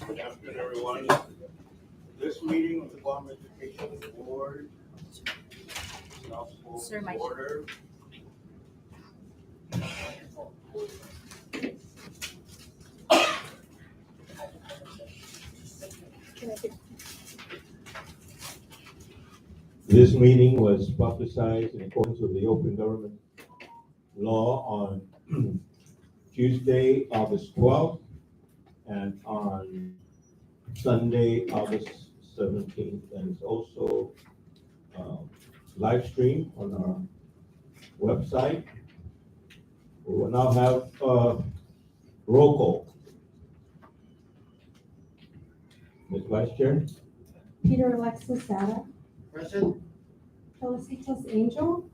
Good afternoon, everyone. This meeting of the Guam Education Board is now called to order. This meeting was publicized in accordance with the Open Government Law on Tuesday, August 12th, and on Sunday, August 17th, and it's also live streamed on our website. We will now have roll call. Ms. Vice Chair? Peter Alexis Sada. Present. Felicitas Angel.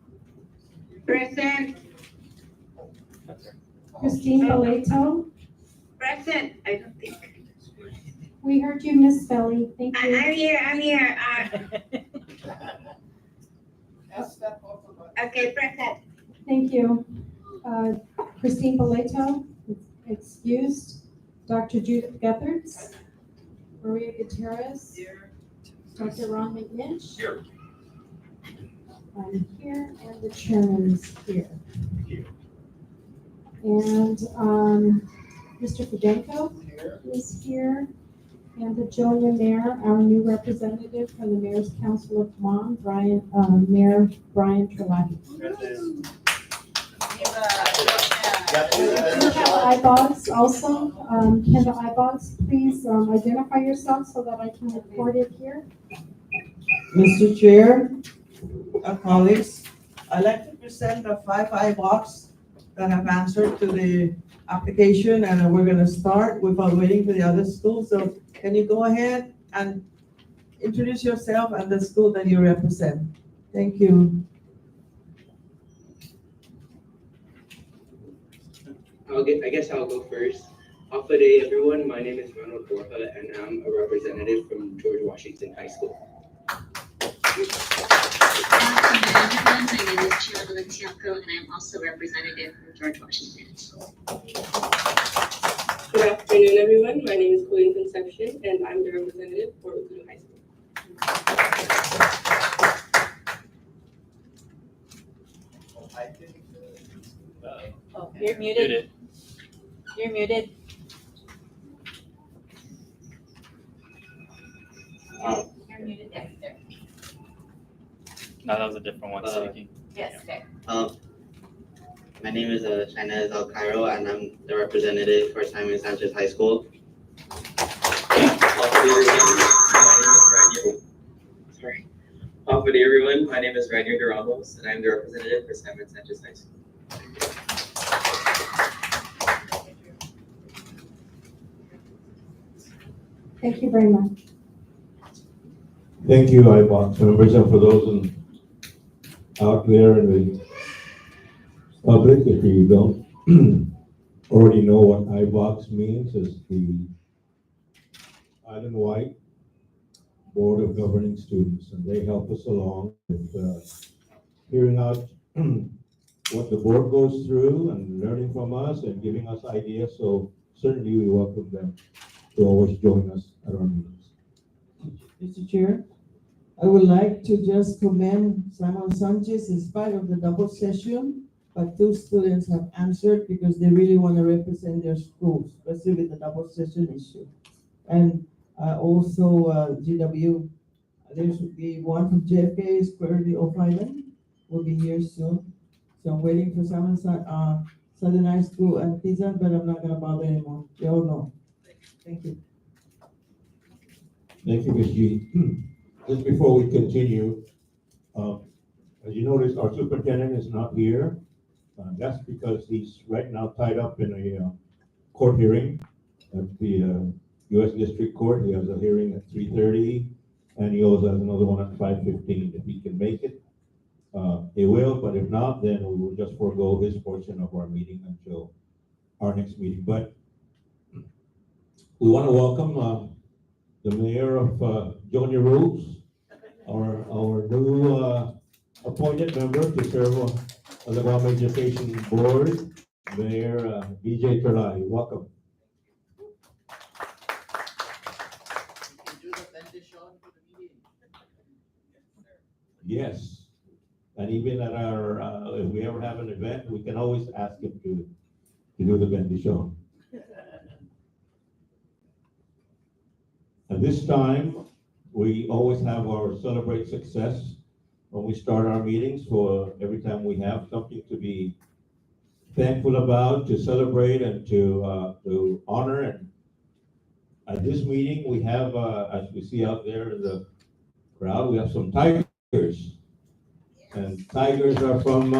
Present. Christine Boleto. Present. I don't think. We heard you, Miss Belly. Thank you. I'm here. Okay, present. Thank you. Christine Boleto, excused. Dr. Judith Guthertz. Maria Gutierrez. Here. Dr. Ron McNish. Here. I'm here, and the chairman is here. Here. And Mr. Fidenko is here. And the Junior Mayor, our new representative from the Mayor's Council of Guam, Mayor Brian Trelawney. We have IBOGS also. Can the IBOGS please identify yourself so that I can record it here? Mr. Chair, colleagues, I'd like to present the 5 IBOGS that have answered to the application, and we're going to start without waiting for the other schools. So can you go ahead and introduce yourself and the school that you represent? Thank you. I guess I'll go first. Off the day, everyone. My name is Ronald Borja, and I'm a representative from George Washington High School. My name is Sheila Valenciaco, and I'm also representative from George Washington. Good afternoon, everyone. My name is Colleen Conception, and I'm the representative for Ukudu High School. Oh, you're muted. You're muted. You're muted. Yes, there. No, that was a different one speaking. Yes, there. My name is Shaina El Cairo, and I'm the representative for Simon Sanchez High School. Good everyone. My name is Rainier De Ramos, and I'm the representative for Simon Sanchez High School. Thank you very much. Thank you, IBOX members, and for those out there in the public, if you don't already know what IBOX means, is the Islandwide Board of Governing Students, and they help us along with hearing out what the board goes through and learning from us and giving us ideas. So certainly we welcome them to always join us at our meetings. Mr. Chair, I would like to just commend Simon Sanchez in spite of the double session, but 2 students have answered because they really want to represent their schools, especially with the double session issue. And also GW, there should be one from JFK Squarely Oak Island, will be here soon. So I'm waiting for Simon Southern High School and Pizza, but I'm not going to bother anymore. You all know. Thank you. Thank you, Ms. G. Just before we continue, as you notice, our superintendent is not here. That's because he's right now tied up in a court hearing at the U.S. District Court. He has a hearing at 3:30, and he also has another one at 5:15. If he can make it, he will, but if not, then we will just forego his portion of our meeting until our next meeting. But we want to welcome the mayor of Junior Rules, our new appointed member to serve on the Guam Education Board, Mayor BJ Terlai, welcome. Yes, and even at our, if we ever have an event, we can always ask him to do the bendition. At this time, we always have our celebrate success when we start our meetings. For every time we have something to be thankful about, to celebrate, and to honor. And at this meeting, we have, as we see out there in the crowd, we have some tigers. And tigers are from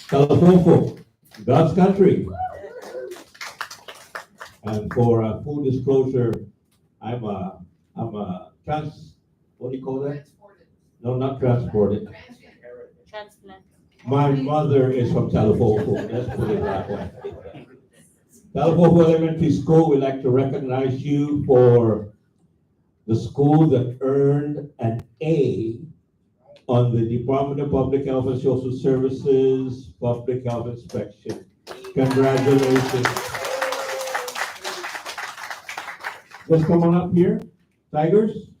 Talafofo, God's country. And for full disclosure, I'm a what do you call that? Transported. No, not transported. Transplant. My mother is from Talafofo, let's put it that way. Talafofo Elementary School, we'd like to recognize you for the school that earned an A on the Department of Public Health and Social Services Public Health Inspection. Congratulations. Just come on up here, Tigers.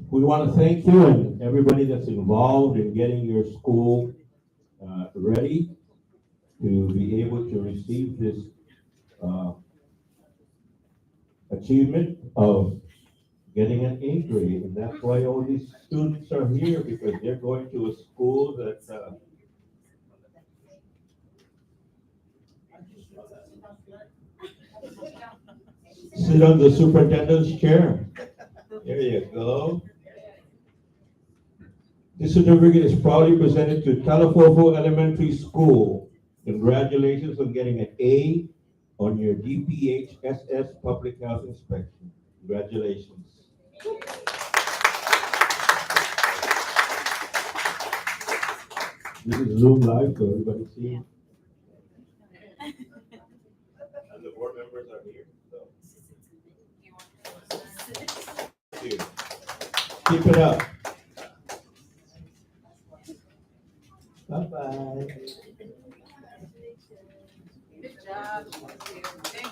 We want to thank you and everybody that's involved in getting your school ready to be able to receive this achievement of getting an A grade. And that's why all these students are here, because they're going to a school that sit on the superintendent's chair. There you go. This certificate is proudly presented to Talafofo Elementary School. Congratulations on getting an A on your DPHSS Public Health Inspection. Congratulations. This is Zoom Live, so everybody see. And the board members are here, so. Thank you. Keep it up. Bye-bye. Good job.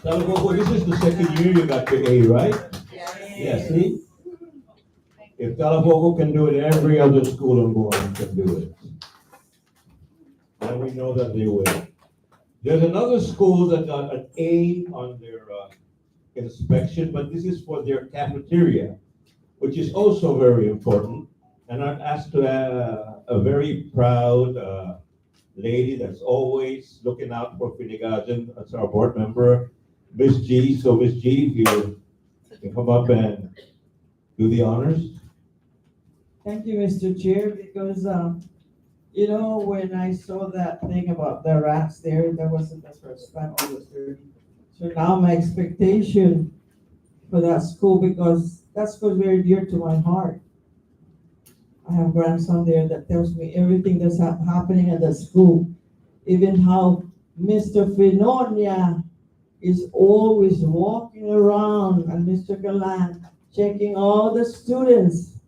Talafofo, this is the second year you got your A, right? Yeah, see? If Talafofo can do it, every other school in Guam can do it. And we know that they will. There's another school that got an A on their inspection, but this is for their cafeteria, which is also very important. And I'd ask to a very proud lady that's always looking out for Finnegazen. That's our board member, Miss G. So Miss G, if you can come up and do the honors. Thank you, Mr. Chair, because, you know, when I saw that thing about the rats there, that wasn't the first time I was there. So now my expectation for that school, because that school is very dear to my heart. I have grandson there that tells me everything that's happening at the school, even how Mr. Finonia is always walking around and Mr. Galan checking all the students.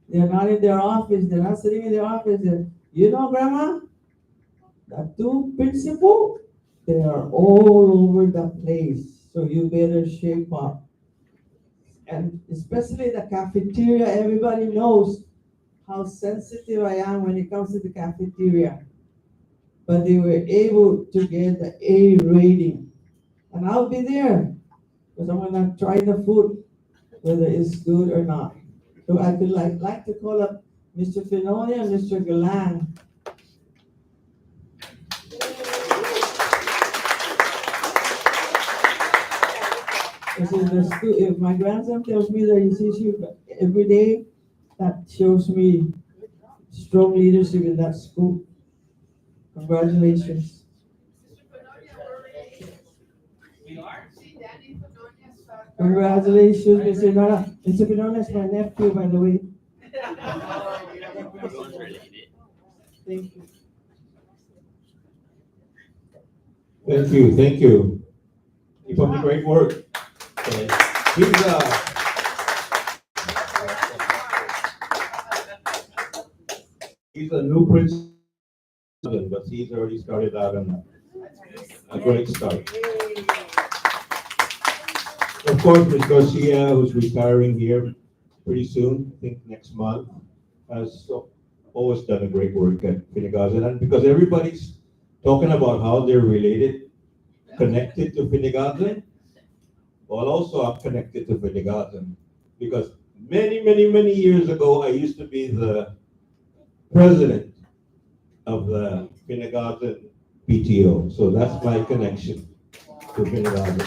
They're not in their office, they're not sitting in their office. You know, Grandma, the two principal, they are all over the place. So you better shape up. And especially the cafeteria, everybody knows how sensitive I am when it comes to the cafeteria. But they were able to get the A rating. And I'll be there, because I'm gonna try the food, whether it's good or not. So I would like to call up Mr. Finonia and Mr. Galan. If my grandson tells me that he sees you every day, that shows me strong leadership in that school. Congratulations. Congratulations, Mr. Nora. Mr. Finonia is my nephew, by the way. Thank you. Thank you, thank you. Keep up the great work. He's He's a new principal, but he's already started out on a great start. Of course, Ms. Garcia, who's retiring here pretty soon, I think next month, has always done a great work at Finnegassen. And because everybody's talking about how they're related, connected to Finnegassen, well, also I'm connected to Finnegassen because many years ago, I used to be the president of the Finnegassen PTO. So that's my connection to Finnegassen.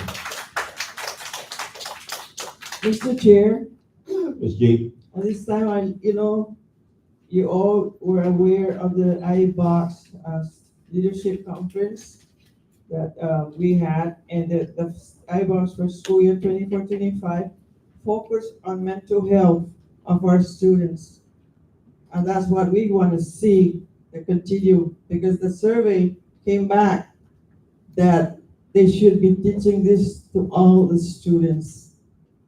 Mr. Chair, Ms. G. at this time, you all were aware of the IBOGS leadership conference that we had, and the IBOGS for school year 24-25 focused on mental health of our students. And that's what we want to see to continue, because the survey came back that they should be teaching this to all the students.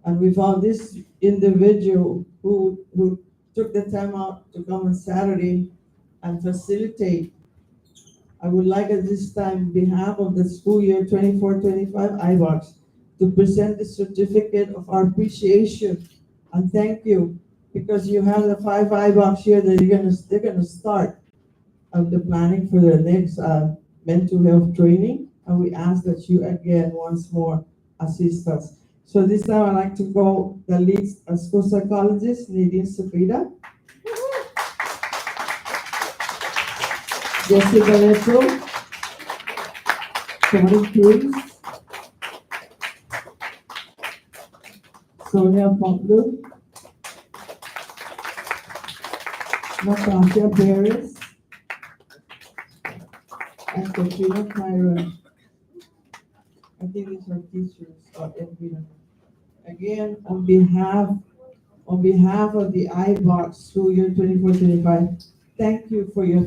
And we found this individual who took the time out to come on Saturday and facilitate. I would like at this time, on behalf of the school year 24-25 IBOGS, to present the certificate of our appreciation and thank you, because you have the 5 IBOGS here that they're gonna start of the planning for the next mental health training, and we ask that you again once more assist us. So this time I'd like to go the lead school psychologist, Nadine Cepeda. Jessica Leto. Tony Cruz. Sonia Pomplu. Natasha Perez. And Katrina Kyron. I think these are teachers or everyone. Again, on behalf of the IBOGS school year 24-25, thank you for your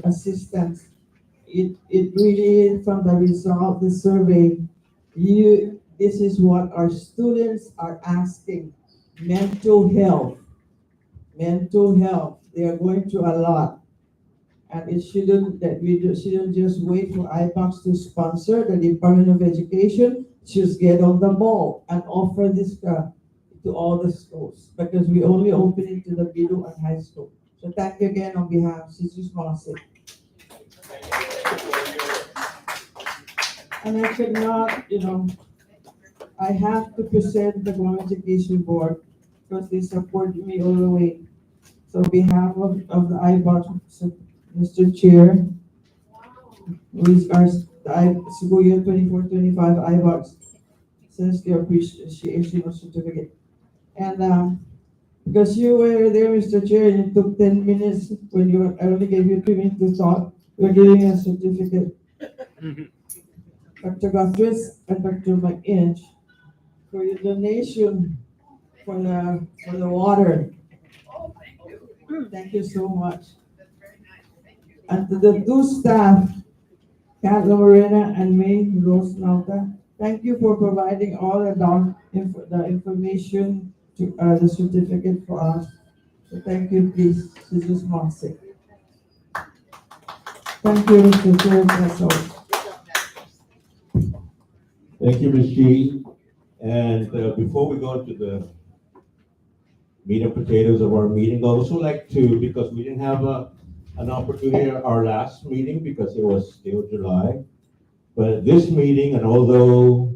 assistance. It really is from the result, the survey. This is what our students are asking. Mental health. Mental health. They are going through a lot. And it shouldn't just wait for IBOGS to sponsor. The Department of Education should get on the ball and offer this to all the schools, because we only open it to the middle and high school. So thank you again on behalf of Sister Marcy. And I could not, I have to present the Guam Education Board because they support me all the way. So on behalf of the IBOGS, Mr. Chair, who is our school year 24-25 IBOGS, says their appreciation certificate. And because you were there, Mr. Chair, and it took 10 minutes when I only gave you 3 minutes to talk, we're giving a certificate. Dr. Guthries and Dr. McInch for your donation for the water. Thank you so much. And to the 2 staff, Kat Lorena and May Rose Nauta, thank you for providing all the information to the certificate for us. So thank you, please, Mrs. Mossy. Thank you, Mr. Chair. That's all. Thank you, Ms. G. And before we go into the meat and potatoes of our meeting, I'd also like to, because we didn't have an opportunity at our last meeting because it was still July. But this meeting, and although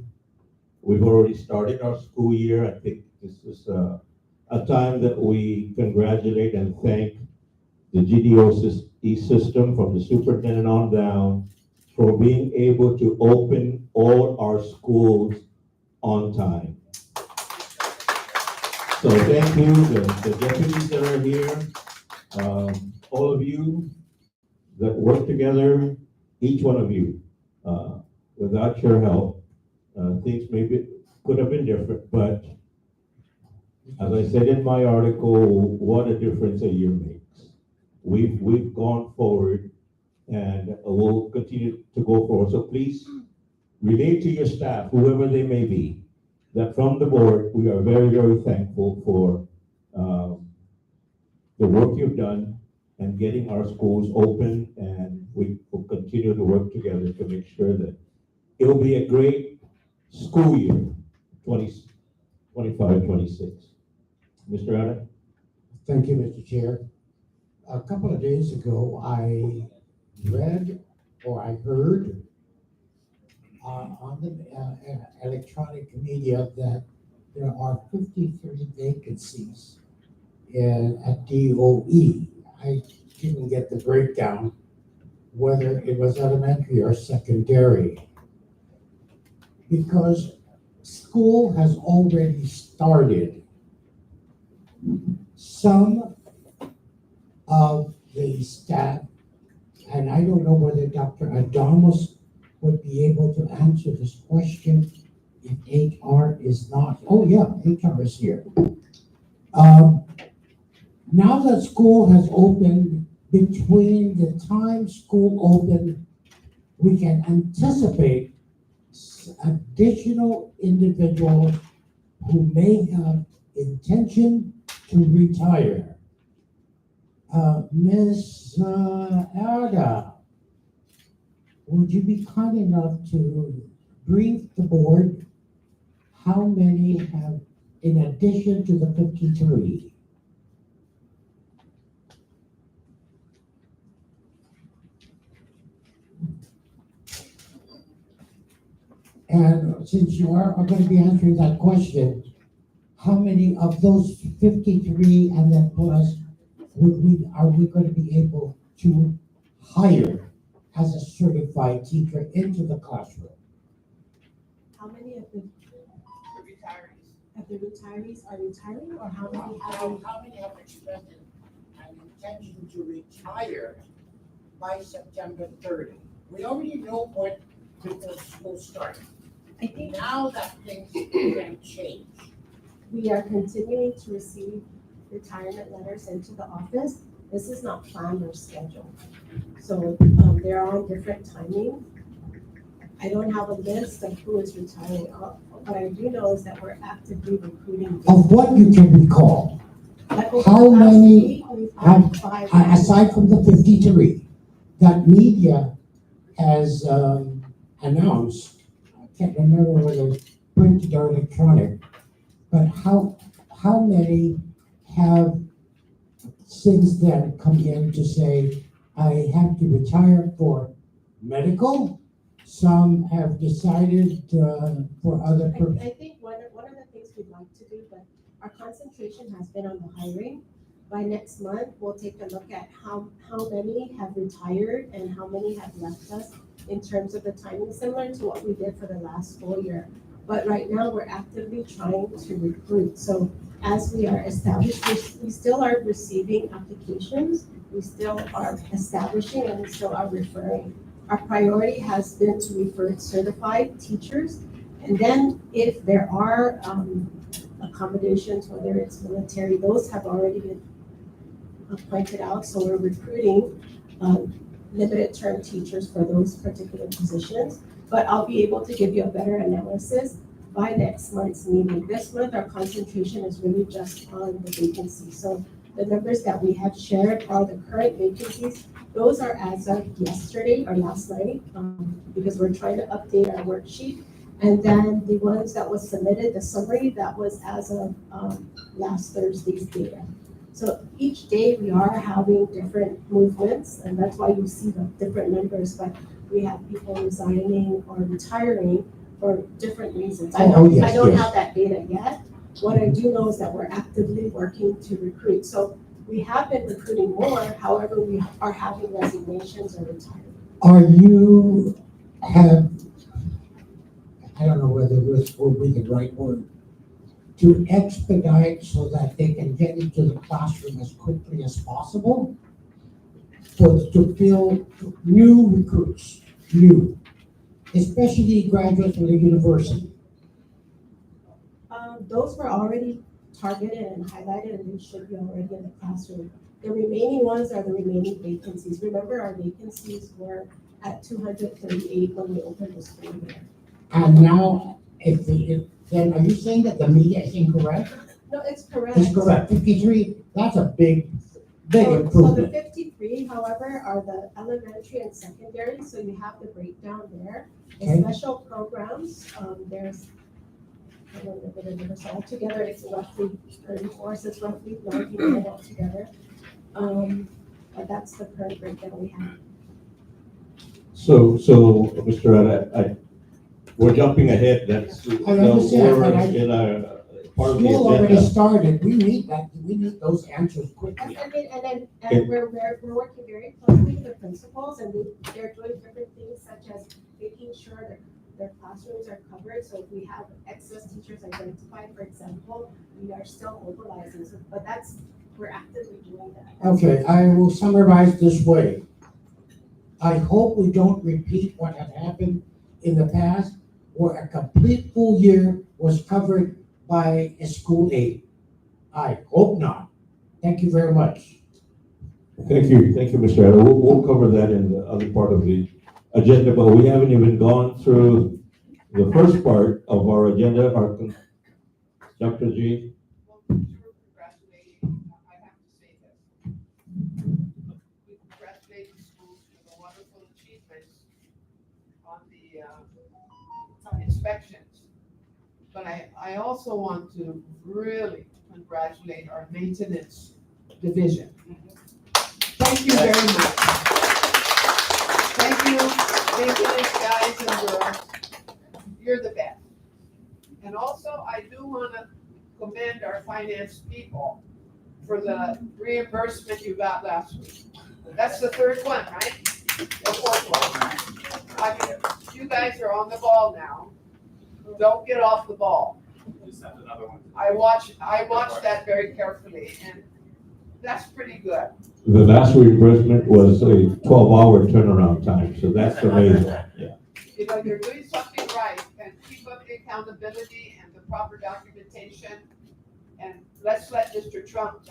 we've already started our school year, I think this is a time that we congratulate and thank the GDOE system from the superintendent on down for being able to open all our schools on time. So thank you, the deputies that are here, all of you that work together, each one of you. Without your help, things maybe could have been different, but as I said in my article, what a difference a year makes. We've gone forward and we'll continue to go forward. So please relate to your staff, whoever they may be, that from the board, we are very thankful for the work you've done and getting our schools open, and we will continue to work together to make sure that it'll be a great school year, 2025-26. Mr. Adam? Thank you, Mr. Chair. A couple of days ago, I read or I heard on the electronic media that there are 53 vacancies at DOE. I didn't get the breakdown, whether it was elementary or secondary. Because school has already started. Some of the staff, and I don't know whether Dr. Adamus would be able to answer this question if HR is not. Oh yeah, HR is here. Now that school has opened, between the time school opened, we can anticipate additional individuals who may have intention to retire. Ms. Arda, would you be kind enough to brief the board how many have, in addition to the 53? And since you are going to be answering that question, how many of those 53 and then plus are we going to be able to hire as a certified teacher into the classroom? How many of the retirees are retiring, or how many have expressed an intention to retire by September 30? We already know what before school starts. I think Now that things can change. we are continuing to receive retirement letters into the office. This is not planned or scheduled. So they're on different timing. I don't have a list of who is retiring. What I do know is that we're actively recruiting. Of what you can recall, Like over how the last many week, we've had have, 5. aside from the 53, that media has announced, I can't remember whether printed or electronic, but how many have since then come in to say, I have to retire for medical? Some have decided for other purposes. I think one of the things we'd like to do, but our concentration has been on the hiring. By next month, we'll take a look at how many have retired and how many have left us in terms of the timing, similar to what we did for the last school year. But right now, we're actively trying to recruit. So as we are established, we still are receiving applications, we still are establishing, and we still are referring. Our priority has been to refer certified teachers. And then if there are accommodations, whether it's military, those have already been pointed out. So we're recruiting limited term teachers for those particular positions. But I'll be able to give you a better analysis by next month's meeting. This month, our concentration is really just on the vacancies. So the numbers that we have shared are the current vacancies. Those are as of yesterday or last night, because we're trying to update our worksheet. And then the ones that was submitted, the summary, that was as of last Thursday's data. So each day we are having different movements, and that's why you see the different numbers, but we have people resigning or retiring for different reasons. I don't have that data yet. What I do know is that we're actively working to recruit. So we have been recruiting more, however, we are having resignations or retirement. I don't know whether this will be the right word, to expedite so that they can get into the classroom as quickly as possible, to fill new recruits, especially graduates from the university. Those were already targeted and highlighted, and they should be already in the classroom. The remaining ones are the remaining vacancies. Remember, our vacancies were at 238 when we opened the school year. And now, then are you saying that the media is incorrect? No, it's correct. It's correct. 53, that's a big big So the improvement. 53, however, are the elementary and secondary, so you have the breakdown there. The Okay. special programs, there's, I don't know the numbers, so altogether it's roughly 34, so it's roughly 99 altogether. But that's the current breakdown we have. So, Mr. Ed, we're jumping ahead, that's, I understand, but I- in our, part of the School already agenda. started, we need those answers quickly. And we're working very closely with the principals, and they're doing different things such as making sure that their classrooms are covered. So if we have excess teachers identified, for example, we are still mobilizing, but we're actively doing that. Okay, I will summarize this way. I hope we don't repeat what had happened in the past, where a complete full year was covered by a school aide. I hope not. Thank you very much. Thank you, Mr. Ed. We'll cover that in the other part of the agenda, but we haven't even gone through the first part of our agenda, Dr. G. I have to say this. We congratulate the schools for the wonderful achievements on the inspections. But I also want to really congratulate our maintenance division. Thank you very much. Thank you, maintenance guys and girls. You're the best. And also, I do want to commend our finance people for the reimbursement you got last week. That's the third one, right? The fourth one. I mean, you guys are on the ball now. Don't get off the ball. Just have another one. I watched that very carefully, and that's pretty good. The last reimbursement was a 12-hour turnaround time, so that's amazing, yeah. You know, you're doing something right, and keep up the accountability and the proper documentation. And let's let Mr. Trump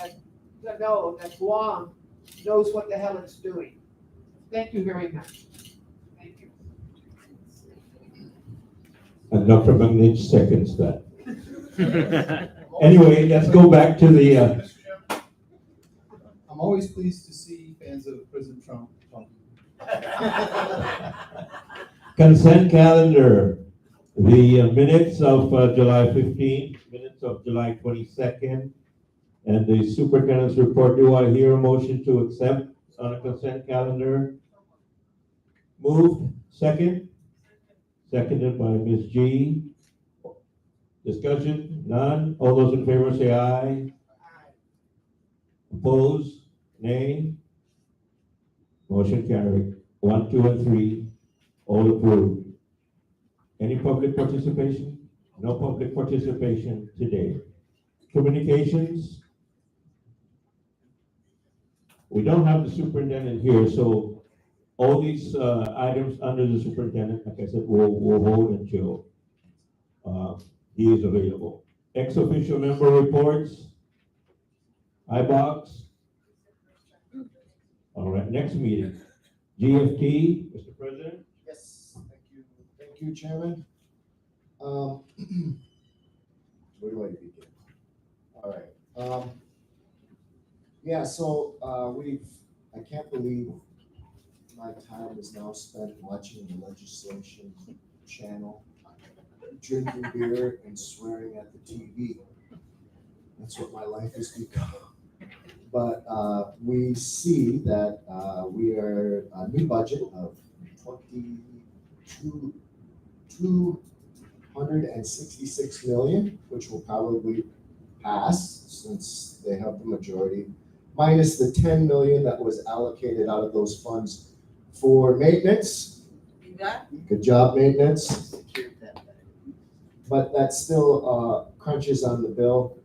know that Guam knows what the hell it's doing. Thank you very much. Thank you. And Dr. Magnich seconds that. Anyway, let's go back to the, I'm always pleased to see fans of President Trump. consent calendar. The minutes of July 15th, minutes of July 22nd, and the superintendent's report. Do I hear a motion to accept on a consent calendar? Moved, second? Seconded by Ms. G. Discussion, none. All those in favor say aye. Opposed, nay. Motion carried. 1, 2, and 3, all approved. Any public participation? No public participation today. Communications? We don't have the superintendent here, so all these items under the superintendent, like I said, we'll hold until he is available. Ex-Officio member reports? IBOGS? All right, next meeting. GFT, Mr. President? Yes, thank you, Chairman. Where do I begin? All right. Yeah, so I can't believe my time is now spent watching the legislation channel, drinking beer and swearing at the TV. That's what my life has become. But we see that we are a new budget of $266 million, which will probably pass since they have the majority, minus the $10 million that was allocated out of those funds for maintenance. Good job, maintenance. But that still crunches on the bill.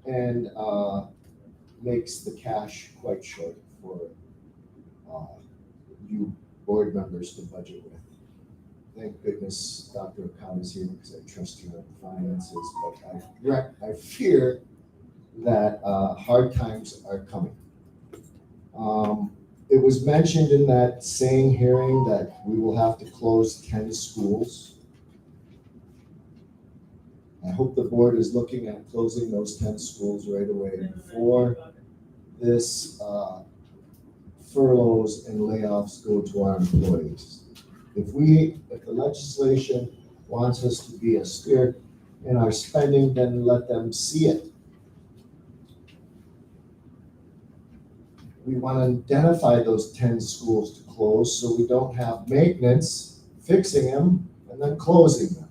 And makes the cash quite short for you board members to budget with. Thank goodness Dr. O'Connor is here because I trust her with the finances, but I fear that hard times are coming. It was mentioned in that same hearing that we will have to close 10 schools. I hope the board is looking at closing those 10 schools right away before this furloughs and layoffs go to our employees. If the legislation wants us to be austere in our spending, then let them see it. We want to identify those 10 schools to close so we don't have maintenance, fixing them, and then closing them.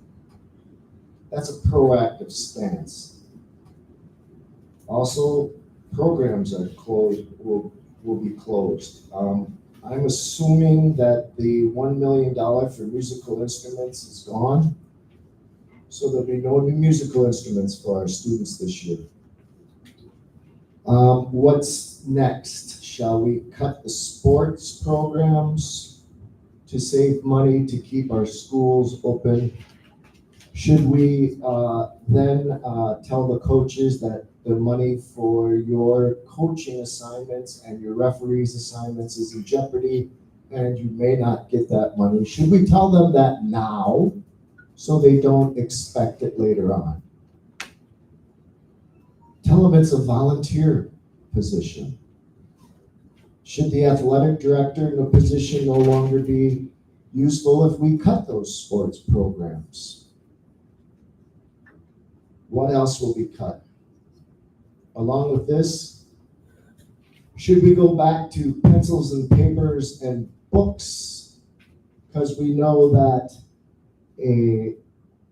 That's a proactive stance. Also, programs are closed, will be closed. I'm assuming that the $1 million for musical instruments is gone. So there'll be no new musical instruments for our students this year. What's next? Shall we cut the sports programs to save money to keep our schools open? Should we then tell the coaches that the money for your coaching assignments and your referees assignments is in jeopardy and you may not get that money? Should we tell them that now so they don't expect it later on? Tell them it's a volunteer position. Should the athletic director in a position no longer be useful if we cut those sports programs? What else will be cut? Along with this, should we go back to pencils and papers and books? Because we know that an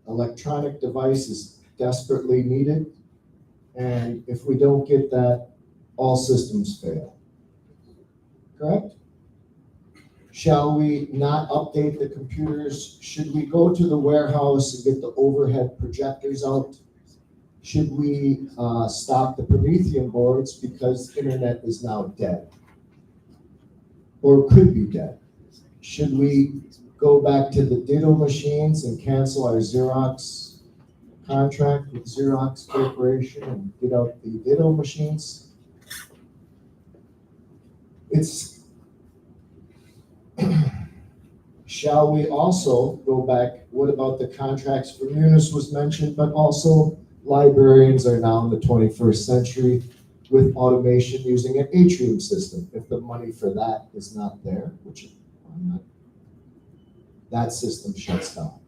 electronic device is desperately needed. And if we don't get that, all systems fail. Correct? Shall we not update the computers? Should we go to the warehouse and get the overhead projectors out? Should we stop the Promethean boards because internet is now dead or could be dead? Should we go back to the Ditto machines and cancel our Xerox contract with Xerox Corporation and get out the Ditto machines? Shall we also go back? What about the contracts for Munis was mentioned, but also librarians are now in the 21st century with automation using an atrium system. If the money for that is not there, which I'm not, that system shuts down.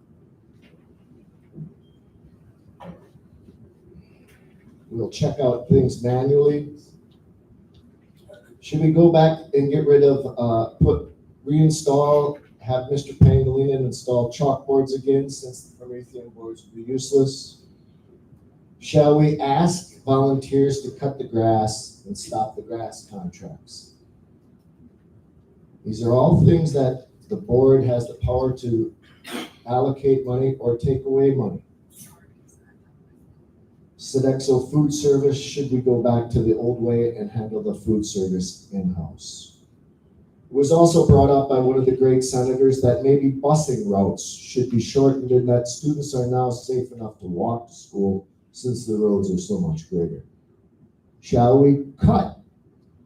We'll check out things manually. Should we go back and get rid of, reinstall, have Mr. Pangolin install chalkboards again since the Promethean boards would be useless? Shall we ask volunteers to cut the grass and stop the grass contracts? These are all things that the board has the power to allocate money or take away money. Sodexo food service, should we go back to the old way and handle the food service in-house? It was also brought up by one of the great senators that maybe busing routes should be shortened and that students are now safe enough to walk to school since the roads are so much greater. Shall we cut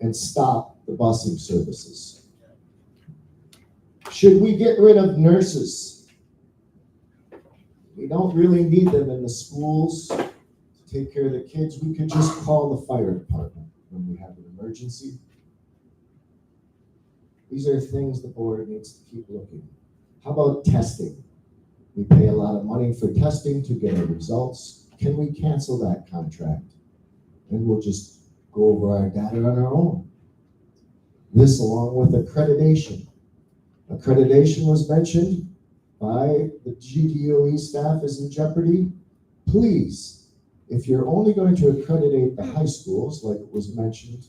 and stop the busing services? Should we get rid of nurses? We don't really need them in the schools to take care of the kids. We could just call the fire department when we have an emergency. These are things the board needs to keep looking. How about testing? We pay a lot of money for testing to get our results. Can we cancel that contract? And we'll just go over our data on our own. This along with accreditation. Accreditation was mentioned by the GDOE staff is in jeopardy. Please, if you're only going to accreditate the high schools, like it was mentioned,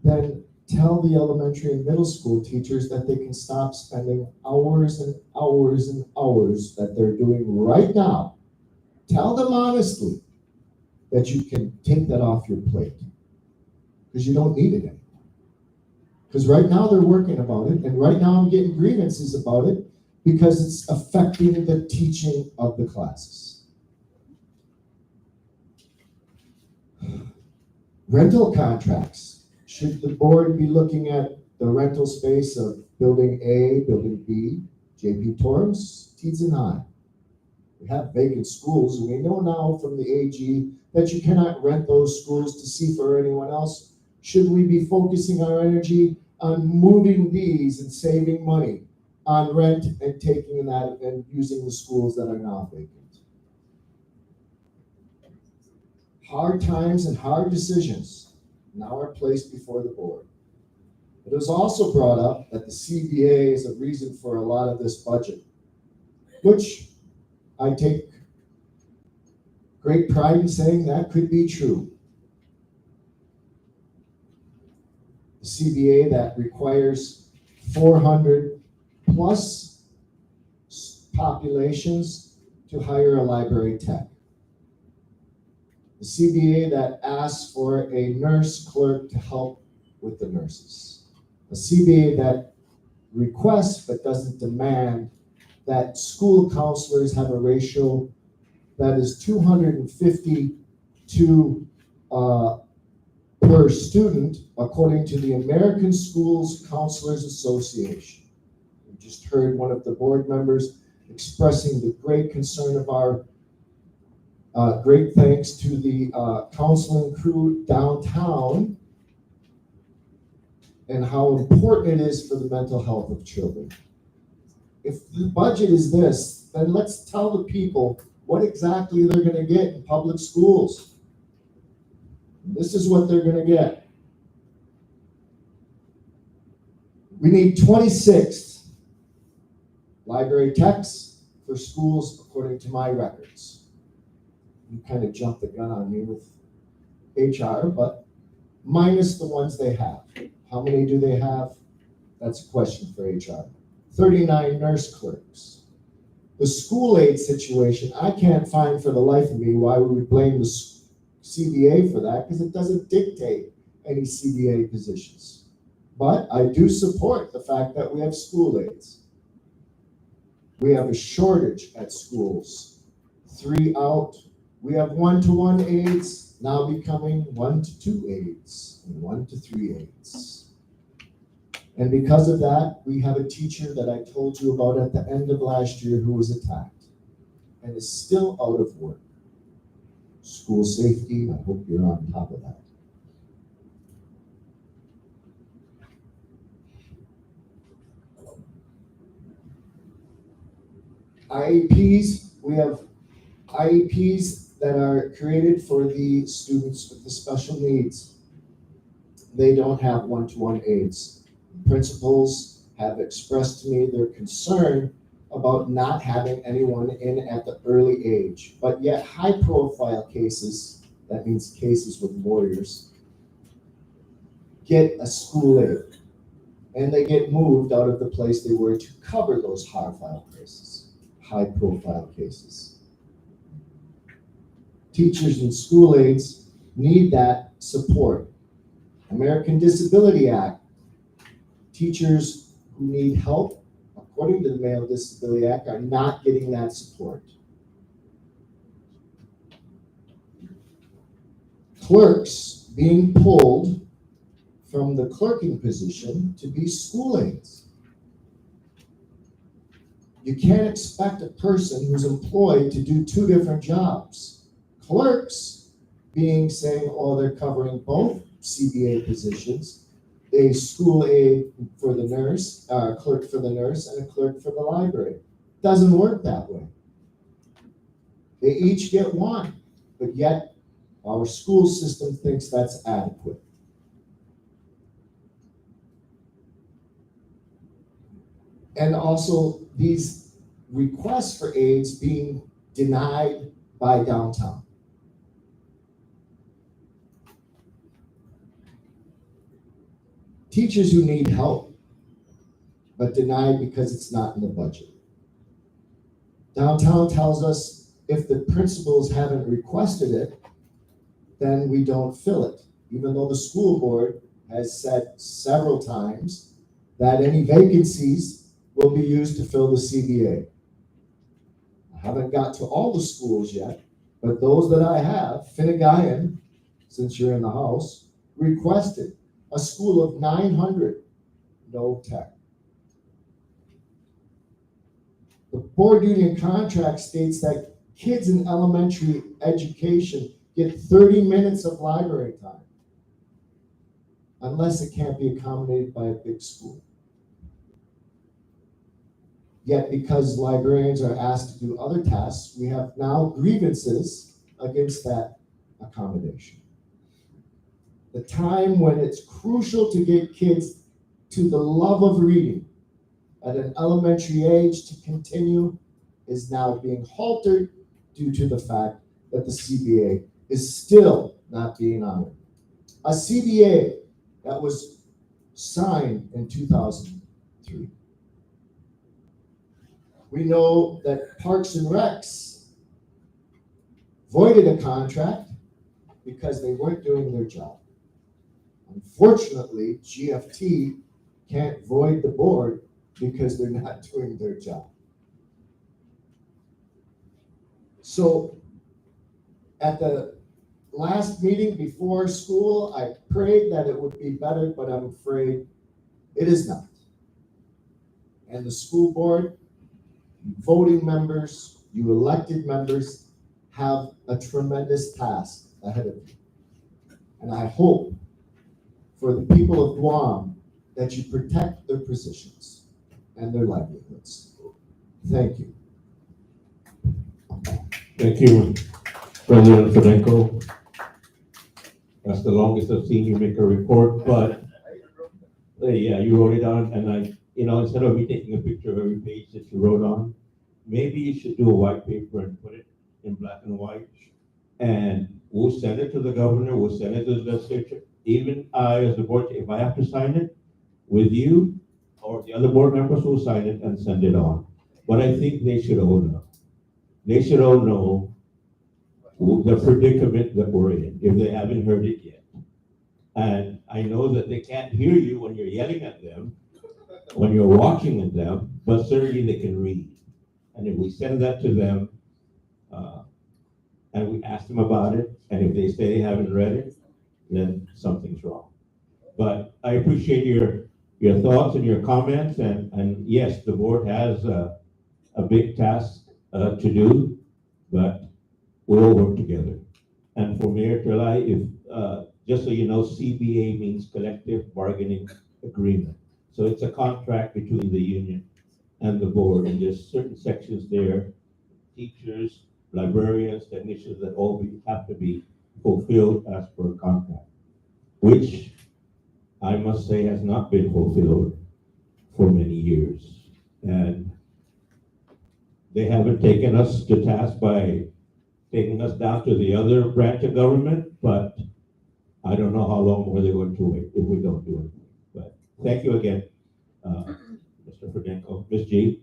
then tell the elementary and middle school teachers that they can stop spending hours and hours and hours that they're doing right now. Tell them honestly that you can take that off your plate because you don't need it anymore. Because right now they're working about it, and right now I'm getting grievances about it because it's affecting the teaching of the classes. Rental contracts. Should the board be looking at the rental space of building A, building B, JP Torrance, Teads and High? We have vacant schools, and we know now from the AG that you cannot rent those schools to see for anyone else. Should we be focusing our energy on moving these and saving money on rent and taking that and using the schools that are now vacant? Hard times and hard decisions now are placed before the board. It was also brought up that the CBA is a reason for a lot of this budget, which I take great pride in saying that could be true. The CBA that requires 400 plus populations to hire a library tech. The CBA that asks for a nurse clerk to help with the nurses. A CBA that requests but doesn't demand that school counselors have a ratio that is 250 to per student, according to the American Schools Counselors Association. We just heard one of the board members expressing the great concern of our great thanks to the counseling crew downtown and how important it is for the mental health of children. If the budget is this, then let's tell the people what exactly they're going to get in public schools. This is what they're going to get. We need 26 library techs for schools, according to my records. You kind of jumped the gun on me with HR, but minus the ones they have. How many do they have? That's a question for HR. 39 nurse clerks. The school aid situation, I can't find for the life of me why we would blame the CBA for that, because it doesn't dictate any CBA positions. But I do support the fact that we have school aides. We have a shortage at schools. 3 out. We have 1-to-1 aides now becoming 1-to-2 aides and 1-to-3 aides. And because of that, we have a teacher that I told you about at the end of last year who was attacked and is still out of work. School safety, I hope you're on top of that. IEPs, we have IEPs that are created for the students with the special needs. They don't have 1-to-1 aides. Principals have expressed to me their concern about not having anyone in at the early age, but yet high profile cases, that means cases with warriors, get a school aide and they get moved out of the place they were to cover those high profile cases. Teachers and school aides need that support. American Disability Act, teachers who need help, according to the Male Disability Act, are not getting that support. Clerks being pulled from the clerking position to be school aides. You can't expect a person who's employed to do 2 different jobs. Clerks being saying, oh, they're covering both CBA positions, a school aide for the nurse, a clerk for the nurse, and a clerk for the library. Doesn't work that way. They each get 1, but yet our school system thinks that's adequate. And also these requests for aides being denied by downtown. Teachers who need help, but denied because it's not in the budget. Downtown tells us if the principals haven't requested it, then we don't fill it, even though the school board has said several times that any vacancies will be used to fill the CBA. I haven't got to all the schools yet, but those that I have, Finnegan, since you're in the house, requested a school of 900, no tech. The board union contract states that kids in elementary education get 30 minutes of library time, unless it can't be accommodated by a big school. Yet because librarians are asked to do other tasks, we have now grievances against that accommodation. The time when it's crucial to get kids to the love of reading at an elementary age to continue is now being halted due to the fact that the CBA is still not being honored. A CBA that was signed in 2003. We know that Parks and Recs voided a contract because they weren't doing their job. Unfortunately, GFT can't void the board because they're not doing their job. So at the last meeting before school, I prayed that it would be better, but I'm afraid it is not. And the school board, voting members, you elected members, have a tremendous task ahead of you. And I hope for the people of Guam that you protect their positions and their livelihoods. Thank you. Thank you, President Fedenko. That's the longest I've seen you make a report, but yeah, you wrote it down, and instead of me taking a picture of every page that you wrote on, maybe you should do a white paper and put it in black and white, and we'll send it to the governor, we'll send it to the legislature. Even I, as the board, if I have to sign it with you, or the other board members will sign it and send it on. But I think they should all know. They should all know the predicament that we're in, if they haven't heard it yet. And I know that they can't hear you when you're yelling at them, when you're watching at them, but certainly they can read. And if we send that to them, and we ask them about it, and if they say they haven't read it, then something's wrong. But I appreciate your thoughts and your comments, and yes, the board has a big task to do, but we'll all work together. And for Mayor Terlai, if just so you know, CBA means collective bargaining agreement. So it's a contract between the union and the board, and there's certain sections there, teachers, librarians, technicians, that all have to be fulfilled as per contract, which I must say has not been fulfilled for many years. And they haven't taken us to task by taking us down to the other branch of government, but I don't know how long more they're going to wait if we don't do anything. But thank you again, Mr. Fedenko. Ms. G.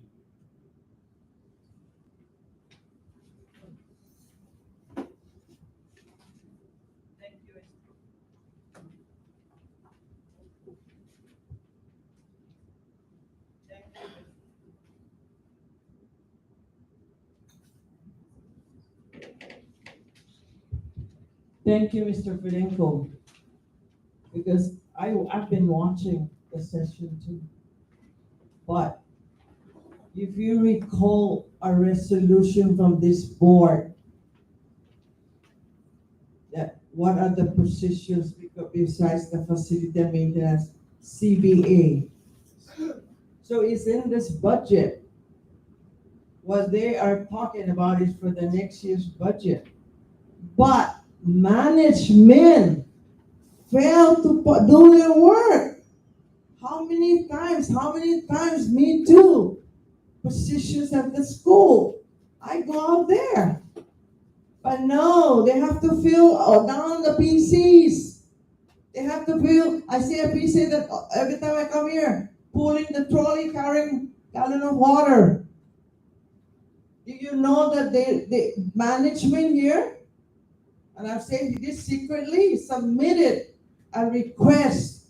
Thank you, Mr. Fedenko, because I've been watching the session too. But if you recall a resolution from this board, that what are the positions besides the facility maintenance, CBA? So it's in this budget. What they are talking about is for the next year's budget. But management failed to do their work. How many times, me too, positions at the school, I go out there. But no, they have to fill down the PCs. They have to fill, I see a PC that every time I come here, pulling the trolley, carrying a gallon of water. Do you know that the management here, and I've said this secretly, submitted a request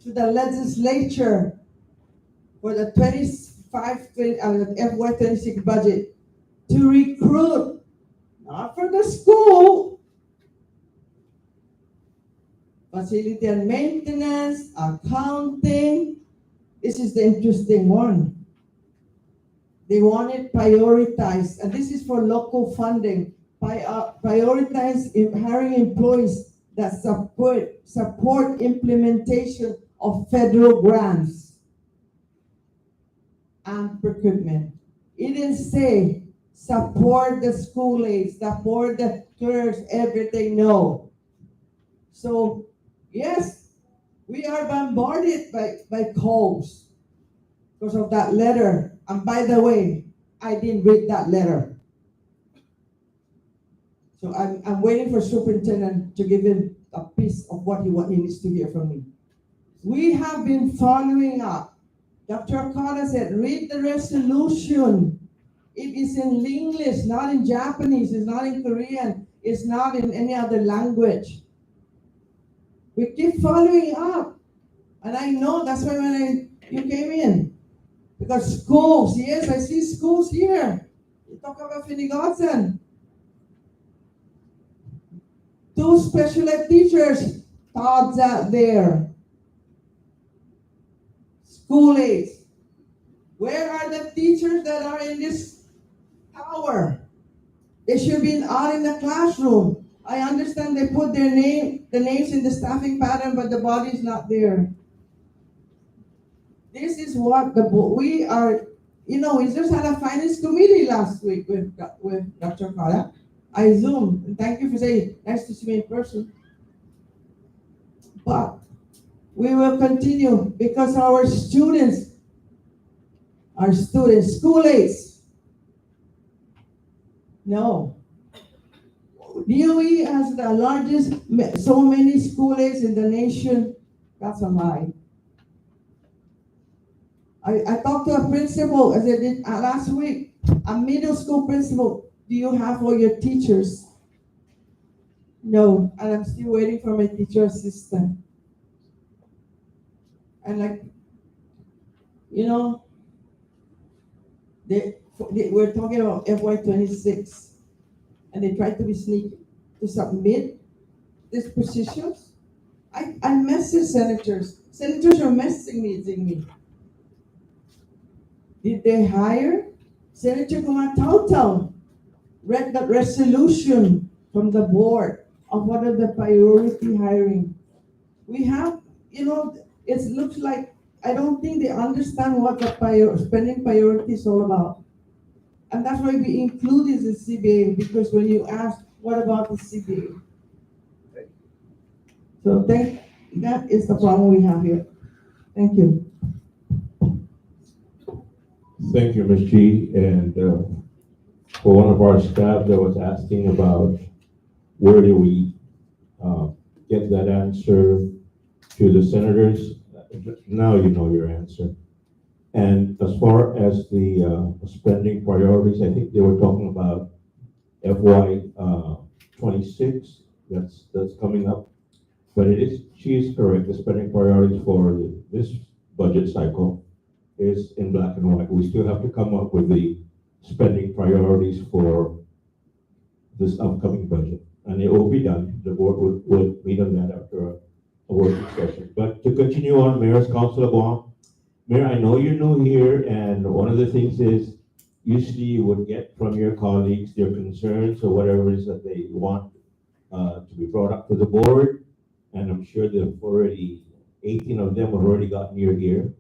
to the legislature for the FY26 budget to recruit, not for the school, facility and maintenance, accounting. This is the interesting one. They want it prioritized, and this is for local funding. Prioritize hiring employees that support implementation of federal grants and procurement. It didn't say support the school aides, support the clerks, everything, no. So, yes, we are bombarded by calls because of that letter. And by the way, I didn't read that letter. So I'm waiting for superintendent to give him a piece of what he needs to hear from me. We have been following up. Dr. Okada said, read the resolution. It is in English, not in Japanese, it's not in Korean, it's not in any other language. We keep following up. And I know that's why you came in. Because schools, yes, I see schools here. You talk about Finnegotzen. 2 special ed teachers, Todd's out there. School aides. Where are the teachers that are in this tower? They should be out in the classroom. I understand they put the names in the staffing pattern, but the body is not there. This is what we are, we just had a finance committee last week with Dr. Kala. I Zoomed, and thank you for saying, nice to see me in person. But we will continue because our students, school aides, no. DOE has the largest, so many school aides in the nation. That's a lie. I talked to a principal, as I did last week, a middle school principal. Do you have all your teachers? No, and I'm still waiting for my teacher assistant. And we're talking about FY26, and they tried to be sneaky to submit these positions. I message senators. Senators are messaging me. Did they hire? Senator Kumatautal read the resolution from the board of what are the priority hiring. We have, it looks like, I don't think they understand what the spending priority is all about. And that's why we included the CBA, because when you ask, what about the CBA? So that is the problem we have here. Thank you. Thank you, Ms. G. And for one of our staff that was asking about where do we get that answer to the senators, now you know your answer. And as far as the spending priorities, I think they were talking about FY26. That's coming up. But she is correct. The spending priorities for this budget cycle is in black and white. We still have to come up with the spending priorities for this upcoming budget. And it will be done. The board will meet on that after a working session. But to continue on, Mayor's Council of Guam. Mayor, I know you're new here, and one of the things is usually you would get from your colleagues their concerns or whatever it is that they want to be brought up to the board. And I'm sure they've already, 18 of them have already gotten your ear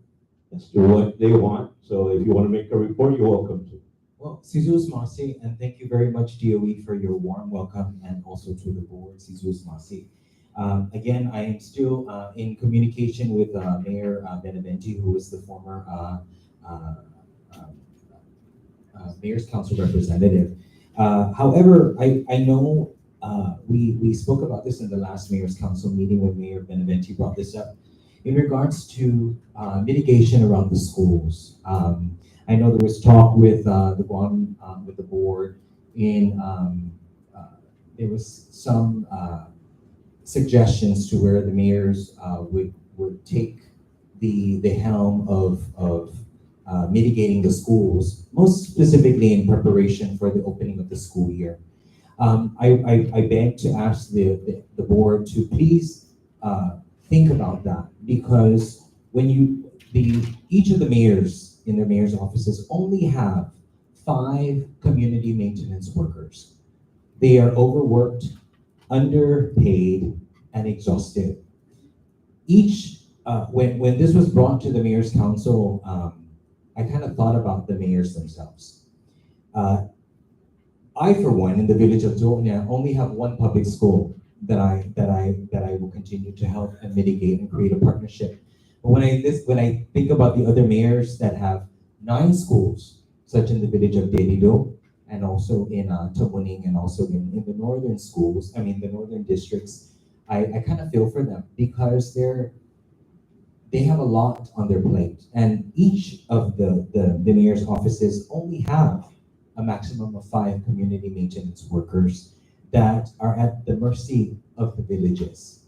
as to what they want. So if you want to make a report, you're welcome to. Well, Sizuz Masi, and thank you very much, DOE, for your warm welcome, and also to the board, Sizuz Masi. Again, I am still in communication with Mayor Benavente, who is the former Mayor's Council representative. However, I know we spoke about this in the last Mayor's Council meeting when Mayor Benavente brought this up in regards to mitigation around the schools. I know there was talk with the Guam, with the board there was some suggestions to where the mayors would take the helm of mitigating the schools, most specifically in preparation for the opening of the school year. I beg to ask the board to please think about that, because when each of the mayors in their mayor's offices only have 5 community maintenance workers. They are overworked, underpaid, and exhausted. When this was brought to the Mayor's Council, I kind of thought about the mayors themselves. I, for one, in the village of Doña, only have one public school that I will continue to help and mitigate and create a partnership. But when I think about the other mayors that have 9 schools, such in the village of Delido, and also in Tamuning, and also in the northern schools, the northern districts, I kind of feel for them because they have a lot on their plate, and each of the mayor's offices only have a maximum of 5 community maintenance workers that are at the mercy of the villages.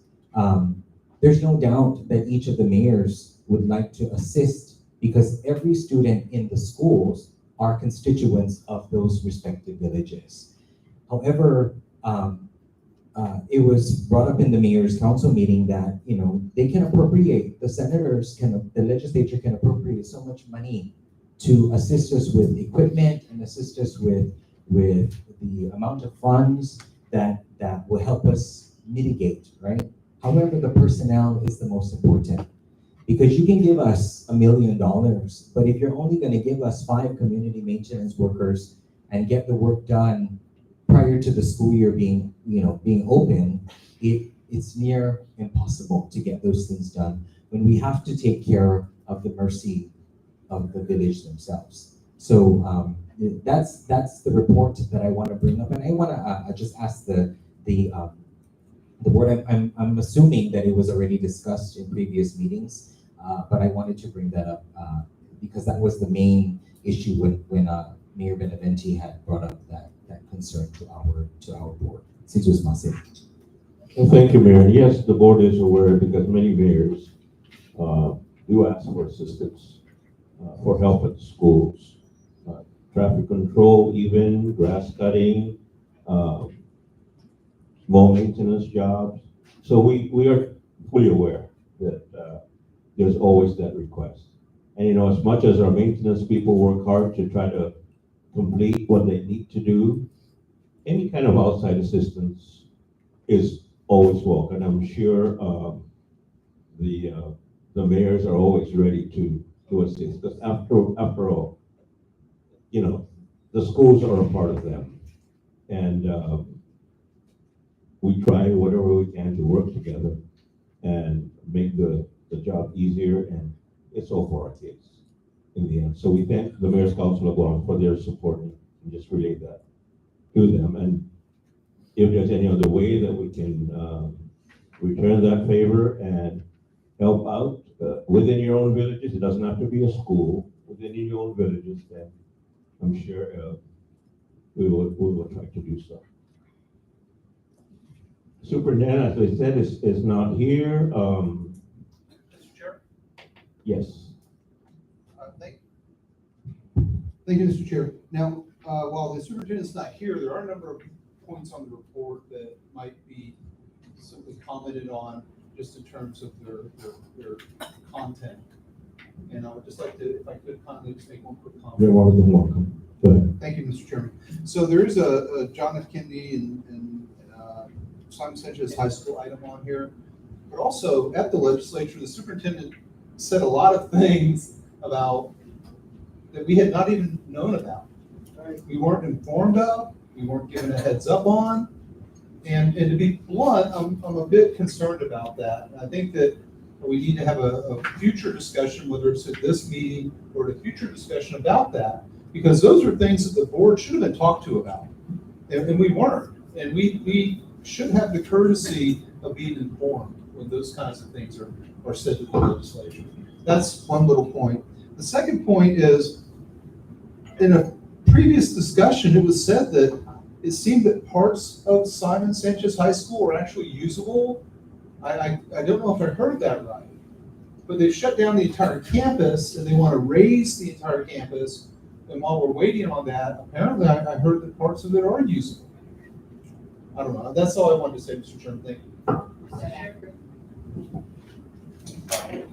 There's no doubt that each of the mayors would like to assist because every student in the schools are constituents of those respective villages. However, it was brought up in the mayor's council meeting that, they can appropriate, the legislature can appropriate so much money to assist us with equipment and assist us with the amount of funds that will help us mitigate, right? However, the personnel is the most important because you can give us $1 million, but if you're only going to give us 5 community maintenance workers and get the work done prior to the school year being open, it's near impossible to get those things done when we have to take care of the mercy of the village themselves. So that's the report that I want to bring up, and I want to just ask the board. I'm assuming that it was already discussed in previous meetings, but I wanted to bring that up because that was the main issue when Mayor Benavente had brought up that concern to our board. Since it was massive. Well, thank you, Mayor. Yes, the board is aware because many mayors do ask for assistance for help at schools, traffic control, even grass cutting, small maintenance jobs. So we are fully aware that there's always that request. And as much as our maintenance people work hard to try to complete what they need to do, any kind of outside assistance is always welcome. I'm sure the mayors are always ready to assist because after all, the schools are a part of them, and we try whatever we can to work together and make the job easier, and it's all for our kids in the end. So we thank the Mayor's Council of Guam for their support and just relay that to them. And if there's any other way that we can return that favor and help out within your own villages, it doesn't have to be a school, within your own villages, then I'm sure we will try to do so. Superintendent, as I said, is not here. Mr. Chair? Yes. Thank you, Mr. Chair. Now, while the superintendent's not here, there are a number of points on the report that might be simply commented on just in terms of their content. And I would just like to, if I could kindly just make one quick comment. You're more than welcome. Go ahead. Thank you, Mr. Chairman. So there is a John F. Kennedy and Simon Sanchez High School item on here, but also at the legislature, the superintendent said a lot of things about that we had not even known about. Right? We weren't informed of, we weren't given a heads up on, and to be blunt, I'm a bit concerned about that. I think that we need to have a future discussion, whether it's at this meeting or a future discussion about that, because those are things that the board should have been talked to about, and we weren't. And we should have the courtesy of being informed when those kinds of things are said to the legislature. That's one little point. The second point is, in a previous discussion, it was said that it seemed that parts of Simon Sanchez High School are actually usable. I don't know if I heard that right, but they've shut down the entire campus and they want to raise the entire campus. And while we're waiting on that, apparently I heard that parts of it are usable. I don't know. That's all I wanted to say, Mr. Chairman. Thank you.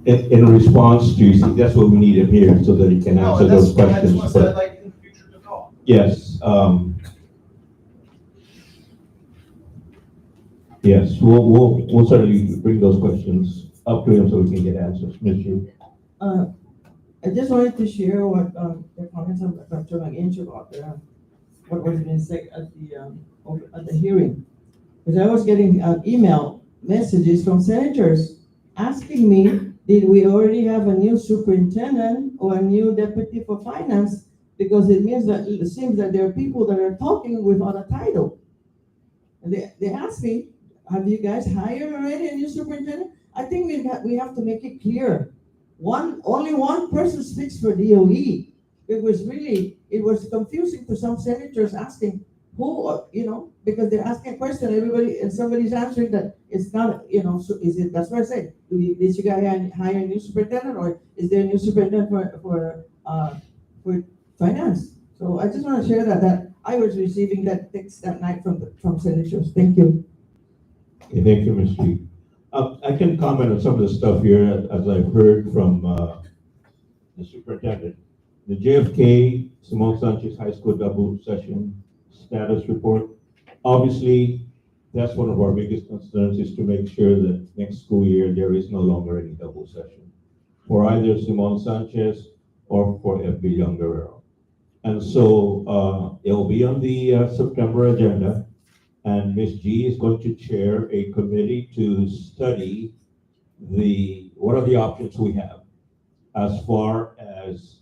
in response to, see, that's what we need him here, so that he can No, answer and those that's questions. what But I'd like in the future to know. yes, yes, we'll certainly bring those questions up to him so we can get answers. Ms. Yu. I just wanted to share what, the comments of Dr. McInch about, what was being said at the hearing. Because I was getting, email messages from senators asking me, did we already have a new superintendent or a new deputy for finance? Because it means that, it seems that there are people that are talking without a title. And they asked me, have you guys hired already a new superintendent? I think we have to make it clear. Only one person speaks for DOE. It was confusing to some senators asking who, because they're asking a question, and somebody's answering that it's not, so that's what I said. Did you guys hire a new superintendent, or is there a new superintendent for finance? So I just want to share that I was receiving that text that night from senators. Thank you. Okay, thank you, Ms. Yu. I can comment on some of the stuff here as I've heard from the superintendent. The JFK Simon Sanchez High School double session status report. Obviously, that's one of our biggest concerns, is to make sure that next school year there is no longer any double session for either Simon Sanchez or for FB Young Guerrero. And so it will be on the September agenda. And Ms. G is going to chair a committee to study what are the options we have as far as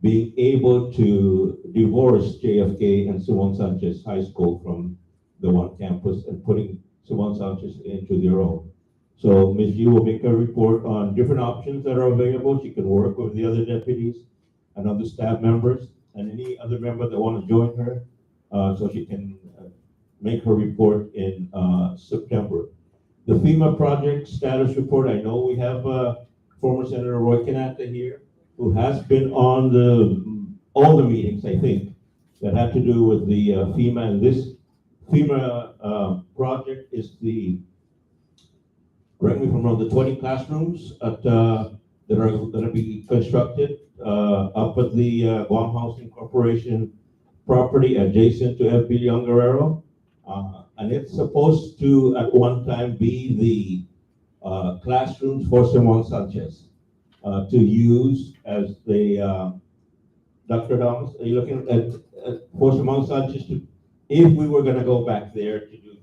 being able to divorce JFK and Simon Sanchez High School from the one campus and putting Simon Sanchez into their own. So Ms. G will make a report on different options that are available. She can work with the other deputies and other staff members and any other member that want to join her, so she can make her report in September. The FEMA project status report, I know we have former Senator Roy Canata here, who has been on all the meetings, I think, that had to do with the FEMA. And this FEMA project is correct me if I'm wrong, the 20 classrooms that are going to be constructed up at the Guam Housing Corporation property adjacent to FB Young Guerrero. And it's supposed to, at one time, be the classrooms for Simon Sanchez to use as the, Dr. Thomas, are you looking at for Simon Sanchez if we were going to go back there to do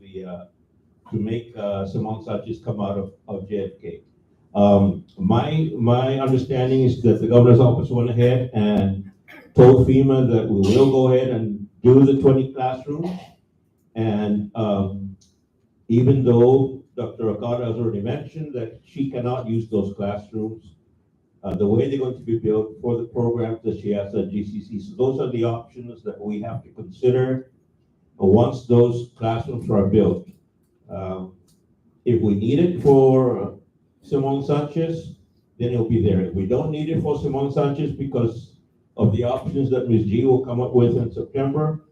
to make Simon Sanchez come out of JFK. My understanding is that the governor's office went ahead and told FEMA that we will go ahead and do the 20 classrooms. And even though Dr. Okada has already mentioned that she cannot use those classrooms, the way they're going to be built for the programs that she has at GCC. So those are the options that we have to consider once those classrooms are built. If we need it for Simon Sanchez, then it'll be there. If we don't need it for Simon Sanchez because of the options that Ms. G will come up with in September,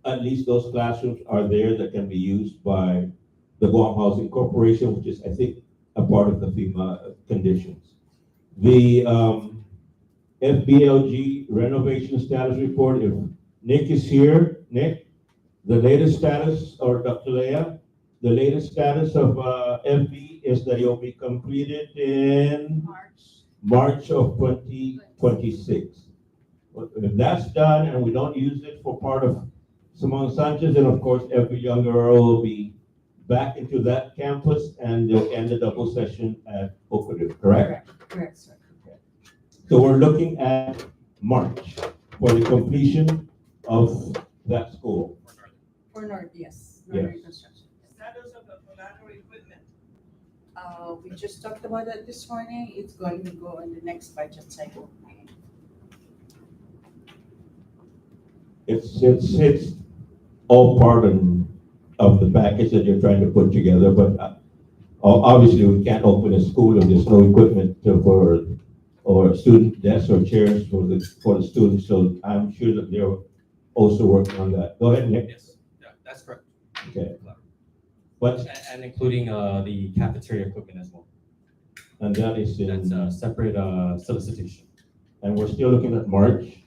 at least those classrooms are there that can be used by the Guam Housing Corporation, which is, I think, a part of the FEMA conditions. The FBLG renovation status report, if Nick is here, Nick, the latest status, or Dr. Leah, the latest status of FB is that it will be completed in March of 2026. If that's done and we don't use it for part of Simon Sanchez, then of course every Young Guerrero will be back into that campus and they'll end the double session at Oakwood, correct? Correct, sir. So we're looking at March for the completion of that school. For North, yes. Yes. Northern Construction. Status of the collateral equipment. We just talked about that this morning. It's going to go in the next budget cycle. It's all part of the package that you're trying to put together, but obviously we can't open a school if there's no equipment or student desks or chairs for the students. So I'm sure that they're also working on that. Go ahead, Nick. Yes, yeah, that's correct. Okay. What? And including the cafeteria equipment as well. And that is That's a in, separate solicitation. and we're still looking at March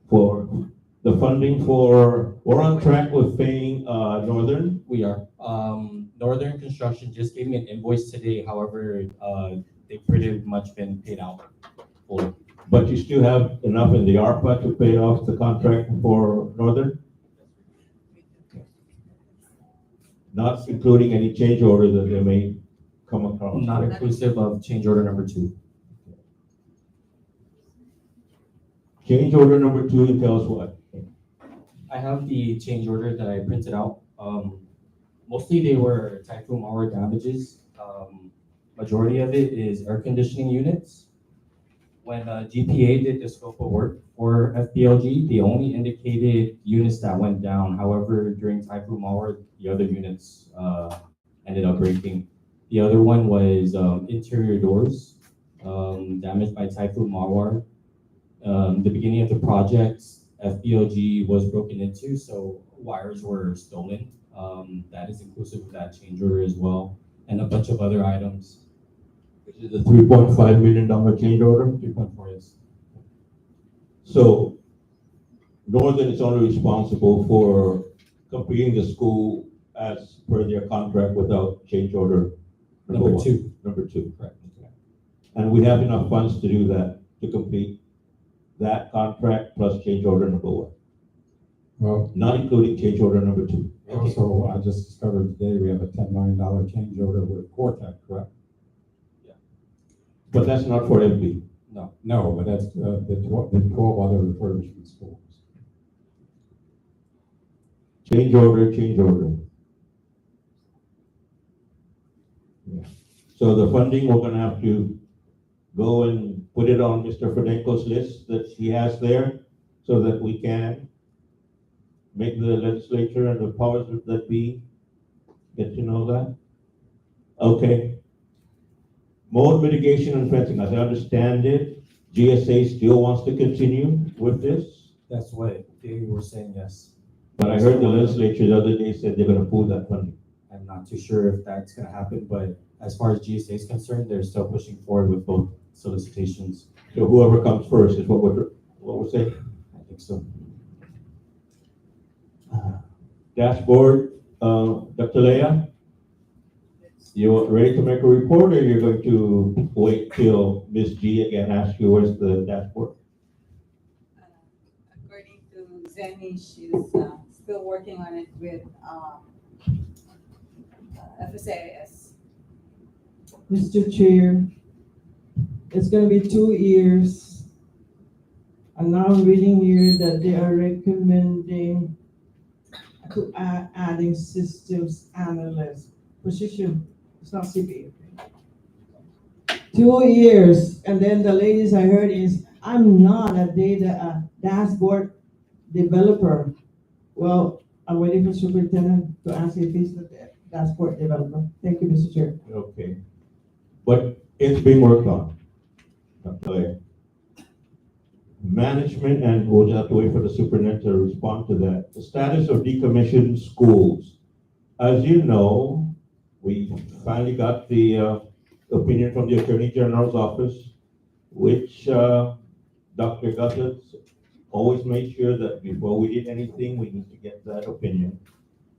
for the funding for, we're on track with paying, Northern. We are. Northern Construction just gave me an invoice today. However, they've pretty much been paid out fully. But you still have enough in the ARPA to pay off the contract for Northern? Not including any change order that they may come across? Not inclusive of change order number 2. Change order number 2 entails what? I have the change order that I printed out. Mostly they were typhoon hour damages. Majority of it is air conditioning units. When GPA did the scope of work for FPLG, they only indicated units that went down. However, during typhoon hour, the other units ended up breaking. The other one was interior doors damaged by typhoon Mawar. The beginning of the project, FPLG was broken into, so wires were stolen. That is inclusive of that change order as well, and a bunch of other items. Which is a $3.5 million change order? 3.4, yes. So Northern is only responsible for completing the school as per their contract without change order Number one. 2. Number 2. Correct. And we have enough funds to do that, to complete that contract plus change order number 1, Well, not including change order number 2. also, I just discovered today we have a $10 million change order with Cortec, correct? But that's not for MP. No, but that's the 12 other refurbishment schools. Change order, change order. Yeah. So the funding, we're gonna have to go and put it on Mr. Fedenko's list that he has there so that we can make the legislature and the powers that be get to know that. Okay. Mold mitigation and fencing, as I understand it, GSA still wants to continue with this. That's what they were saying, yes. But I heard the legislature the other day said they're gonna pull that funding. I'm not too sure if that's gonna happen, but as far as GSA is concerned, they're still pushing forward with both solicitations. So whoever comes first is what we're saying. I think so. Dashboard, Dr. Leah? You ready to make a report, or you're going to wait till Ms. G again asks you where's the dashboard? According to Zenny, she's still working on it with SSHS. Mr. Chair, it's gonna be 2 years. And now I'm reading here that they are recommending to adding systems analyst position. It's not CPA. 2 years, and then the latest I heard is, I'm not a dashboard developer. Well, I'm waiting for superintendent to ask if he's the dashboard developer. Thank you, Mr. Chair. Okay. But it's being worked on. Okay. Management, and we'll just have to wait for the superintendent to respond to that. The status of decommissioned schools. As you know, we finally got the opinion from the Attorney General's office, which Dr. Guthers always made sure that before we did anything, we need to get that opinion.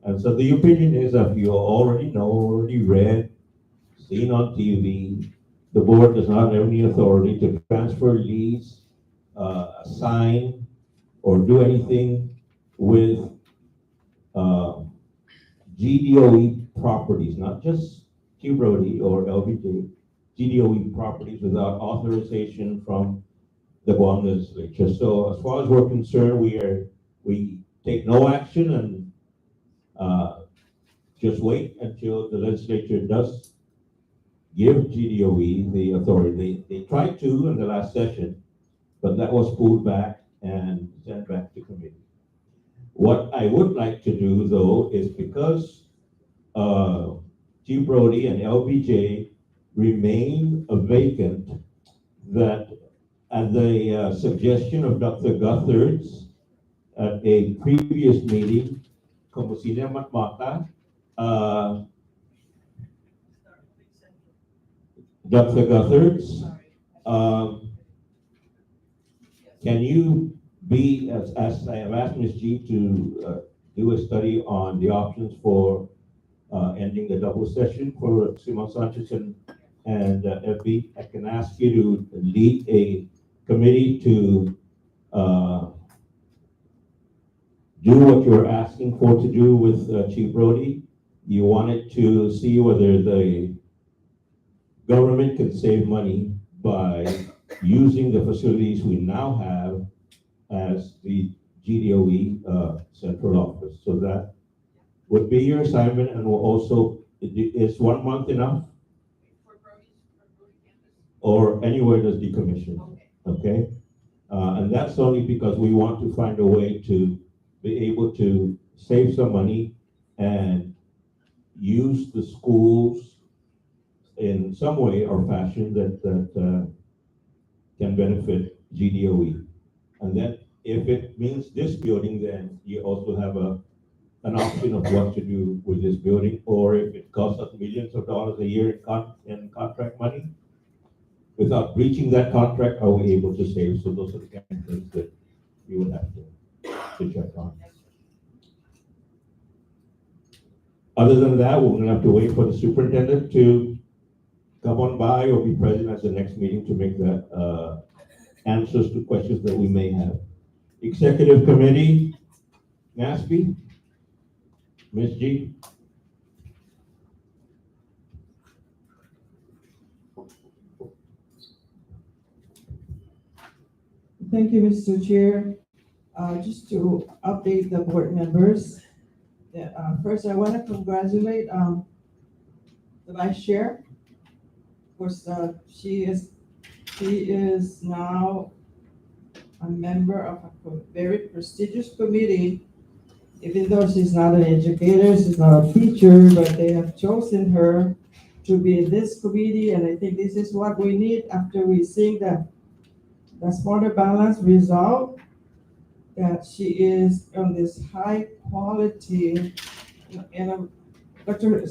And so the opinion is, if you already know, already read, seen on TV, the board does not have any authority to transfer, lease, assign, or do anything with GDOE properties, not just T-Brody or LBJ, GDOE properties without authorization from the Guam legislature. So as far as we're concerned, we take no action and just wait until the legislature does give GDOE the authority. They tried to in the last session, but that was pulled back and sent back to committee. What I would like to do, though, is because T. Brody and LBJ remain vacant, that at the suggestion of Dr. Gutherds at a previous meeting, como si Matmata, Dr. Gutherts, can you be, as I have asked Ms. G to do a study on the options for ending the double session for Simon Sanchez and FB, I can ask you to lead a committee to do what you're asking for to do with Chief Brody. You wanted to see whether the government can save money by using the facilities we now have as the GDOE central office. So that would be your assignment, and will also, is 1 month enough? Or anywhere that's decommissioned, okay? And that's only because we want to find a way to be able to save some money and use the schools in some way or fashion that can benefit GDOE. And then if it means this building, then you also have an option of what to do with this building, or if it costs us millions of dollars a year in contract money, without breaching that contract, are we able to save? So those are the kind of things that you would have to check on. Other than that, we're gonna have to wait for the superintendent to come on by or be present at the next meeting to make that answers to questions that we may have. Executive Committee, NASB, Ms. G. Thank you, Mr. Chair. Just to update the board members, first I want to congratulate the vice chair. Of course, she is now a member of a very prestigious committee, even though she's not an educator, she's not a teacher, but they have chosen her to be in this committee, and I think this is what we need after we see the smarter balance result, that she is on this high quality, and Dr.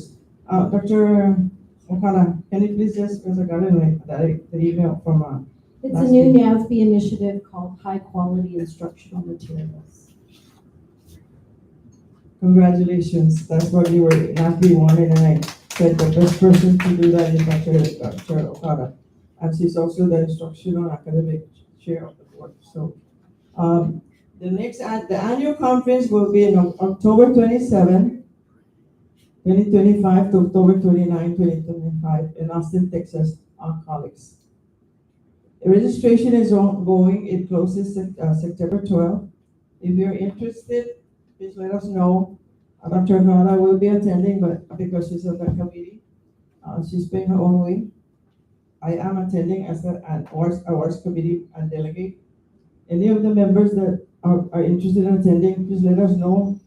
Okada, can you please just, because I got it the email from It's a new NASB initiative called High Quality Instructional Materials. Congratulations, that's what you were NASB wanted, and I said the best person to do that is Dr. Okada. And she's also the instructional academic chair of the board. So the annual conference will be on October 27, 2025 to October 29, 2025 in Austin, Texas, our colleagues. The registration is ongoing. It closes September 12. If you're interested, please let us know. Dr. Okada will be attending, but because she's on the committee, she's paying her own way. I am attending as an awards committee and delegate. Any of the members that are interested in attending, please let us know.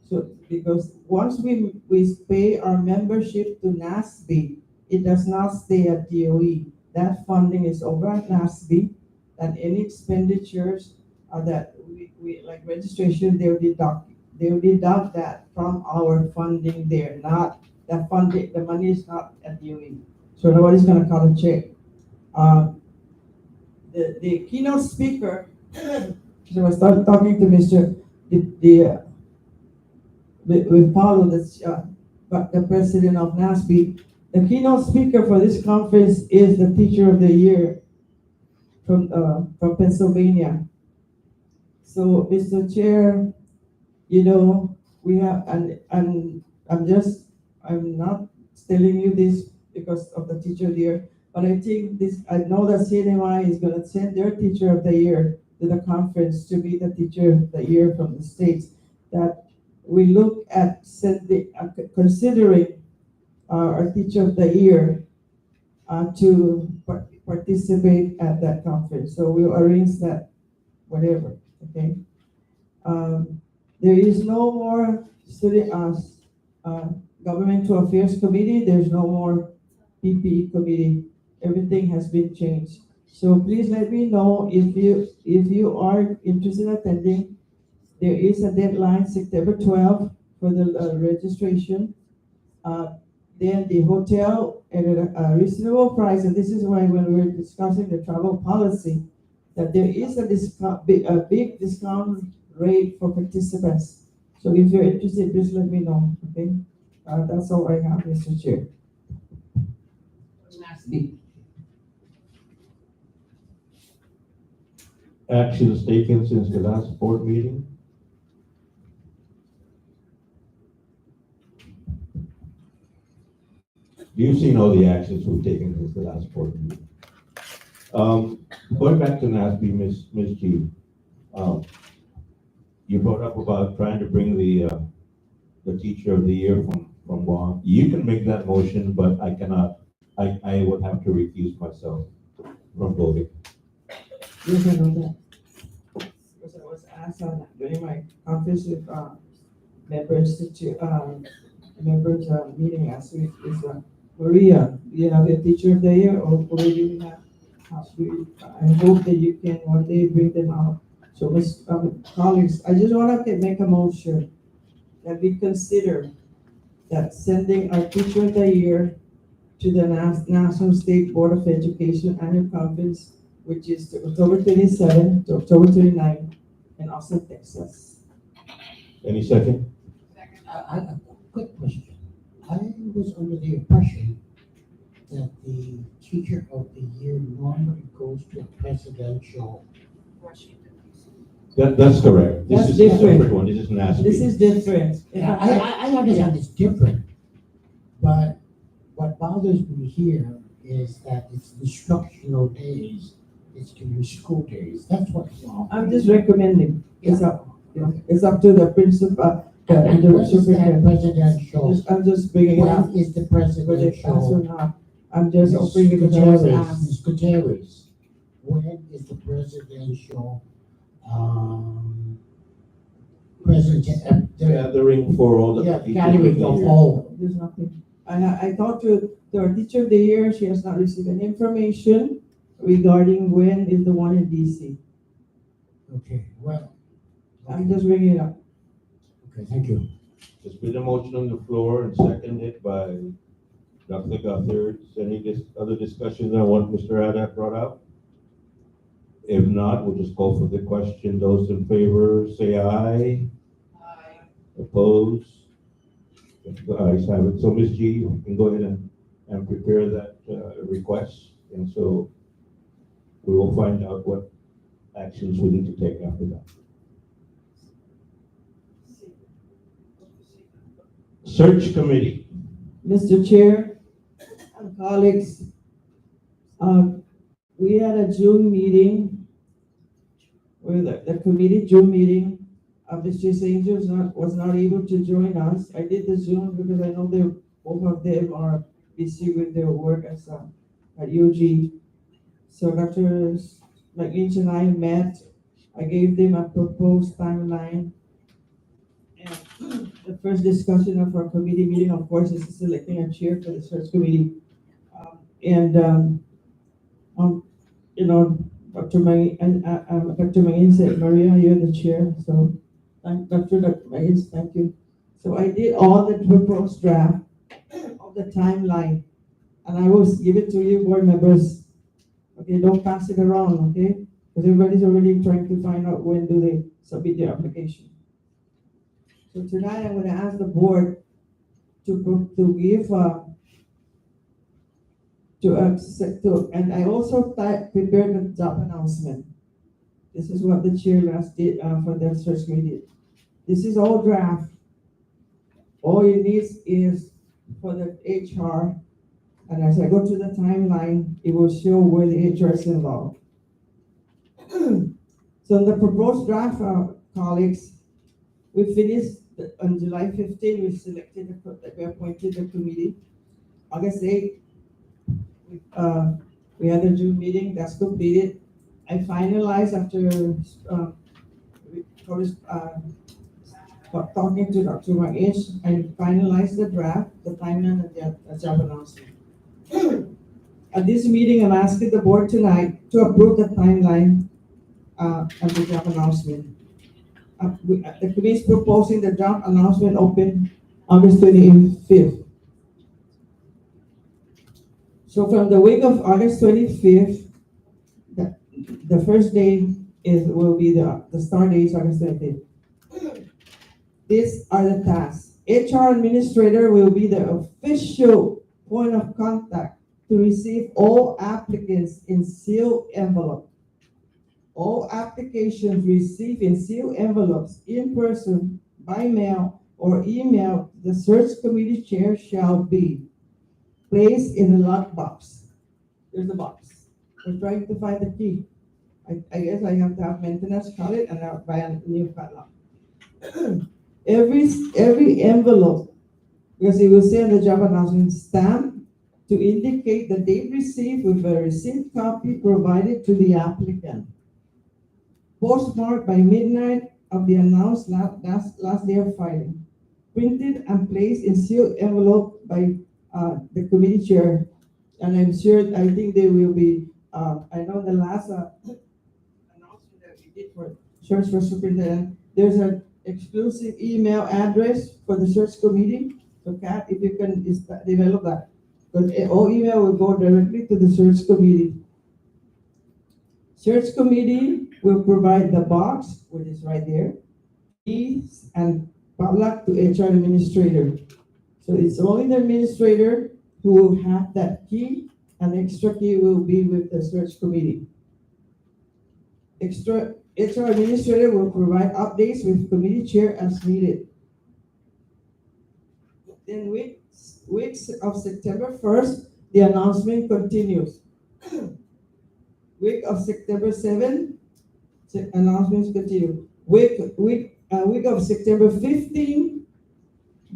So, because once we pay our membership to NASB, it does not stay at DOE. That funding is over at NASB, and any expenditures that we like registration, they'll deduct that from our funding there, not that funding, the money is not at DOE. So nobody's gonna cut a check. The keynote speaker, so I was talking to with Paulo, the president of NASB. The keynote speaker for this conference is the teacher of the year from Pennsylvania. So, Mr. Chair, you know, we have, and I'm not telling you this because of the teacher of the year, but I think I know that CNMI is gonna send their teacher of the year to the conference to be the teacher of the year from the states, that we look at considering our teacher of the year to participate at that conference. So we'll arrange that, whatever, okay? There is no more governmental affairs committee. There's no more PPE committee. Everything has been changed. So please let me know if you are interested in attending. There is a deadline, September 12th, for the registration. then the hotel at a reasonable price, and this is why when we were discussing the travel policy, that there is a big discount rate for participants. So if you're interested, please let me know, okay? That's all I have, Mr. Chair. Actions taken since the last board meeting? You've seen all the actions we've taken since the last board meeting. Going back to NASB, Ms. G, you brought up about trying to bring the teacher of the year from Guam. You can make that motion, but I cannot. I would have to recuse myself from voting. Yes, I know that. Because I was asked on that during my conference with members meeting last week is Maria, do you have a teacher of the year or do you have? I hope that you can one day bring them out. So, colleagues, I just want to make a motion that we consider that sending our teacher of the year to the National State Board of Education annual conference, which is October 27 to October 29 in Austin, Texas. Any second? I have a quick question. I was under the impression that the teacher of the year normally goes to a presidential. That's correct. This That's is different. a separate one. This is NASB. This is different. Yeah, I understand it's different, but what bothers me here is that it's instructional days, it's during school days. That's what's wrong. I'm just recommending. It's up to the principal. And what is that presidential? I'm just bringing it up. When is the presidential? I'm just Ms. bringing it up. Ms. Gutierrez, when is the presidential, gathering for all the gathering of all? There's nothing. I talked to our teacher of the year. She has not received any information regarding when is the one in DC. Okay, well. I'm just bringing it up. Okay, thank you. There's been a motion on the floor and seconded by Dr. Guthers. Any other discussions on what Mr. Adak brought up? If not, we'll just call for the question. Those in favor, say aye. Aye. Opposed? The ayes have it. So Ms. G, you can go ahead and prepare that request. And so we will find out what actions we need to take after that. Search committee. Mr. Chair and colleagues, we had a June meeting where the committee June meeting. Mr. Angels was not able to join us. I did the Zoom because I know both of them are busy with their work at UG. So Dr. McLinch and I met. I gave them a proposed timeline. And the first discussion of our committee meeting, of course, is selecting a chair for the search committee. Dr. Magin said, Maria, you're the chair. So, Dr. Magin, thank you. So I did all the proposed draft of the timeline, and I will give it to you, board members. Okay, don't pass it around, okay? Because everybody's already trying to find out when do they submit their application. So tonight I'm going to ask the board to give and I also prepared a job announcement. This is what the chair last did for the search committee. This is all draft. All you need is for the HR, and as I go to the timeline, it will show where the HR is involved. So the proposed draft, colleagues, we finished on July 15. We selected we appointed the committee. August 8. We had a June meeting, that's completed. I finalized after talking to Dr. Magish, I finalized the draft, the timeline, and the job announcement. At this meeting, I'm asking the board tonight to approve the timeline and the job announcement. The committee is proposing the job announcement open August 25th. So from the week of August 25th, the first day will be the start date is August 25th. These are the tasks. HR administrator will be the official point of contact to receive all applicants in sealed envelope. All applications received in sealed envelopes in person, by mail, or email, the search committee chair shall be placed in the lockbox. There's the box. We're trying to find the key. I guess I have to have maintenance call it and I'll buy a new padlock. Every envelope, because it will say on the job announcement, stamp to indicate the date received with a receipt copy provided to the applicant. Postmarked by midnight of the announced last day of filing. Printed and placed in sealed envelope by the committee chair. And I'm sure, I think they will be, I know the last announcement that we did for search for superintendent, there's an exclusive email address for the search committee. So Kat, if you can develop that. Because all email will go directly to the search committee. Search committee will provide the box, which is right there, keys and padlock to HR administrator. So it's only the administrator who will have that key, and extra key will be with the search committee. Extra HR administrator will provide updates with committee chair as needed. Then weeks of September 1st, the announcement continues. Week of September 7th, announcements continue. Week of September 15th,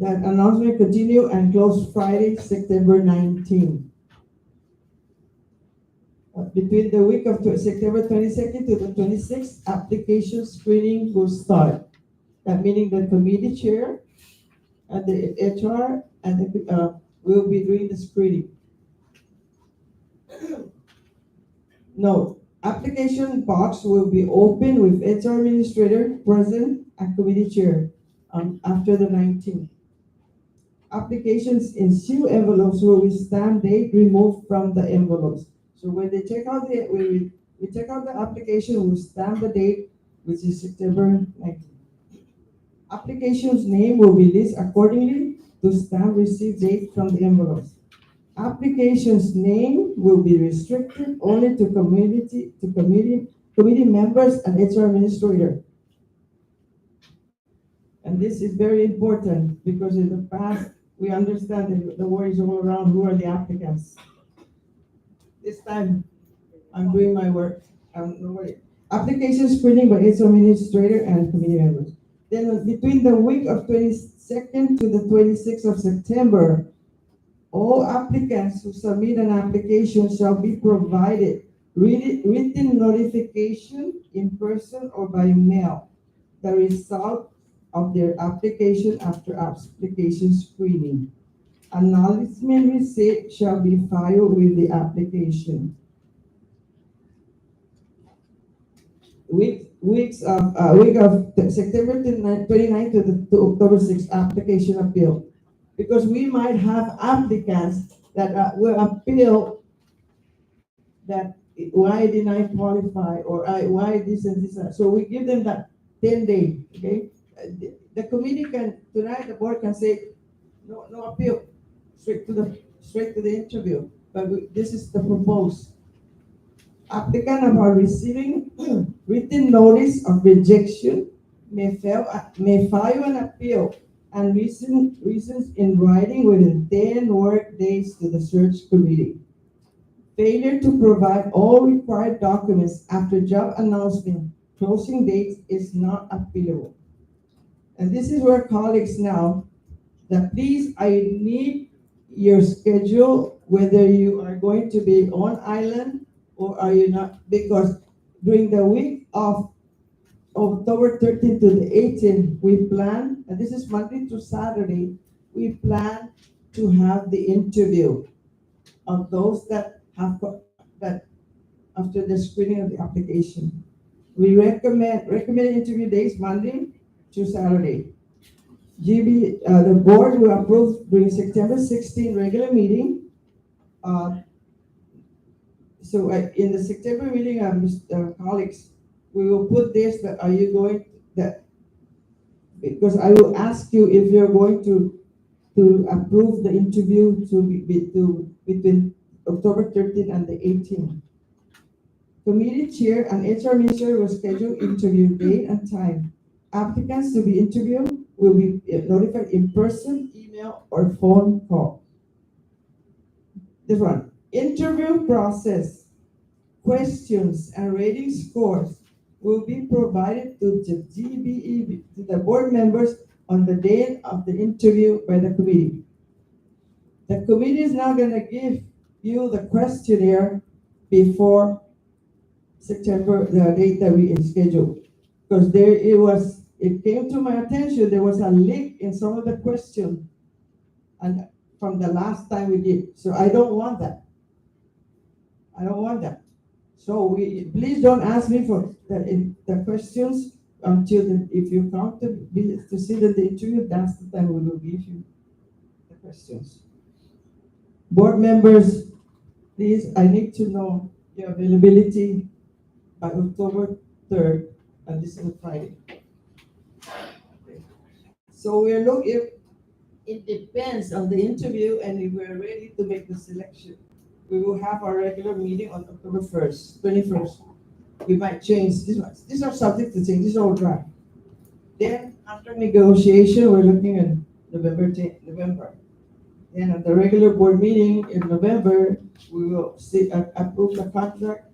that announcement continue and close Friday, September 19th. Between the week of September 22nd to the 26th, application screening will start. That meaning the committee chair and the HR and the, will be doing the screening. Note, application box will be open with HR administrator present and committee chair after the 19th. Applications in sealed envelopes will be stamped date removed from the envelopes. So when they check out we check out the application, we'll stamp the date, which is September 19th. Application's name will be listed accordingly to stamp receipt date from the envelopes. Application's name will be restricted only to committee members and HR administrator. And this is very important because in the past, we understand that the word is all around who are the applicants. This time, I'm doing my work. No worry. Application screening by HR administrator and committee members. Then between the week of 22nd to the 26th of September, all applicants who submit an application shall be provided written notification in person or by mail, the result of their application after application screening. Acknowledgement receipt shall be filed with the application. Week of September 29th to October 6th, application appeal. Because we might have applicants that will appeal that why didn't I qualify or why this and this. So we give them that 10 days, okay? The committee can, tonight the board can say, no appeal, straight to the interview. But this is the proposed. Applicant upon receiving written notice of rejection may file an appeal and reasons in writing within 10 work days to the search committee. Failure to provide all required documents after job announcement closing dates is not appealable. And this is where colleagues now, that please, I need your schedule, whether you are going to be on island or are you not, because during the week of October 13th to the 18th, we plan, and this is Monday to Saturday, we plan to have the interview of those that have that after the screening of the application. We recommend interview days Monday to Saturday. The board will approve during September 16 regular meeting. So in the September meeting, colleagues, we will put this, that are you going, that, because I will ask you if you're going to approve the interview between October 13th and the 18th. Committee chair and HR minister will schedule interview date and time. Applicants to be interviewed will be notified in person, email, or phone call. This one, interview process, questions and rating scores will be provided to the GBE, to the board members on the day of the interview by the committee. The committee is now gonna give you the questionnaire before September, the date that we scheduled. Because it came to my attention, there was a leak in some of the questions and from the last time we did. So I don't want that. I don't want that. So please don't ask me for the questions until if you come to see the interview, that's the time we will give you the questions. Board members, please, I need to know your availability by October 3rd, and this is a Friday. Okay. So we're looking, it depends on the interview and if we're ready to make the selection. We will have our regular meeting on October 21st. We might change these ones. These are subject to change, these are all draft. Then after negotiation, we're looking at November. Then at the regular board meeting in November, we will approve the contract.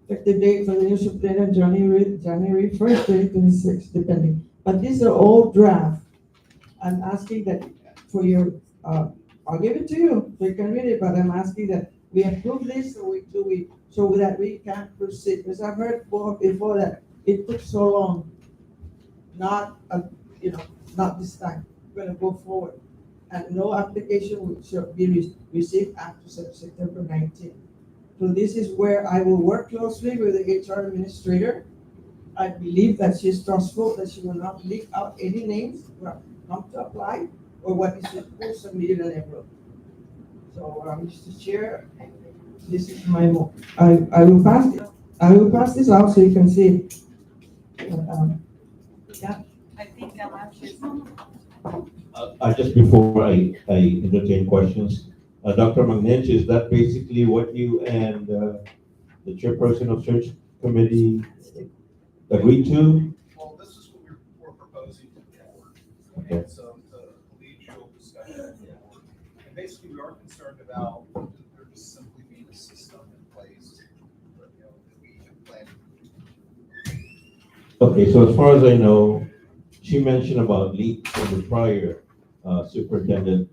Effective date for the new superintendent, January 1st, 2026, depending. But these are all draft. I'm asking that for your, I'll give it to you, so you can read it, but I'm asking that we approve this so that we can proceed. Because I've heard before that it took so long. Not this time. We're gonna go forward. And no application shall be received after September 19th. So this is where I will work closely with the HR administrator. I believe that she's trustful, that she will not leak out any names not to apply or what is submitted and enrolled. So, Mr. Chair, this is my I will pass this out so you can see it. Yeah. I think I'm actually. Just before I entertain questions, Dr. Magnich, is that basically what you and the chairperson of search committee agreed to? Well, this is what we're proposing to the board. Okay. And so the collegial discussion with the board. And basically, we are concerned about there just simply being a system in place, that we have planned. Okay, so as far as I know, she mentioned about leaks in the prior superintendent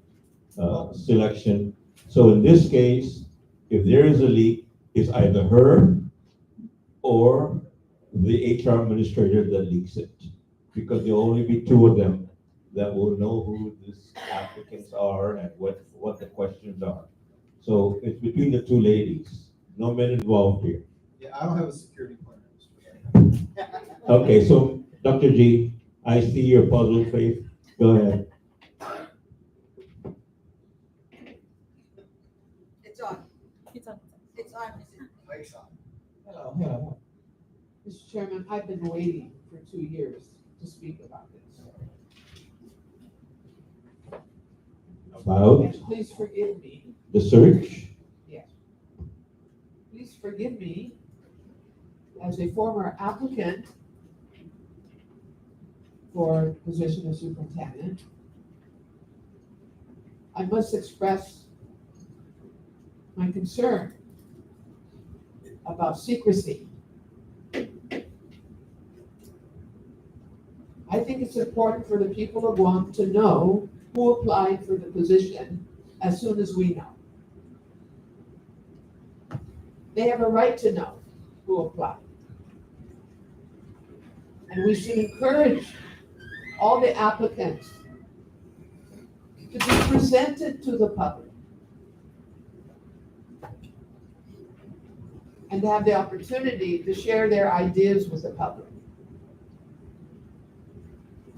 selection. So in this case, if there is a leak, it's either her or the HR administrator that leaks it. Because there'll only be two of them that will know who these applicants are and what the questions are. So it's between the two ladies, no men involved here. Yeah, I don't have a security clearance. Okay, so Dr. G, I see your puzzled face. Go ahead. It's on. It's on. It's on. Mike's on. Hello. Mr. Chairman, I've been waiting for 2 years to speak about this. About And please forgive me. the search? Yes. Please forgive me as a former applicant for position of superintendent. I must express my concern about secrecy. I think it's important for the people of Guam to know who applied for the position as soon as we know. They have a right to know who applied. And we should encourage all the applicants to be presented to the public and to have the opportunity to share their ideas with the public.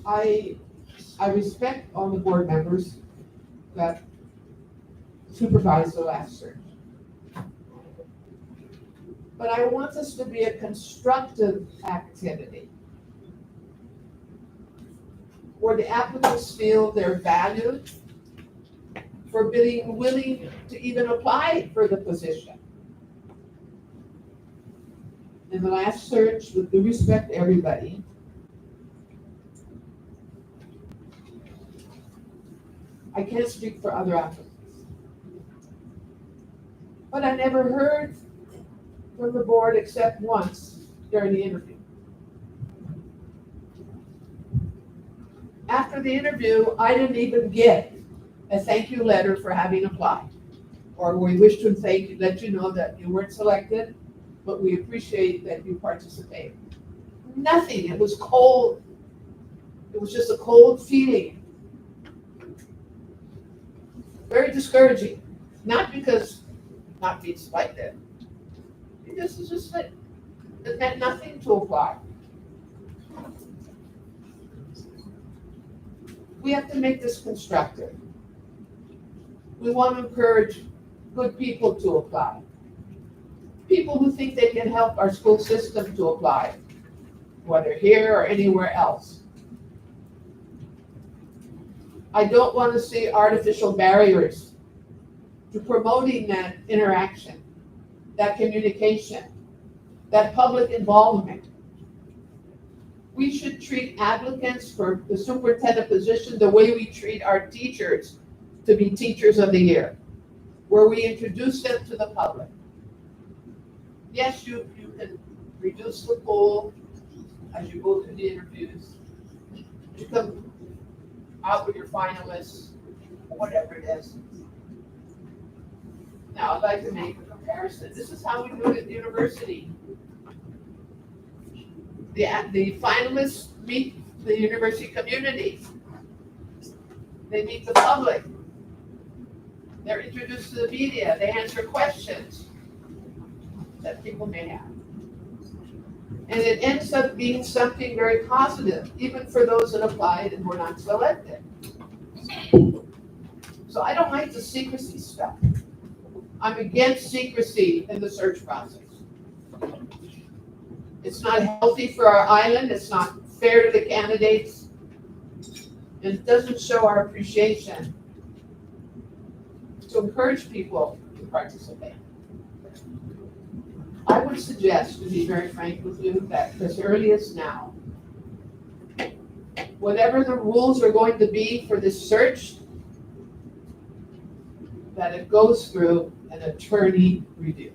I respect all the board members that supervised the last search. But I want this to be a constructive activity where the applicants feel they're valued for being willing to even apply for the position. In the last search, with due respect to everybody, I can't speak for other applicants. But I never heard from the board except once during the interview. After the interview, I didn't even get a thank you letter for having applied. Or we wish to let you know that you weren't selected, but we appreciate that you participated. Nothing, it was cold. It was just a cold feeling. Very discouraging, not because not being selected. This is just like, it meant nothing to apply. We have to make this constructive. We want to encourage good people to apply. People who think they can help our school system to apply, whether here or anywhere else. I don't want to see artificial barriers to promoting that interaction, that communication, that public involvement. We should treat applicants for the superintendent position the way we treat our teachers to be teachers of the year, where we introduce them to the public. Yes, you can reduce the pool as you go through the interviews. You come out with your finalists, or whatever it is. Now, I'd like to make a comparison. This is how we do it at the university. The finalists meet the university community. They meet the public. They're introduced to the media. They answer questions that people may have. And it ends up being something very positive, even for those that applied and were not selected. So I don't like the secrecy stuff. I'm against secrecy in the search process. It's not healthy for our island. It's not fair to the candidates. And it doesn't show our appreciation to encourage people to participate. I would suggest, to be very frank with you, that as early as now, whatever the rules are going to be for this search, that it goes through an attorney review.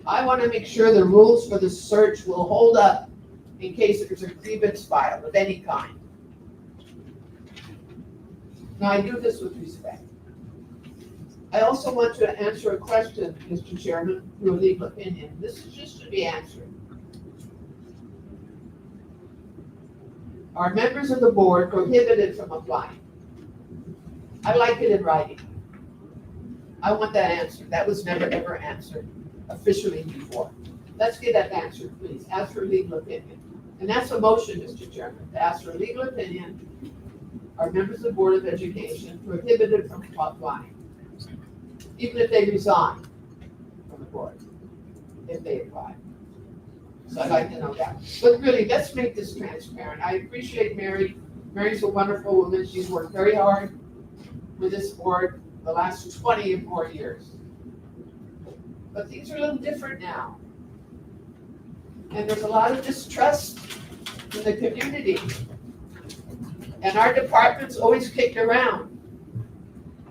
I want to make sure the rules for the search will hold up in case there's a grievance filed of any kind. Now, I do this with respect. I also want to answer a question, Mr. Chairman, through a legal opinion. This is just to be answered. Are members of the board prohibited from applying? I'd like it in writing. I want that answered. That was never ever answered officially before. Let's get that answered, please. Ask for legal opinion. And that's a motion, Mr. Chairman, to ask for legal opinion. Are members of the Board of Education prohibited from applying? Even if they resign from the board, if they apply. So I'd like to know that. But really, let's make this transparent. I appreciate Mary. Mary's a wonderful woman. She's worked very hard with this board the last 20 or more years. But things are a little different now. And there's a lot of distrust in the community. And our department's always kicked around.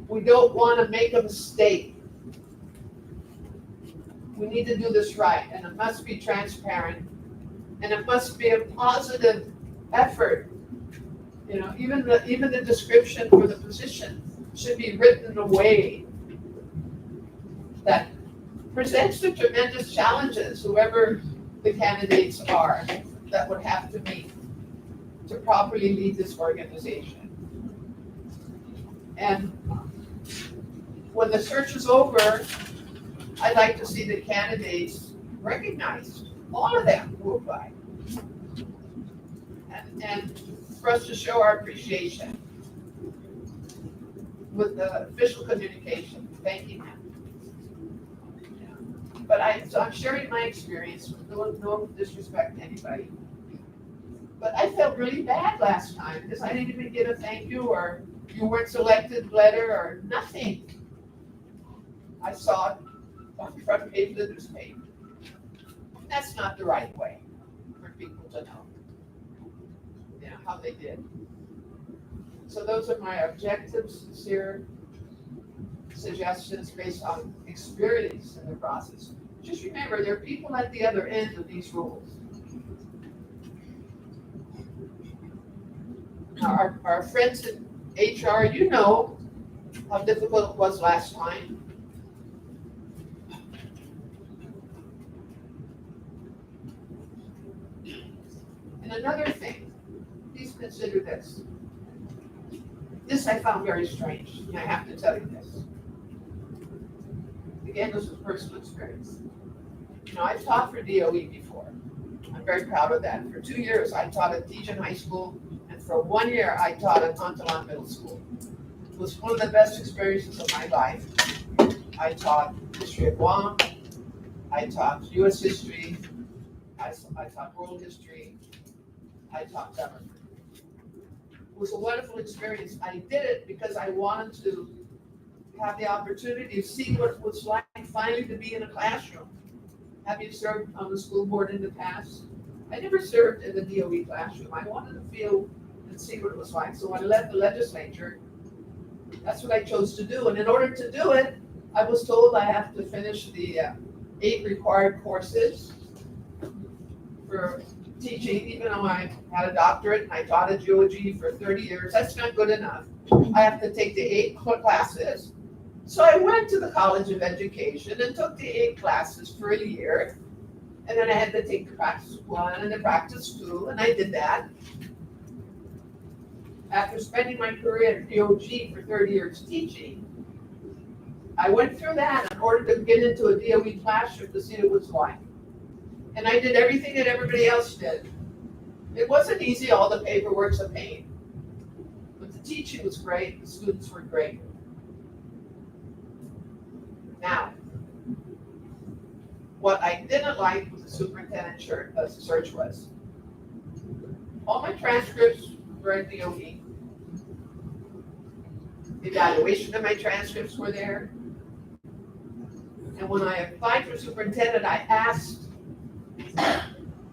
We don't want to make a mistake. We need to do this right, and it must be transparent, and it must be a positive effort. You know, even the description for the position should be written in a way that presents the tremendous challenges, whoever the candidates are, that would have to meet to properly lead this organization. And when the search is over, I'd like to see the candidates recognized, all of them who applied. And for us to show our appreciation with the official communication, thanking them. Yeah. But so I'm sharing my experience, with no disrespect to anybody. But I felt really bad last time because I didn't even get a thank you or you weren't selected letter or nothing. I saw it on the front page of the newspaper. That's not the right way for people to know, how they did. So those are my objectives, sincere suggestions based on experience in the process. Just remember, there are people at the other end of these rules. Our friends in HR, you know how difficult it was last time. And another thing, please consider this. This I found very strange, and I have to tell you this. Again, this is personal experience. I've taught for DOE before. I'm very proud of that. For 2 years, I taught at Tejan High School, and for 1 year, I taught at Contalon Middle School. It was one of the best experiences of my life. I taught history of Guam. I taught U.S. history. I taught world history. I taught government. It was a wonderful experience. I did it because I wanted to have the opportunity to see what it was like finally to be in a classroom. Have you served on the school board in the past? I never served in the DOE classroom. I wanted to feel and see what it was like. So when I left the legislature, that's what I chose to do. And in order to do it, I was told I have to finish the 8 required courses for teaching, even though I had a doctorate and I taught a geology for 30 years. That's not good enough. I have to take the 8 classes. So I went to the College of Education and took the 8 classes for a year. And then I had to take the practice 1 and the practice 2, and I did that. After spending my career at DOG for 30 years teaching, I went through that in order to get into a DOE classroom to see what it was like. And I did everything that everybody else did. It wasn't easy, all the paperwork's a pain. But the teaching was great, the students were great. Now, what I didn't like with the superintendent search was, all my transcripts were at DOE. The evaluation of my transcripts were there. And when I applied for superintendent, I asked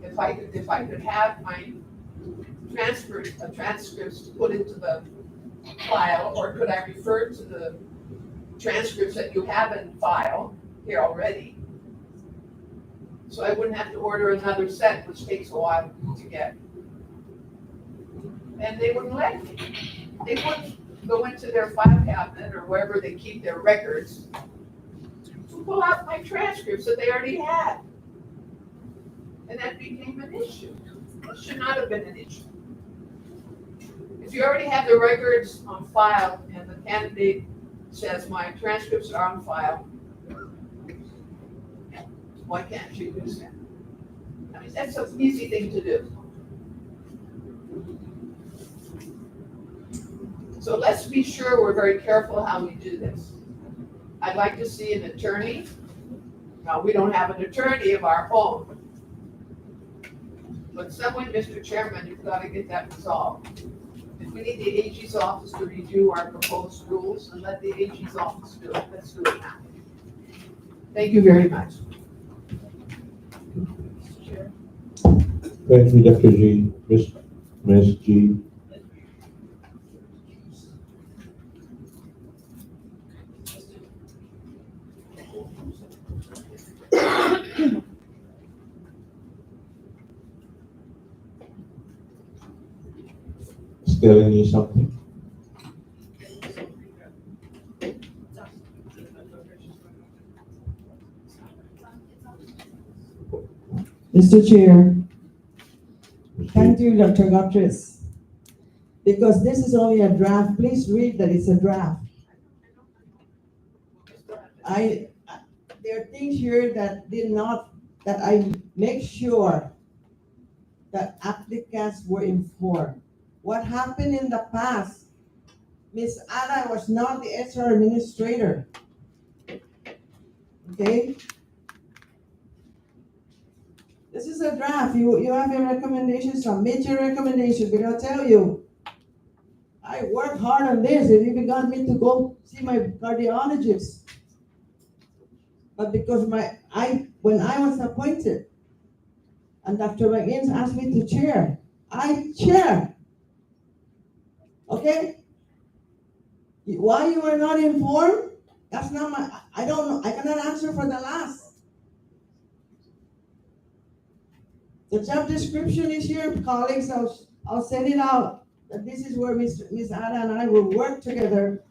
if I could have my transcripts put into the file, or could I refer to the transcripts that you have in file here already, so I wouldn't have to order another set, which takes a while to get. And they wouldn't let me. They wouldn't go into their file cabinet or wherever they keep their records to pull out my transcripts that they already had. And that became an issue. It should not have been an issue. If you already have the records on file and the candidate says my transcripts are on file, why can't you use that? I mean, that's an easy thing to do. So let's be sure we're very careful how we do this. I'd like to see an attorney. Now, we don't have an attorney of our own. But someone, Mr. Chairman, you've got to get that resolved. If we need the AG's office to review our proposed rules, and let the AG's office do it. Let's do it now. Thank you very much. Thank you, Dr. G. Ms. G. Still need something? Mr. Chair, thank you, Dr. Gutierrez. Because this is only a draft, please read that it's a draft. There are things here that I make sure that applicants were informed. What happened in the past, Ms. Ana was not the HR administrator. Okay? This is a draft. You have your recommendations, submit your recommendations, but I'll tell you, I worked hard on this. It even got me to go see my cardiologist. But because when I was appointed, and Dr. McInnes asked me to chair, I chair. Okay? Why you were not informed? That's not I don't know. I cannot answer for the last. The job description is here, colleagues. I'll send it out. That this is where Ms. Ada and I will work together.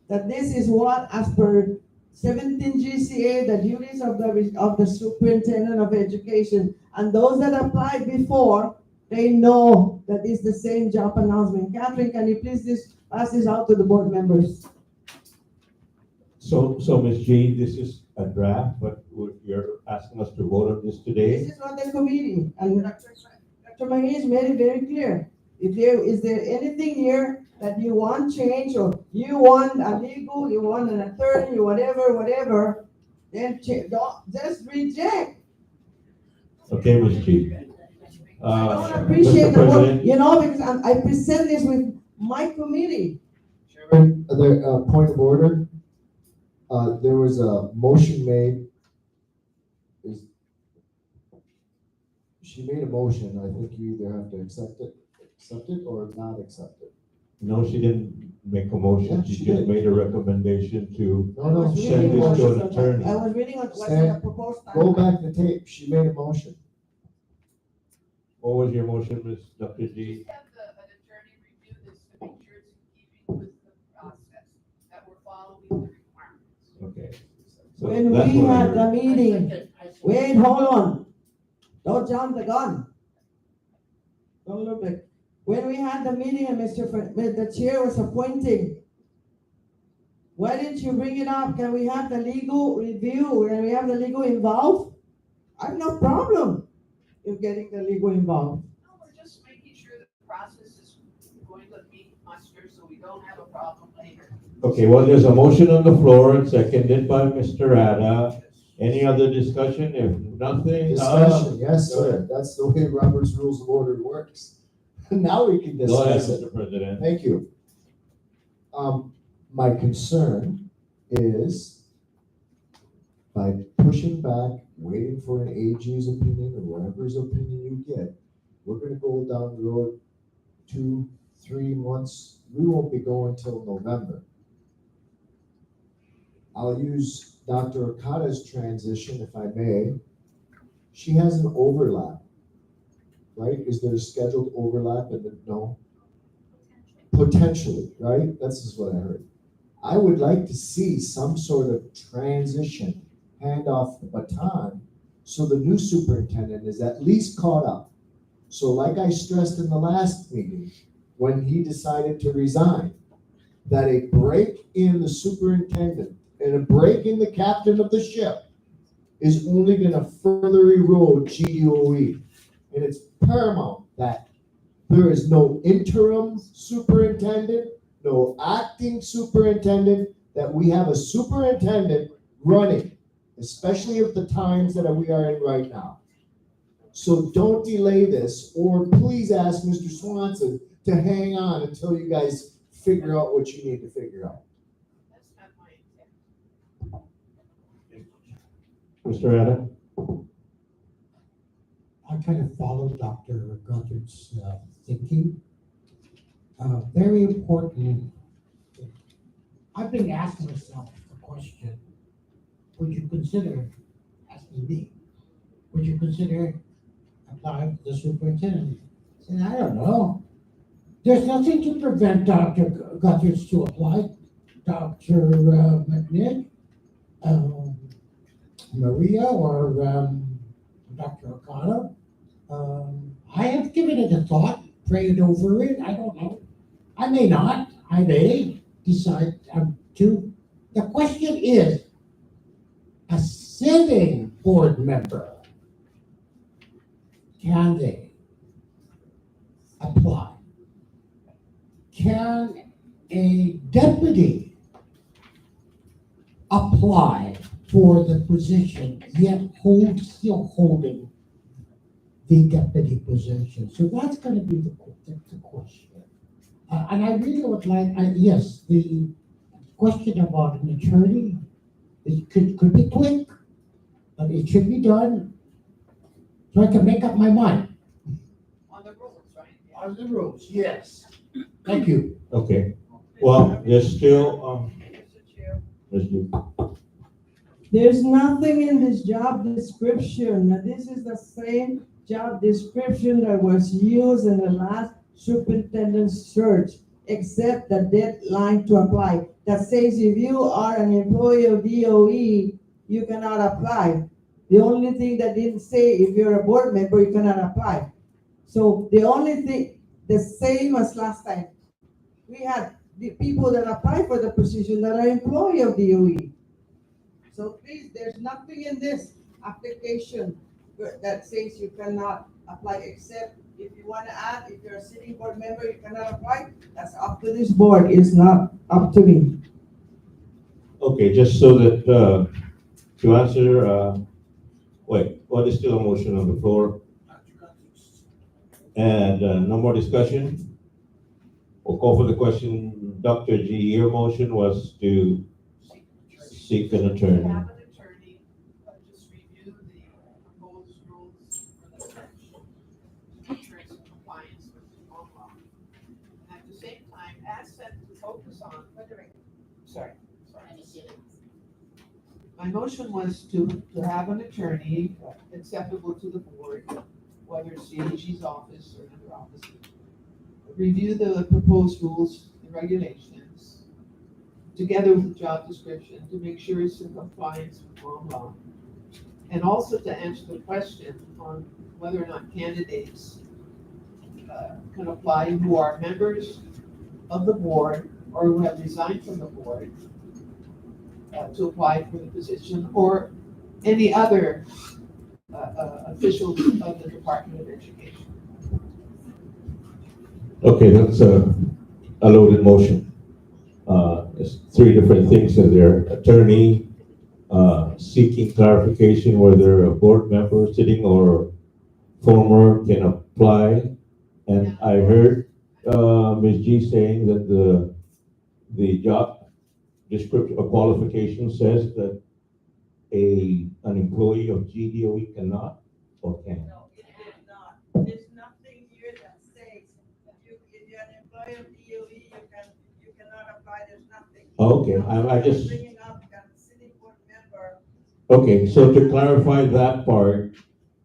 That this is what, as per 17 GCA, the duties of the superintendent of education, and those that applied before, they know that it's the same job announcement. Catherine, can you please pass this out to the board members? So Ms. G, this is a draft, but you're asking us to vote on this today? This is what the committee, and Dr. McGee made it very clear. Is there anything here that you want change, or you want a legal, you want an attorney, whatever, then don't just reject. Okay, Ms. G. I don't appreciate Mr. the work, President. because I present this with my committee. Chairman, point of order. There was a motion made. She made a motion. I think you either have to accept it or not accept it. No, she didn't make a motion. Yeah, She she just did. made a recommendation to No, send this to an attorney. I was reading what's in the proposed. Go back to tape. She made a motion. What was your motion, Ms. Dr. G? Have an attorney review this to make sure it's in keeping with the process, that we're following the requirements. Okay. So When that's we what I had heard. the meeting, wait, hold on. Don't jump the gun. Don't look at. When we had the meeting and the chair was appointing, why didn't you bring it up? Can we have the legal review? Can we have the legal involved? I have no problem in getting the legal involved. No, we're just making sure that the process is going to meet muster, so we don't have a problem later. Okay, well, there's a motion on the floor and seconded by Mr. Ada. Any other discussion? If nothing. Discussion, yes, sir. That's the way Robert's Rules of Order works. Now we can Go ahead, discuss it. Mr. President. Thank you. My concern is by pushing back, waiting for an AG's opinion or whatever's opinion you get, we're gonna go down the road 2-3 months. We won't be going till November. I'll use Dr. Okada's transition, if I may. She has an overlap, right? Is there a scheduled overlap? And no? Potentially, right? That's just what I heard. I would like to see some sort of transition, hand off the baton, so the new superintendent is at least caught up. So like I stressed in the last meeting, when he decided to resign, that a break in the superintendent and a break in the captain of the ship is only gonna further erode GDOE. And it's paramount that there is no interim superintendent, no acting superintendent, that we have a superintendent running, especially at the times that we are in right now. So don't delay this, or please ask Mr. Swanson to hang on until you guys figure out what you need to figure out. That's not my intent. Mr. Ada? I kind of followed Dr. Goddard's thinking. Very important. I've been asking myself the question, would you consider, asking me, would you consider applying for the superintendent? And I don't know. There's nothing to prevent Dr. Goddard to apply. Dr. McNick, Maria, or Dr. Okada. I have given it a thought, prayed over it. I don't know. I may not. I may decide to. The question is, a sitting board member, can they apply? Can a deputy apply for the position, yet still holding the deputy position. So that's gonna be the question. And I really would like, yes, the question about an attorney, it could be quick, but it should be done so I can make up my mind. On the rules, right? On the rules, yes. Thank you. Okay, well, there's still, Mr. Chair. Ms. Lee. There's nothing in this job description. Now, this is the same job description that was used in the last superintendent search, except the deadline to apply. That says if you are an employee of DOE, you cannot apply. The only thing that didn't say if you're a board member, you cannot apply. So the only thing, the same as last time, we had the people that apply for the position that are employee of DOE. So please, there's nothing in this application that says you cannot apply, except if you want to add, if you're a sitting board member, you cannot apply. That's up to this board, it's not up to me. Okay, just so that, to answer, wait, well, there's still a motion on the floor. And no more discussion? We'll call for the question. Dr. G, your motion was to seek an attorney. Have an attorney, just review the proposed rules for the search, ensure it's in compliance with the law. And at the same time, ask them to focus on, sorry. My motion was to have an attorney acceptable to the board, whether it's the AG's office or another office, review the proposed rules and regulations, together with the job description, to make sure it's in compliance with law. And also to answer the question on whether or not candidates can apply who are members of the board or who have resigned from the board to apply for the position, or any other officials of the Department of Education. Okay, that's a loaded motion. There's three different things in there. Attorney, seeking clarification whether a board member sitting or former can apply. And I heard Ms. G saying that the job description or qualification says that an employee of GDOE cannot or can. No, it did not. There's nothing here that says if you're an employee of DOE, you cannot apply. There's nothing. Okay, I just. Bringing up a sitting board member. Okay, so to clarify that part,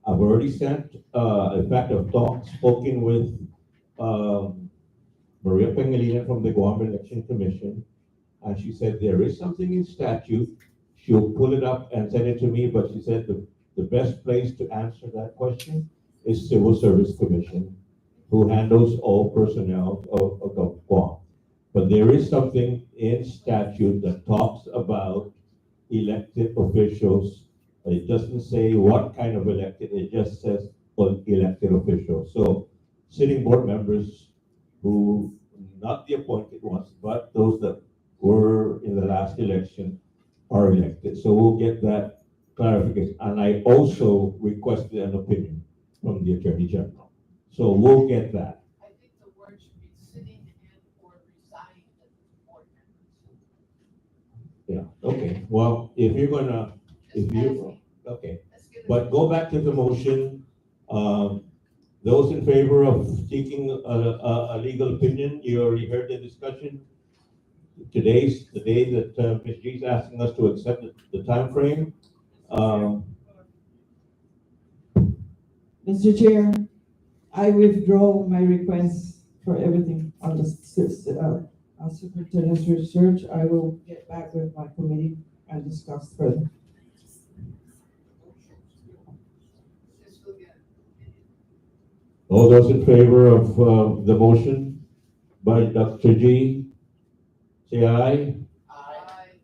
I've already sent, in fact, I've spoken with Maria Pengelina from the Guam Election Commission, and she said there is something in statute. She'll pull it up and send it to me, but she said the best place to answer that question is Civil Service Commission, who handles all personnel of Guam. But there is something in statute that talks about elected officials. It doesn't say what kind of elected, it just says elected officials. So sitting board members who, not the appointed ones, but those that were in the last election are elected. So we'll get that clarification. And I also requested an opinion from the Attorney General. So we'll get that. I think the word should be sitting and or resigning as board members. Yeah, okay. Well, if you're gonna, okay. But go back to the motion. Those in favor of seeking a legal opinion, you already heard the discussion. Today's the day that Ms. G is asking us to accept the time frame. Mr. Chair, I withdraw my request for everything on the superintendent's research. I will get back with my committee and discuss further. All those in favor of the motion by Dr. G, say aye. Aye.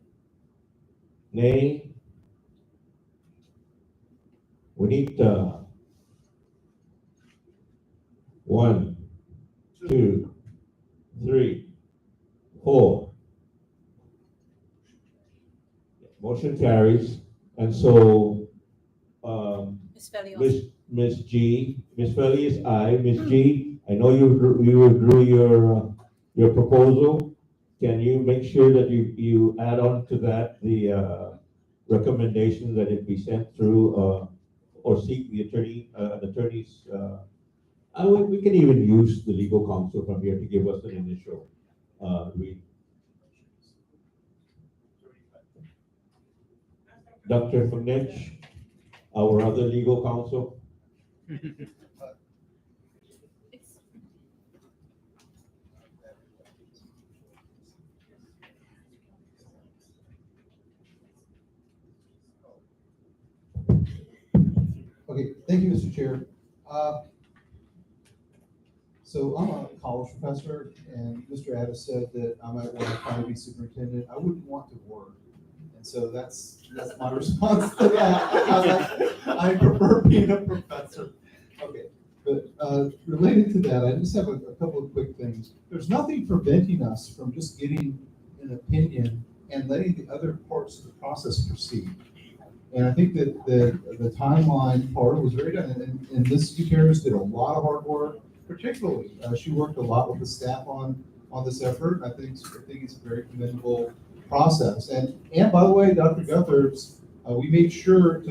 Nay. We need 1, 2, 3, 4. Motion carries, and so Ms. G. Ms. Feliz, aye. Ms. G, I know you withdrew your proposal. Can you make sure that you add on to that the recommendation that it be sent through or seek the attorney's we can even use the legal counsel from here to give us an initial read. Dr. Fernich, our other legal counsel. Okay, thank you, Mr. Chair. So I'm a college professor, and Mr. Addis said that I might want to try to be superintendent. I wouldn't want to work. And so that's my response to that. I prefer being a professor. Okay, but related to that, I just have a couple of quick things. There's nothing preventing us from just getting an opinion and letting the other parts of the process proceed. And I think that the timeline part was very done, and Ms. Gutierrez did a lot of hard work. Particularly, she worked a lot with the staff on this effort. I think it's a very commendable process. And by the way, Dr. Guthers, we made sure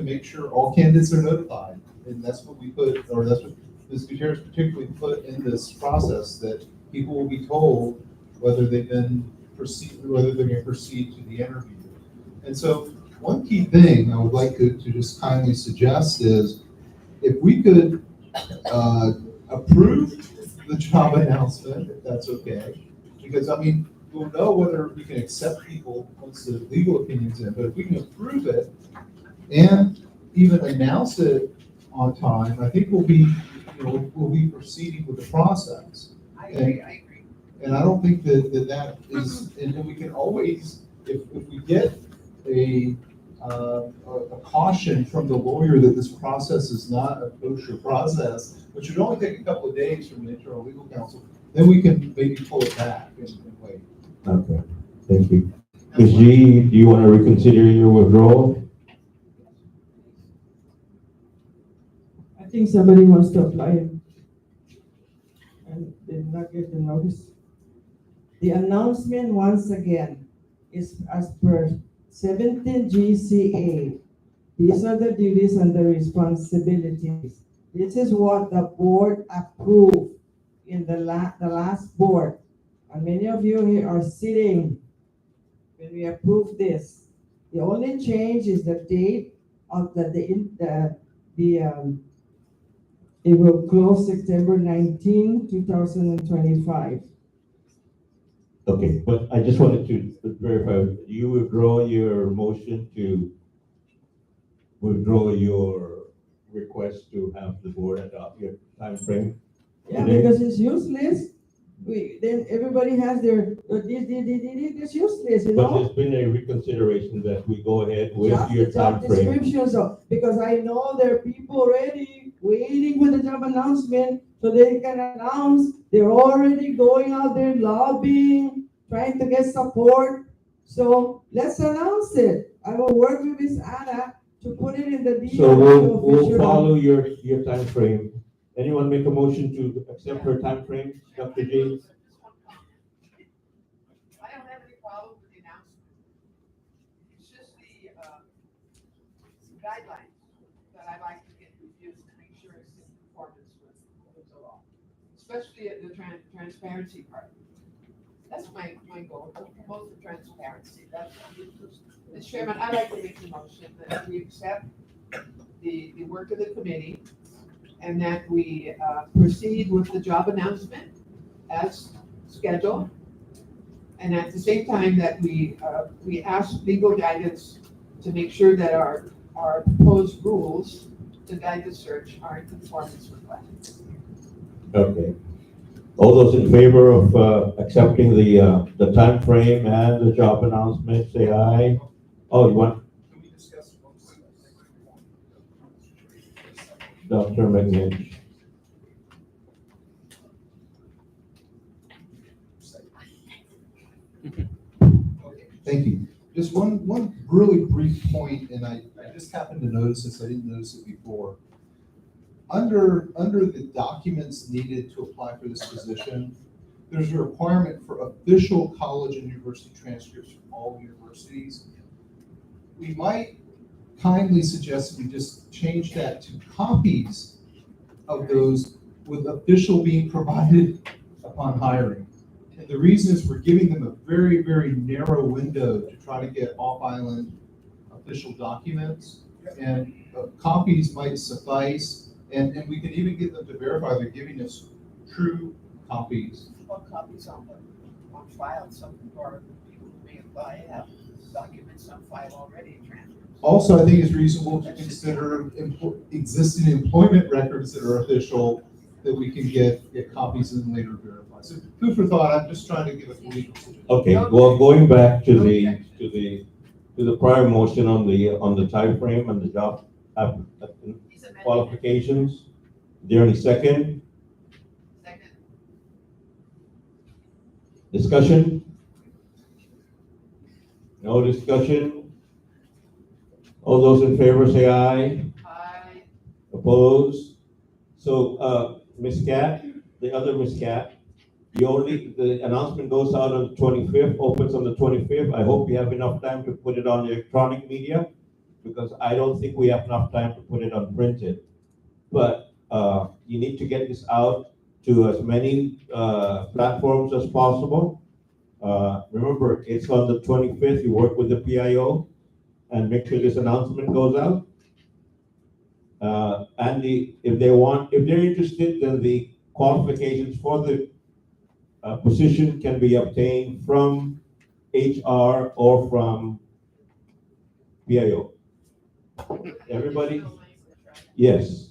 all candidates are notified, and that's what we put, or that's what Ms. Gutierrez particularly put in this process, that people will be told whether they're going to proceed to the interview. And so, one key thing I would like to just kindly suggest is if we could approve the job announcement, if that's okay. Because, I mean, we'll know whether we can accept people once the legal opinion's in, but if we can approve it and even announce it on time, I think we'll be proceeding with the process. I agree. And I don't think that is, and then we can always, if we get a caution from the lawyer that this process is not a kosher process, which would only take a couple of days from the internal legal counsel, then we can maybe pull it back and wait. Okay, thank you. Ms. G, do you want to reconsider your withdrawal? I think somebody wants to apply and did not get the notice. The announcement, once again, is as per 17 GCA. These are the duties and the responsibilities. This is what the board approved in the last board. And many of you here are sitting when we approved this. The only change is the date of it will close September 19, 2025. Okay, but I just wanted to verify, you withdraw your motion to withdraw your request to have the board adopt your time frame? Yeah, because it's useless. Then everybody has their, it's useless, you But know? there's been a reconsideration that we go ahead with Just your the job time frame. descriptions, because I know there are people already waiting for the job announcement so they can announce. They're already going out there lobbying, trying to get support. So let's announce it. I will work with Ms. Anna to put it in the deal. So we'll follow your time frame. Anyone make a motion to accept her time frame, Dr. James? I don't have any problem with the announcement. It's just the guidelines that I like to get reviewed to make sure it's in conformance with the law, especially at the transparency part. That's my goal, to promote the transparency. That's Mr. Chairman, I'd like to make the motion that we accept the work of the committee and that we proceed with the job announcement as scheduled. And at the same time that we ask legal guidance to make sure that our proposed rules to guide the search are in conformance with that. Okay. All those in favor of accepting the time frame and the job announcement, say aye. Oh, you want? Can we discuss Dr. McNinch. Okay, thank you. Just one really brief point, and I just happened to notice this, I didn't notice it before. under the documents needed to apply for this position, there's a requirement for official college and university transcripts from all universities. We might kindly suggest we just change that to copies of those with official being provided upon hiring. And the reason is we're giving them a very, very narrow window to try to get off-island official documents. And copies might suffice, and we can even get them to verify they're giving us true copies. What copies on file, some or people who may apply have documents on file already, transcripts. Also, I think it's reasonable to consider existing employment records that are official that we can get copies and later verify. So food for thought. I'm just trying to give a legal suggestion. Okay, well, going back to the prior motion on the time frame and the job qualifications. Is there any second? Second. Discussion? No discussion? All those in favor say aye. Aye. Opposed? So, Ms. Cat, the other Ms. Cat, the announcement goes out on the 25th, opens on the 25th. I hope you have enough time to put it on the electronic media, because I don't think we have enough time to put it on printed. But you need to get this out to as many platforms as possible. Remember, it's on the 25th. You work with the PIO and make sure this announcement goes out. And if they're interested, then the qualifications for the position can be obtained from HR or from PIO. Everybody? Yes.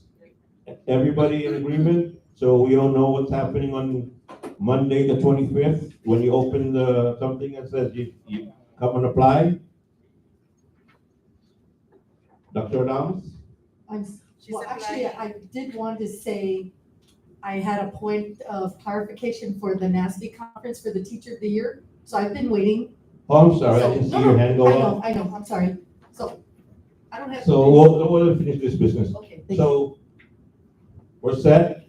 Everybody in agreement? So we all know what's happening on Monday, the 25th, when you open something that says you come and apply? Dr. Adams? Well, actually, I did want to say, I had a point of clarification for the NASB conference for the Teacher of the Year. So I've been waiting. Oh, I'm sorry, I didn't see your hand go up. I know, I'm sorry. So I don't have. So we'll finish this business. Okay, thank you. So we're set.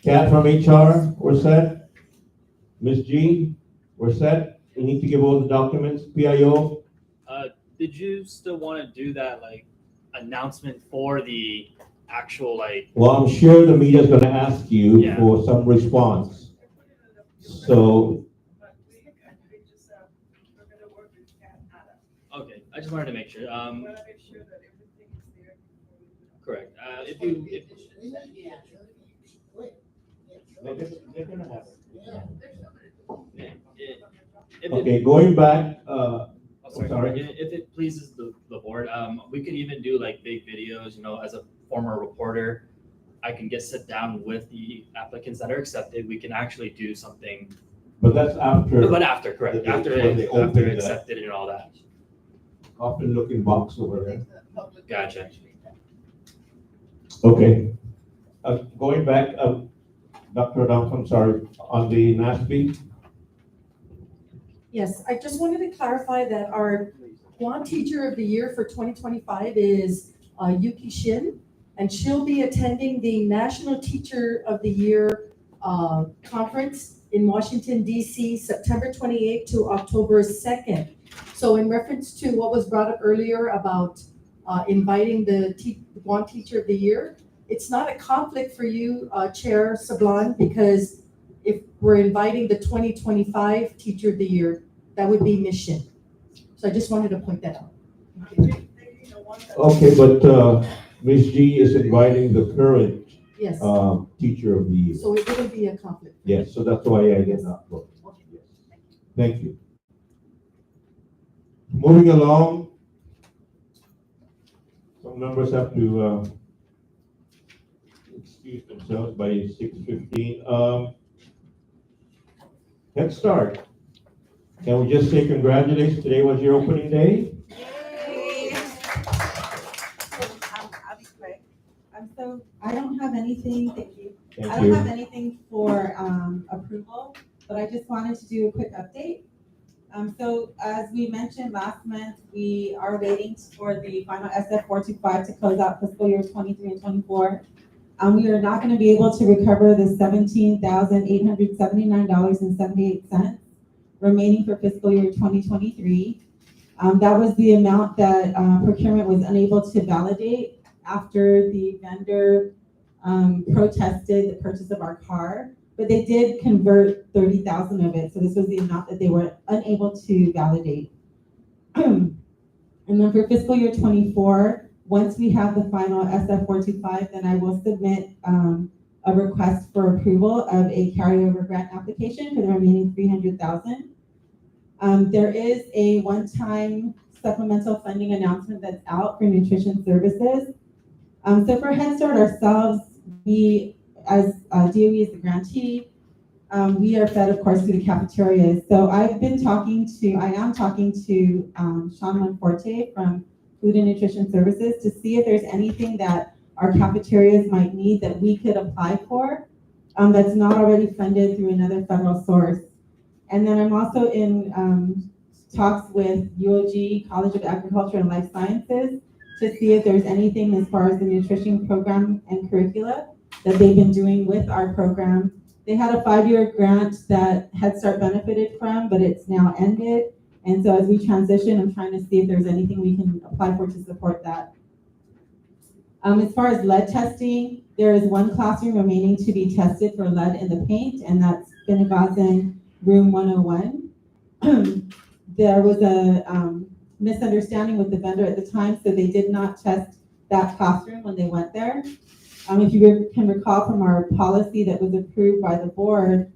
Kat from HR, we're set. Ms. G, we're set. We need to give all the documents. PIO. Did you still want to do that announcement for the actual Well, I'm sure the media is going to ask you for some response. So. Okay, I just wanted to make sure. Correct. If you. They're gonna have it. Okay, going back. Sorry. If it pleases the board, we could even do big videos. As a former reporter, I can sit down with the applicants that are accepted. We can actually do something. But that's after. But after, correct. After accepted and all that. Often looking box over there. Gotcha. Okay. Going back, Dr. Adams, I'm sorry, on the NASB. Yes, I just wanted to clarify that our Guam Teacher of the Year for 2025 is Yuki Shin, and she'll be attending the National Teacher of the Year conference in Washington, D.C., September 28th to October 2nd. So in reference to what was brought up earlier about inviting the Guam Teacher of the Year, it's not a conflict for you, Chair Sablan, because if we're inviting the 2025 Teacher of the Year, that would be Ms. Shin. So I just wanted to point that out. Okay, but Ms. G is inviting the current Yes. Teacher of the Year. So it wouldn't be a conflict. Yes, so that's why I did not vote. Yes. Thank you. Moving along, some members have to excuse themselves by 6:15. Let's start. Can we just say congratulations? Today was your opening day. I don't have anything, thank you. Thank I don't you. have anything for approval, but I just wanted to do a quick update. So as we mentioned last month, we are waiting for the final SF 425 to close out fiscal year 23 and 24. We are not gonna be able to recover the $17,879.78 remaining for fiscal year 2023. That was the amount that procurement was unable to validate after the vendor protested the purchase of our car, but they did convert 30,000 of it. So this was the amount that they were unable to validate. And then for fiscal year 24, once we have the final SF425, then I will submit a request for approval of a carryover grant application for the remaining 300,000. There is a one-time supplemental funding announcement that's out for nutrition services. So for Head Start ourselves, we, as DOE is the grantee, we are fed, of course, through the cafeterias. So I am talking to Sean Monforte from Food and Nutrition Services to see if there's anything that our cafeterias might need that we could apply for that's not already funded through another federal source. And then I'm also in talks with UOG, College of Agriculture and Life Sciences, to see if there's anything as far as the nutrition program and curricula that they've been doing with our program. They had a 5-year grant that Head Start benefited from, but it's now ended. And so as we transition, I'm trying to see if there's anything we can apply for to support that. As far as lead testing, there is one classroom remaining to be tested for lead in the paint, and that's Finnegassen Room 101. There was a misunderstanding with the vendor at the time, so they did not test that classroom when they went there. If you can recall from our policy that was approved by the board,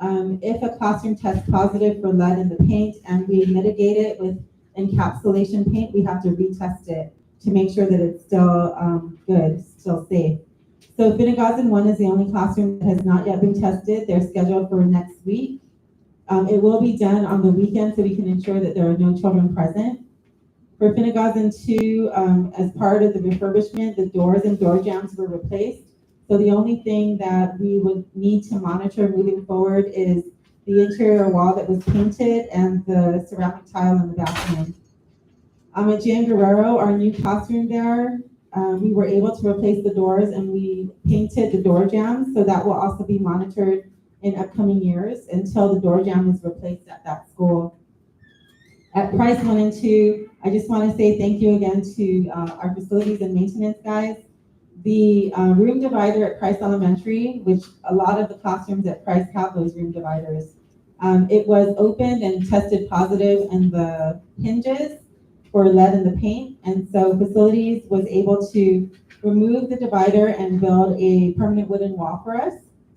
if a classroom tests positive for lead in the paint and we mitigate it with encapsulation paint, we have to retest it to make sure that it's still good, still safe. So Finnegassen 1 is the only classroom that has not yet been tested. They're scheduled for next week. It will be done on the weekend so we can ensure that there are no children present. For Finnegassen 2, as part of the refurbishment, the doors and door jambs were replaced. So the only thing that we would need to monitor moving forward is the interior wall that was painted and the ceramic tile in the bathroom. At Jan Guerrero, our new classroom there, we were able to replace the doors and we painted the door jambs. So that will also be monitored in upcoming years until the door jamb is replaced at that school. At Price 1 and 2, I just want to say thank you again to our facilities and maintenance guys. The room divider at Price Elementary, which a lot of the classrooms at Price have those room dividers, it was opened and tested positive in the hinges for lead in the paint. And so facilities was able to remove the divider and build a permanent wooden wall for us.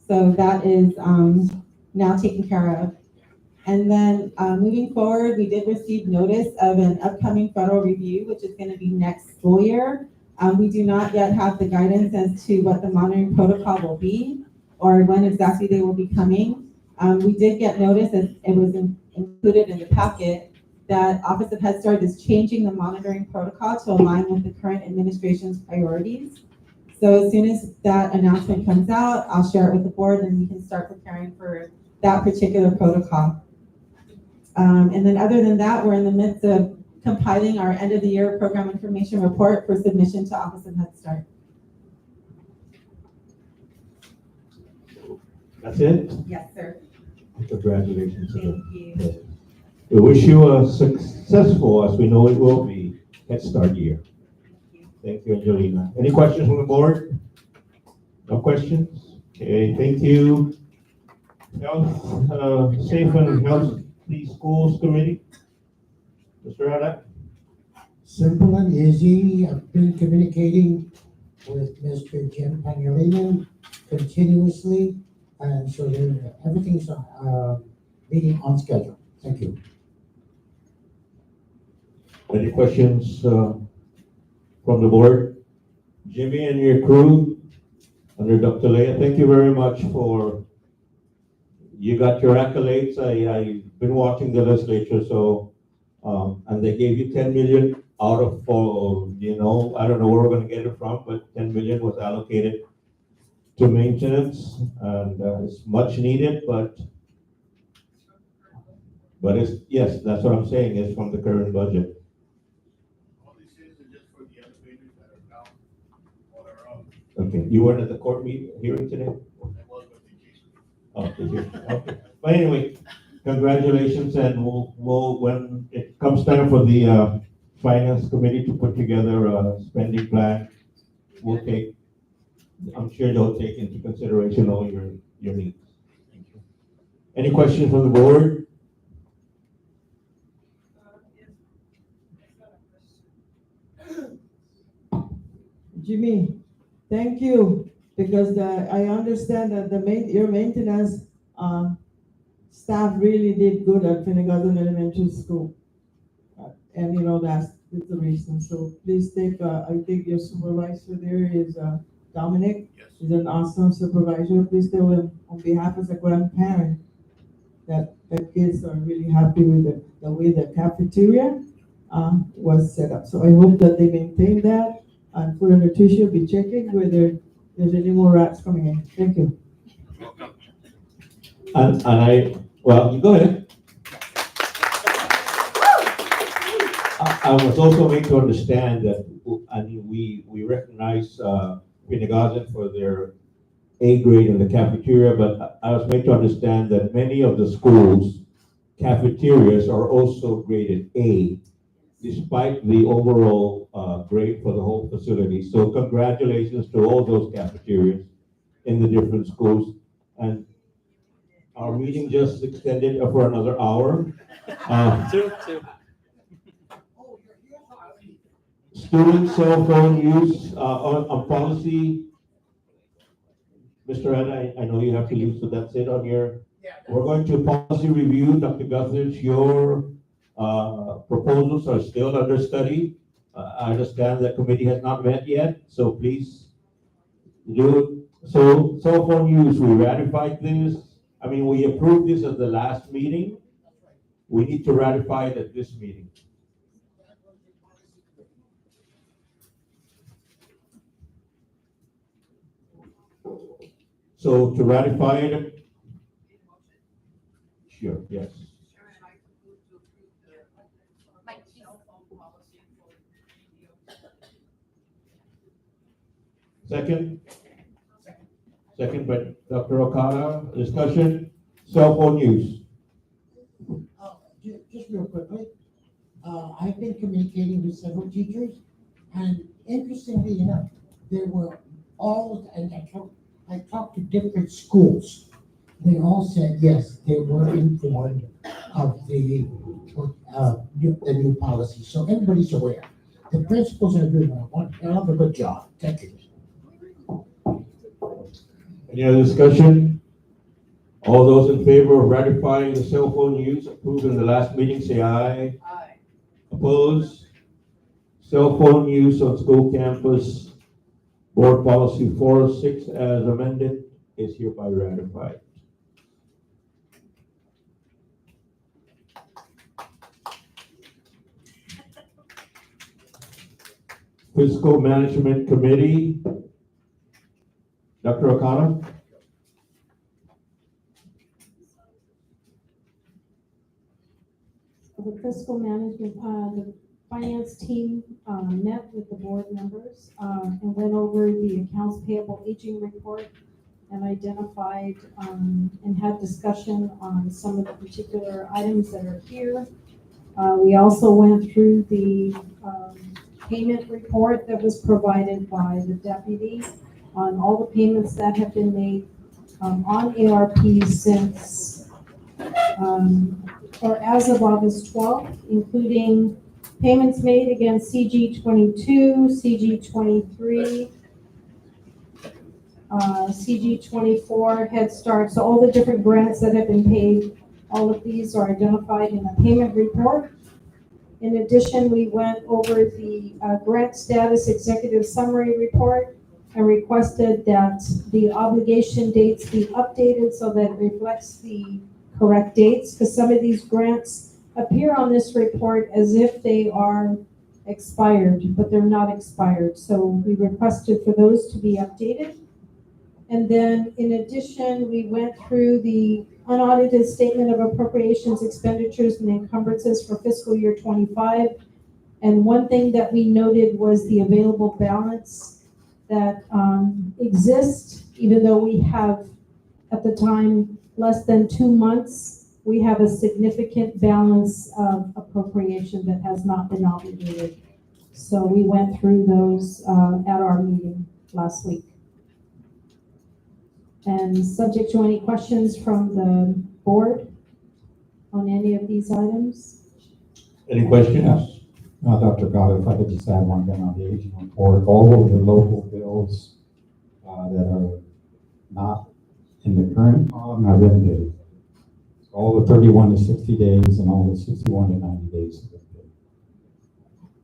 So that is now taken care of. And then moving forward, we did receive notice of an upcoming federal review, which is going to be next school year. We do not yet have the guidance as to what the monitoring protocol will be or when exactly they will be coming. We did get notice, as it was included in the packet, that Office of Head Start is changing the monitoring protocol to align with the current administration's priorities. So as soon as that announcement comes out, I'll share it with the board and we can start preparing for that particular protocol. And then other than that, we're in the midst of compiling our end of the year program information report for submission to Office of Head Start. That's it? Yes, sir. Congratulations. Thank you. We wish you a successful, as we know it will be, Head Start year. Thank you, Angelina. Any questions from the board? No questions? Okay, thank you. Health, Safe and Healthy Schools Committee. Mr. Ada? Simple and easy. I've been communicating with Mr. Jim Pangilinan continuously, and so everything's meeting on schedule. Thank you. Any questions from the board? Jimmy and your crew under Dr. Leah, thank you very much for, you got your accolades. I've been watching the legislature, so, and they gave you 10 million out of, you know, I don't know where we're gonna get it from, but 10 million was allocated to maintenance, and it's much needed, but it's, yes, that's what I'm saying, it's from the current budget. Okay, you weren't at the court hearing today? Oh, did you? Okay. But anyway, congratulations, and when it comes time for the finance committee to put together a spending plan, I'm sure they'll take into consideration all your needs. Any questions from the board? Jimmy, thank you, because I understand that your maintenance staff really did good at Finnegan Elementary School. And you know, that's the reason. So please take, I think your supervisor there is Dominic. Yes. He's an awesome supervisor. Please tell him on behalf as a grandparent that kids are really happy with the way the cafeteria was set up. So I hope that they maintain that, and Food and Nutrition will be checking whether there's any more rats coming in. Thank you. Well, you go ahead. I was also made to understand that, I mean, we recognize Finnegan for their A grade in the cafeteria, but I was made to understand that many of the schools' cafeterias are also graded A, despite the overall grade for the whole facility. So congratulations to all those cafeterias in the different schools. And our meeting just extended for another hour. Two. Student cell phone use on policy. Mr. Anna, I know you have to leave, so that's it on your. We're going to policy review. Dr. Guthridge, your proposals are still under study. I understand the committee has not met yet, so please do it. So cell phone use, we ratified this. I mean, we approved this at the last meeting. We need to ratify it at this meeting. So to ratify it, sure, yes. Second? Second by Dr. Okada. Discussion, cell phone use. Just real quickly, I've been communicating with several teachers, and interestingly enough, there were all, and I talked to different schools. They all said, yes, they were informed of the new policy. So everybody's aware. The principals are doing a good job. Thank you. Any other discussion? All those in favor of ratifying the cell phone use approved in the last meeting, say aye. Aye. Opposed? Cell phone use on school campus, board policy 406 as amended is hereby ratified. Fiscal Management Committee, Dr. O'Connor. The fiscal management, the finance team met with the board members and went over the accounts payable aging report and identified and had discussion on some of the particular items that are here. We also went through the payment report that was provided by the deputy on all the payments that have been made on ARP since or as of August 12th, including payments made against CG 22, CG 23, CG 24, Head Start. So all the different grants that have been paid, all of these are identified in a payment report. In addition, we went over the grant status executive summary report and requested that the obligation dates be updated so that it reflects the correct dates, because some of these grants appear on this report as if they are expired, but they're not expired. So we requested for those to be updated. And then in addition, we went through the unaudited statement of appropriations, expenditures, and encumbrances for fiscal year 25. And one thing that we noted was the available balance that exist, even though we have, at the time, less than 2 months, we have a significant balance of appropriation that has not been obligated. So we went through those at our meeting last week. And subject to any questions from the board on any of these items? Any questions? Dr. Goddard, if I could just add one thing on the aging report, all of the local bills that are not in the current column have been paid. All the 31 to 60 days and all the 61 to 90 days have been paid.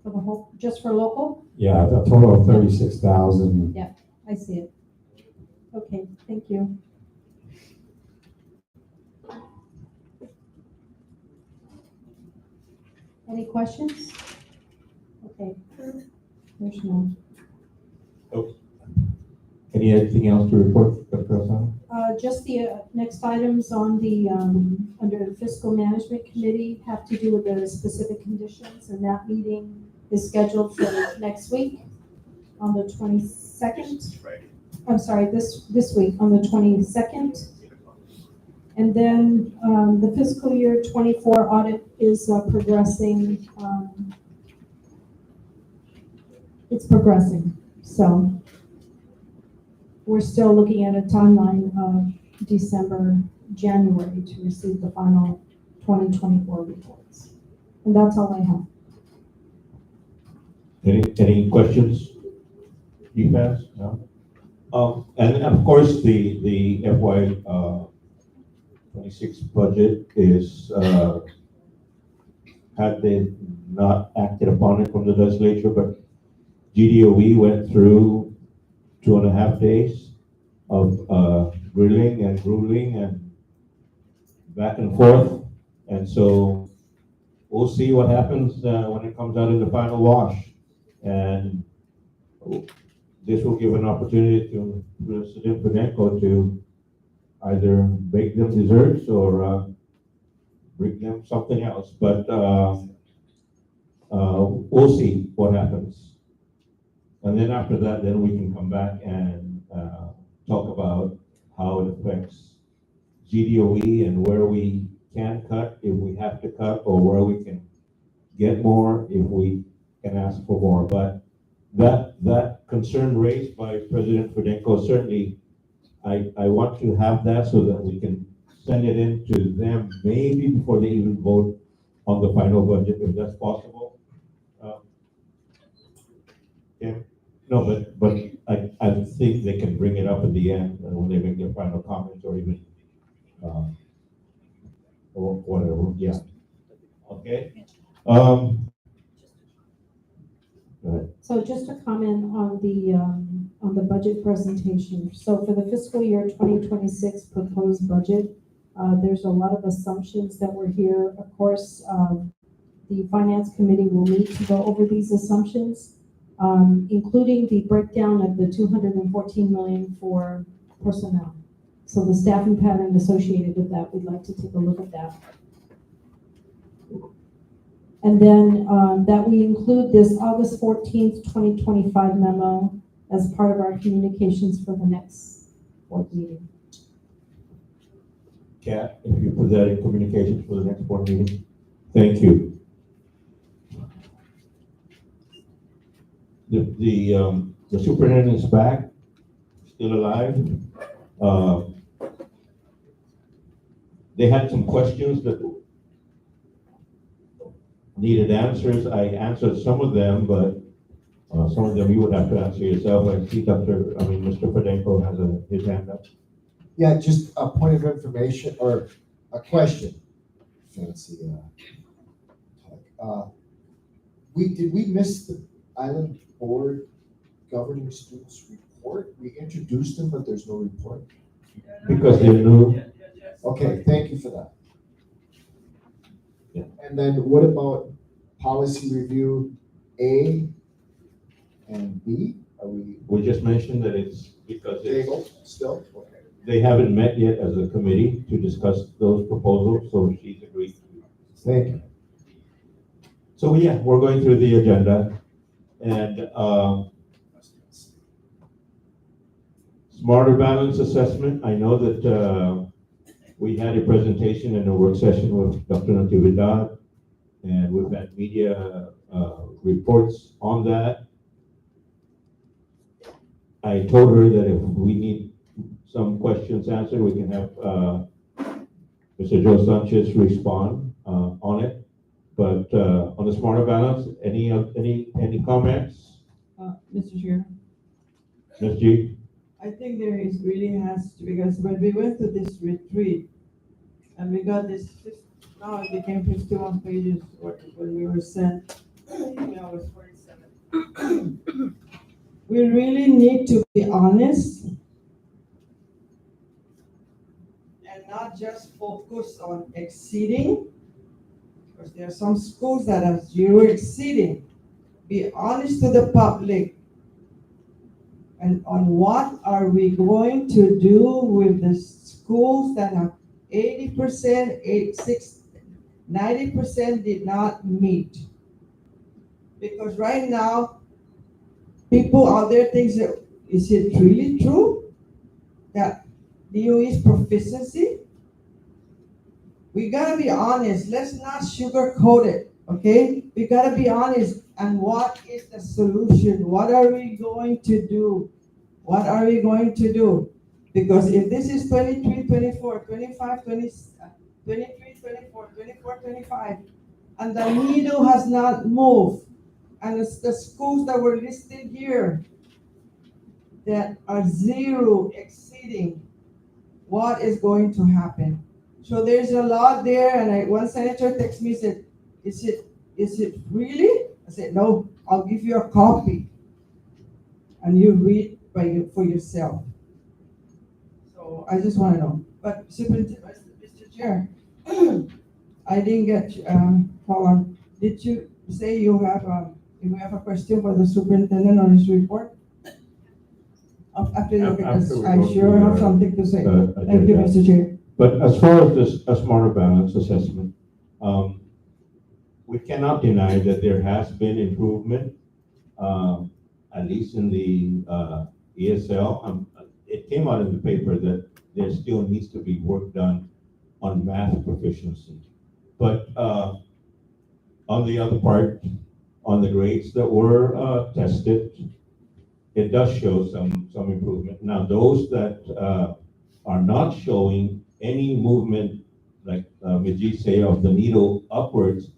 For the whole, just for local? Yeah, a total of 36,000. Yeah, I see it. Okay, thank you. Any questions? Okay, there's none. Oh. Anything else to report, Dr. Asano? Just the next items on the, under the fiscal management committee have to do with the specific conditions, and that meeting is scheduled for next week on the 22nd. I'm sorry, this week on the 22nd. And then the fiscal year 24 audit is progressing. It's progressing. So we're still looking at a timeline of December, January to receive the final 2024 reports. And that's all I have. Any questions? You guys? No? And of course, the FY 26 budget is, had they not acted upon it from the legislature, but GDOE went through 2.5 days of grilling and grueling and back and forth. And so we'll see what happens when it comes out in the final wash. And this will give an opportunity to President Paneco to either bake them desserts or bring them something else. But we'll see what happens. And then after that, then we can come back and talk about how it affects GDOE and where we can cut if we have to cut, or where we can get more if we can ask for more. But that concern raised by President Fedenko, certainly I want to have that so that we can send it in to them maybe before they even vote on the final budget, if that's possible. Yeah. No, but I think they can bring it up at the end when they make their final comments, or even or whatever. Yeah. Okay. So just a comment on the budget presentation. So for the fiscal year 2026 proposed budget, there's a lot of assumptions that were here. Of course, the finance committee will need to go over these assumptions, including the breakdown of the $214 million for personnel. So the staffing pattern associated with that, we'd like to take a look at that. And then that we include this August 14th, 2025 memo as part of our communications for the next board meeting. Kat, if you put that in communications for the next board meeting. Thank you. The superintendent is back, still alive. They had some questions that needed answers. I answered some of them, but some of them you would have to answer yourself. I see Mr. Fedenko has his hand up. Yeah, just a point of information or a question. Fancy. Did we miss the Island Board Governing Students report? We introduced them, but there's no report. Because they're new. Okay, thank you for that. Yeah. And then what about policy review A and B? Are we? We just mentioned that it's because it's still? Okay. They haven't met yet as a committee to discuss those proposals, so she's agreed to. Thank you. So yeah, we're going through the agenda, and Smarter balance assessment. I know that we had a presentation in a work session with Dr. Natividad, and we've had media reports on that. I told her that if we need some questions answered, we can have Mr. Joe Sanchez respond on it. But on the smarter balance, any comments? Mr. Chair, Ms. G? I think there is really has to, because when we went to this retreat and we got this, now it became 51 pages when we were sent, email was 47. We really need to be honest and not just focus on exceeding, because there are some schools that have zero exceeding. Be honest to the public and on what are we going to do with the schools that have 80%, 90% did not meet. Because right now, people out there think, is it really true that DOE's proficiency? We gotta be honest. Let's not sugarcoat it, okay? We gotta be honest. And what is the solution? What are we going to do? What are we going to do? Because if this is 23, 24, 25, 20, 23, 24, 24, 25, and the needle has not moved, and it's the schools that were listed here that are zero exceeding, what is going to happen? So there's a lot there, and one senator texted me, said, is it really? I said, no, I'll give you a copy and you read for yourself. So I just want to know. But Mr. Chair, I didn't get, hold on. Did you say you have a question for the superintendent on his report? After you get this, I sure have something to say. Thank you, Mr. Chair. But as far as this a smarter balance assessment, we cannot deny that there has been improvement, at least in the ESL. It came out in the paper that there still needs to be work done on math proficiency. But on the other part, on the grades that were tested, it does show some improvement. Now, those that are not showing any movement, like Mijie say, of the needle upwards,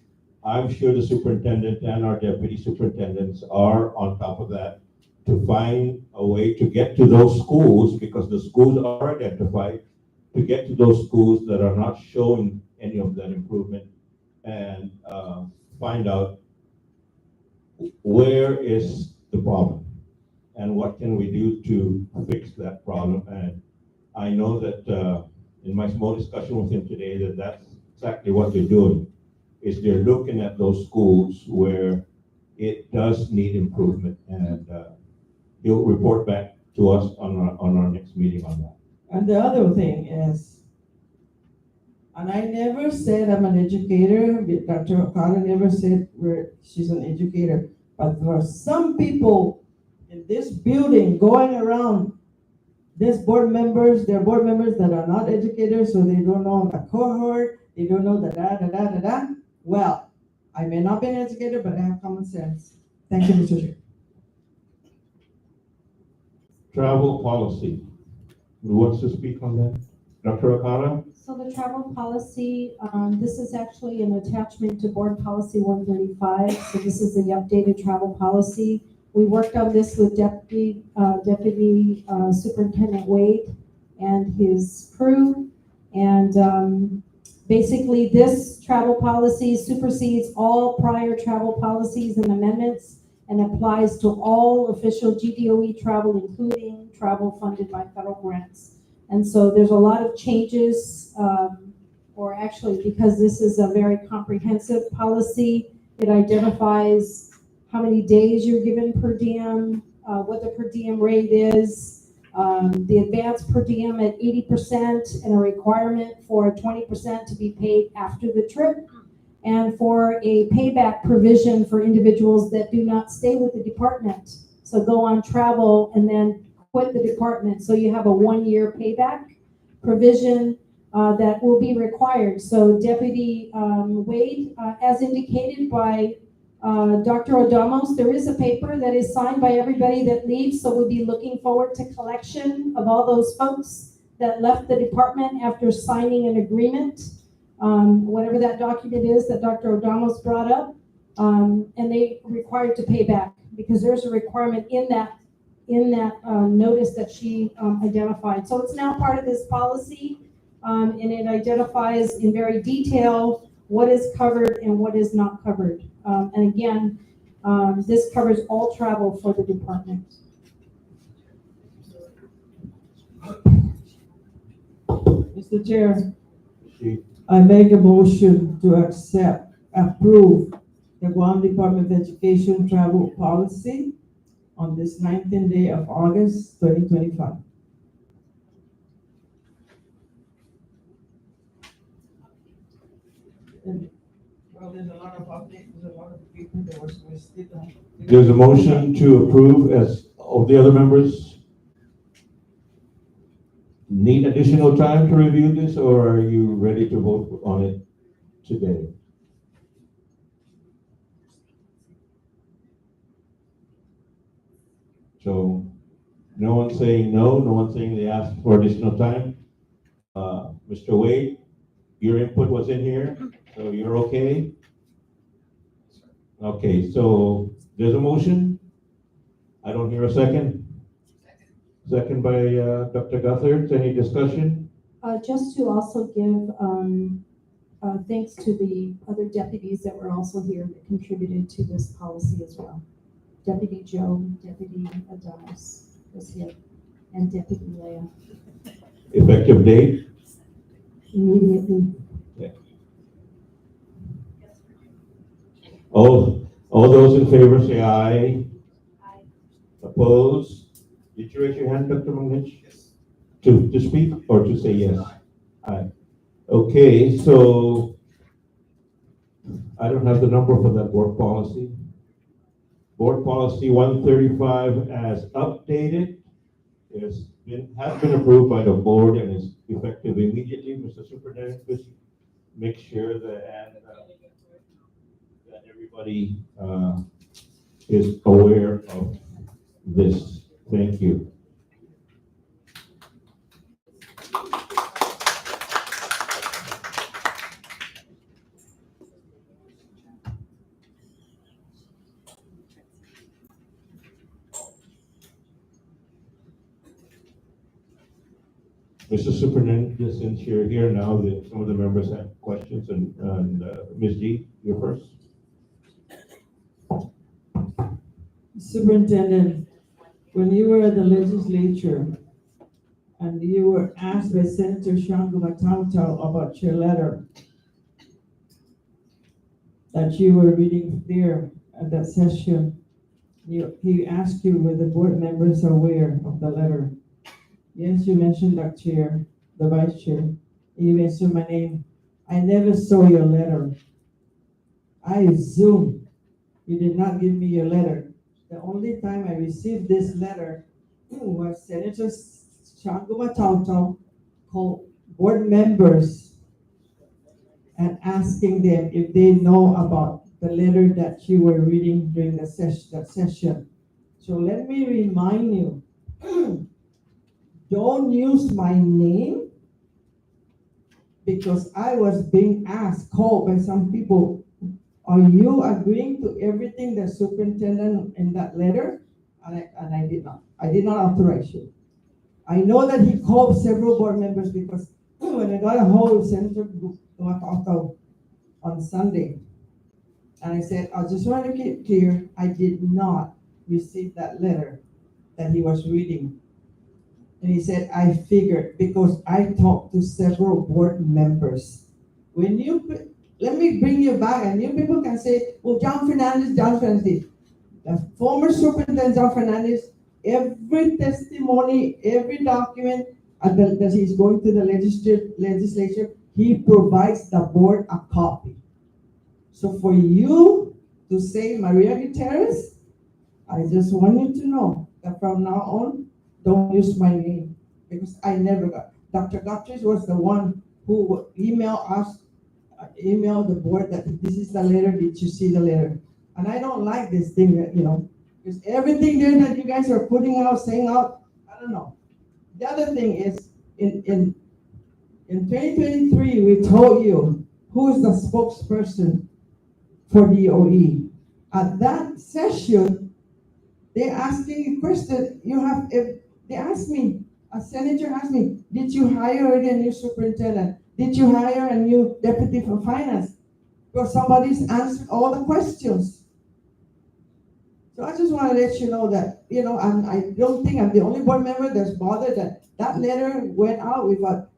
I'm sure the superintendent and our deputy superintendents are on top of that to find a way to get to those schools, because the schools are identified, to get to those schools that are not showing any of that improvement, and find out where is the problem and what can we do to fix that problem. And I know that in my small discussion with him today, that that's exactly what they're doing, is they're looking at those schools where it does need improvement, and he'll report back to us on our next meeting on that. And the other thing is, and I never said I'm an educator, Dr. Okada never said she's an educator, but there are some people in this building going around, there are board members that are not educators, so they don't know the cohort, they don't know the da. Well, I may not be an educator, but I have common sense. Thank you, Mr. Chair. Travel policy. Who wants to speak on that? Dr. Okada? So the travel policy, this is actually an attachment to board policy 135. So this is the updated travel policy. We worked on this with Deputy Superintendent Wade and his crew. And basically this travel policy supersedes all prior travel policies and amendments and applies to all official GDOE travel, including travel funded by federal grants. And so there's a lot of changes, or actually, because this is a very comprehensive policy, it identifies how many days you're given per diem, what the per diem rate is, the advanced per diem at 80%, and a requirement for 20% to be paid after the trip, and for a payback provision for individuals that do not stay with the department. So go on travel and then quit the department. So you have a 1-year payback provision that will be required. So Deputy Wade, as indicated by Dr. Adamos, there is a paper that is signed by everybody that leaves. So we'll be looking forward to collection of all those folks that left the department after signing an agreement, whatever that document is that Dr. Adamos brought up, and they required to pay back because there's a requirement in that notice that she identified. So it's now part of this policy, and it identifies in very detail what is covered and what is not covered. And again, this covers all travel for the department. Mr. Chair, I make a motion to approve the Guam Department of Education travel policy on this 19th day of August, 2025. Well, there's a lot of updates, there's a lot of people that were still. There's a motion to approve as all the other members need additional time to review this, or are you ready to vote on it today? So no one's saying no, no one's saying they asked for additional time. Mr. Wade, your input was in here, so you're okay? Okay, so there's a motion. I don't hear a second. Second by Dr. Guthert. Any discussion? Just to also give thanks to the other deputies that were also here that contributed to this policy as well. Deputy Joe, Deputy Adonis was here, and Deputy Leah. Effective date? Immediately. Yeah. All those in favor say aye. Aye. Opposed? Did you raise your hand, Dr. Manghich? Yes. To speak or to say yes? Aye. Okay, so I don't have the number for that board policy. Board policy 135 as updated has been approved by the board and is effective immediately. Mr. Superintendent, please make sure that everybody is aware of this. Thank you. Mr. Superintendent, since you're here now, that some of the members have questions, and Ms. G, you're first. Superintendent, when you were at the legislature and you were asked by Senator Shango Matauta about your letter that you were reading there at that session, he asked you whether the board members are aware of the letter. Yes, you mentioned that chair, the vice chair. You mentioned my name. I never saw your letter. I assume you did not give me your letter. The only time I received this letter was Senator Shango Matauta called board members and asking them if they know about the letter that you were reading during that session. So let me remind you, don't use my name, because I was being called by some people, are you agreeing to everything the superintendent in that letter? And I did not. I did not authorize you. I know that he called several board members, because when I got a hold of Senator Matauta on Sunday, and I said, I just want to keep clear, I did not receive that letter that he was reading. And he said, I figured, because I talked to several board members. When you, let me bring you back, and you people can say, well, John Fernandez. The former superintendent, John Fernandez, every testimony, every document that he's going to the legislature, he provides the board a copy. So for you to say Maria Gutierrez, I just want you to know that from now on, don't use my name, because I never got. Dr. Gutierrez was the one who would email us, email the board that this is the letter, did you see the letter? And I don't like this thing that, because everything there that you guys are putting out, saying out, I don't know. The other thing is, in 2023, we told you who is the spokesperson for DOE. At that session, they asking a question, they asked me, a senator asked me, did you hire already a new superintendent? Did you hire a new deputy for finance? Well, somebody's answered all the questions. So I just want to let you know that, I don't think I'm the only board member that's bothered that that letter went out without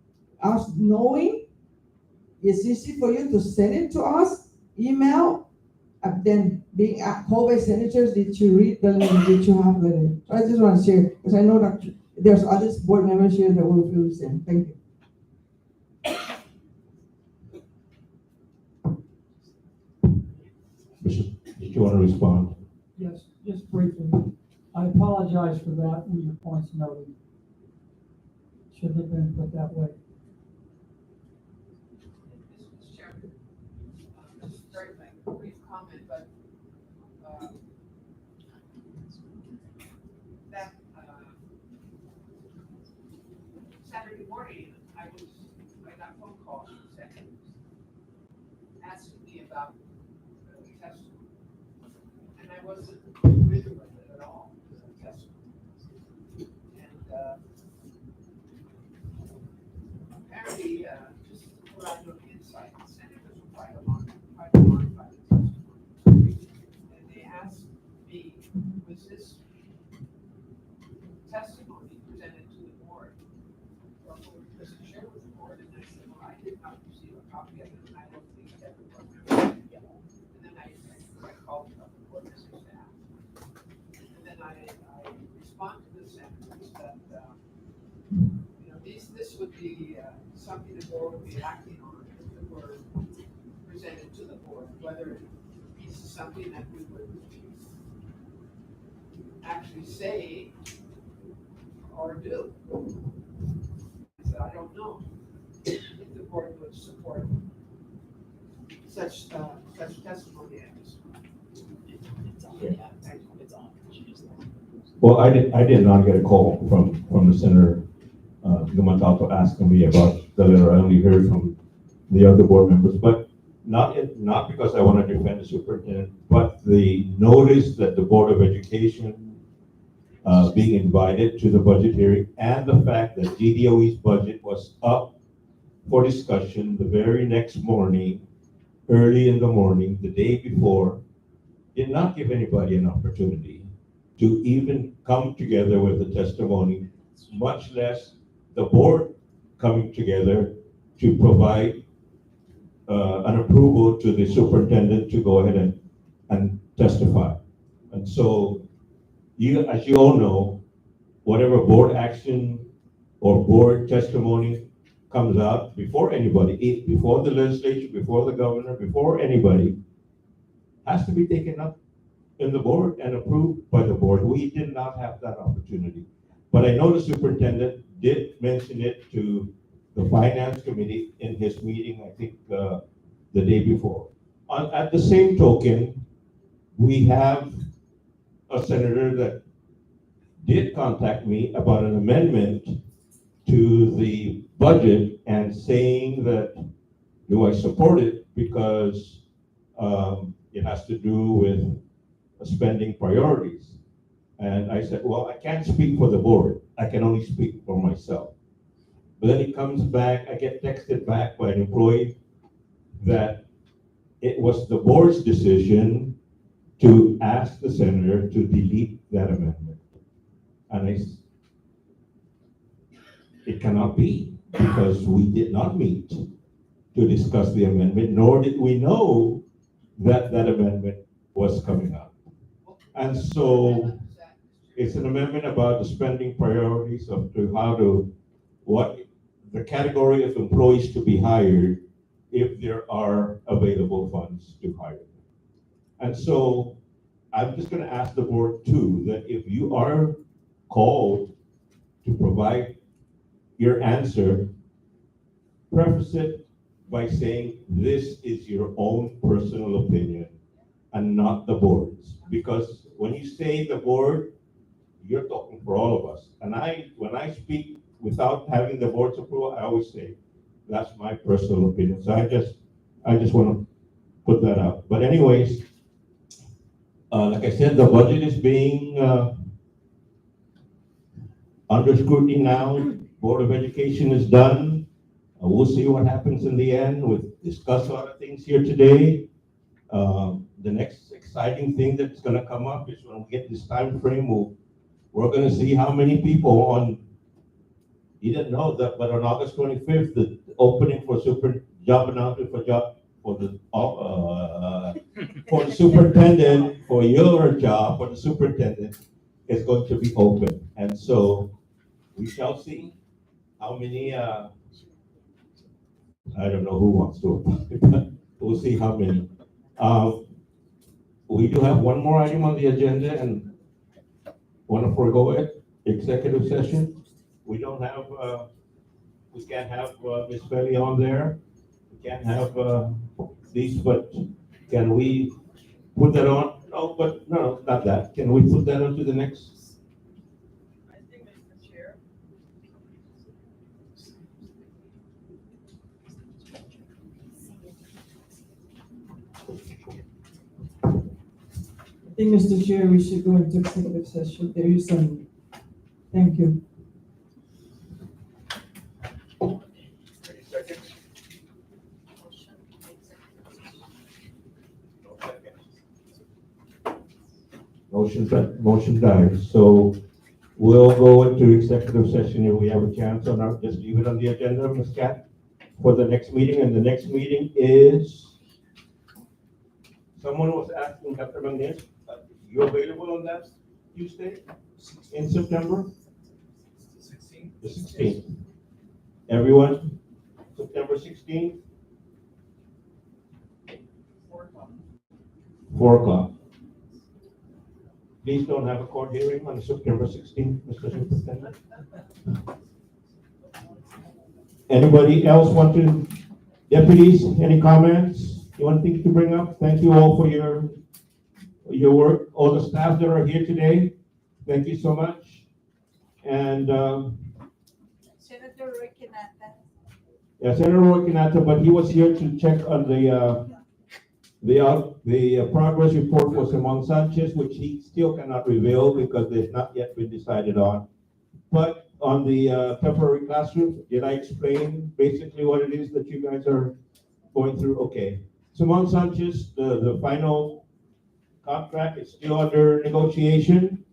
us knowing. It's easy for you to send it to us, email, and then being called by senators, did you read the letter? Did you have the letter? So I just want to share, because I know that there's other board members here that will feel the same. Thank you. Bishop, did you want to respond? Yes, just briefly. I apologize for that when your points noted. Should have been put that way. Mr. Chairman, just very brief comment, but that Saturday morning, I got phone calls from senators asking me about the testimony, and I wasn't familiar with it at all, the testimony. And apparently, just to put out your insight, the senators were quite alarmed by the testimony. And they asked me, was this testimony presented to the board, or was it shared with the board? And I said, well, I did not receive a copy of it, and I don't think everyone remembers it. And then I called up the board as a staff. And then I respond to the senators that, this would be something the board would be acting on if it were presented to the board, whether this is something that we would actually say or do. So I don't know if the board would support such testimony at this point. Well, I did not get a call from the Senator Gumantato asking me about the letter. I only heard from the other board members, but not because I want to defend the superintendent, but the notice that the Board of Education being invited to the budget hearing, and the fact that GDOE's budget was up for discussion the very next morning, early in the morning, the day before, did not give anybody an opportunity to even come together with a testimony, much less the board coming together to provide an approval to the superintendent to go ahead and testify. And so, as you all know, whatever board action or board testimony comes out before anybody, before the legislature, before the governor, before anybody, has to be taken up in the board and approved by the board. We did not have that opportunity. But I know the superintendent did mention it to the finance committee in his meeting, I think the day before. At the same token, we have a senator that did contact me about an amendment to the budget and saying that, do I support it because it has to do with spending priorities. And I said, well, I can't speak for the board. I can only speak for myself. But then it comes back, I get texted back by an employee that it was the board's decision to ask the senator to delete that amendment. And it cannot be, because we did not meet to discuss the amendment, nor did we know that that amendment was coming up. And so it's an amendment about the spending priorities of what the category of employees to be hired if there are available funds to hire them. And so I'm just going to ask the board too, that if you are called to provide your answer, preface it by saying this is your own personal opinion and not the board's. Because when you say the board, you're talking for all of us. And when I speak without having the board's approval, I always say, that's my personal opinion. So I just want to put that out. But anyways, like I said, the budget is being under scrutiny now. Board of Education is done. We'll see what happens in the end. We've discussed a lot of things here today. The next exciting thing that's going to come up is when we get this time frame, we're going to see how many people on, you didn't know that, but on August 25th, the opening for job announcement for the superintendent, for your job, for the superintendent, is going to be open. And so we shall see how many, I don't know who wants to apply, but we'll see how many. We do have one more item on the agenda and want to forego it, executive session. We don't have, we can't have Ms. Felly on there. We can't have these, but can we put that on? No, but no, not that. Can we put that on to the next? I think, Mr. Chair, we should go into executive session. There is some, thank you. 30 seconds. Motion dies. So we'll go into executive session if we have a chance or not. Just leave it on the agenda, Ms. Cat, for the next meeting. And the next meeting is, someone was asking, Dr. Manguez, you available on that Tuesday in September? The 16th. Everyone, September 16th? 4 o'clock. Please don't have a court hearing on September 16th, Mr. Superintendent. Anybody else want to, deputies, any comments? You want things to bring up? Thank you all for your work, all the staff that are here today. Thank you so much. And Senator Roy Kinata. yeah, Senator Roy Kinata, but he was here to check on the progress report for Simon Sanchez, which he still cannot reveal because they've not yet been decided on. But on the temporary classrooms, did I explain basically what it is that you guys are going through? Okay. Simon Sanchez, the final contract is still under negotiation,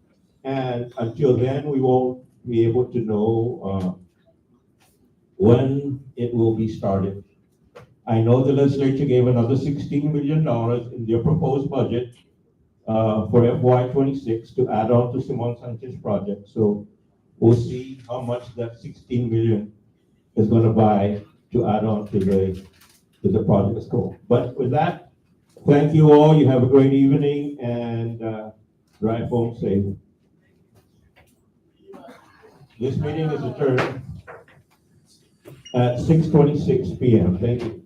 and until then, we won't be able to know when it will be started. I know the legislature gave another $16 million in their proposed budget for FY26 to add on to Simon Sanchez project. So we'll see how much that $16 million is going to buy to add on to the project scope. But with that, thank you all. You have a great evening and drive home safe. This meeting is adjourned at 6:26 p.m. Thank you.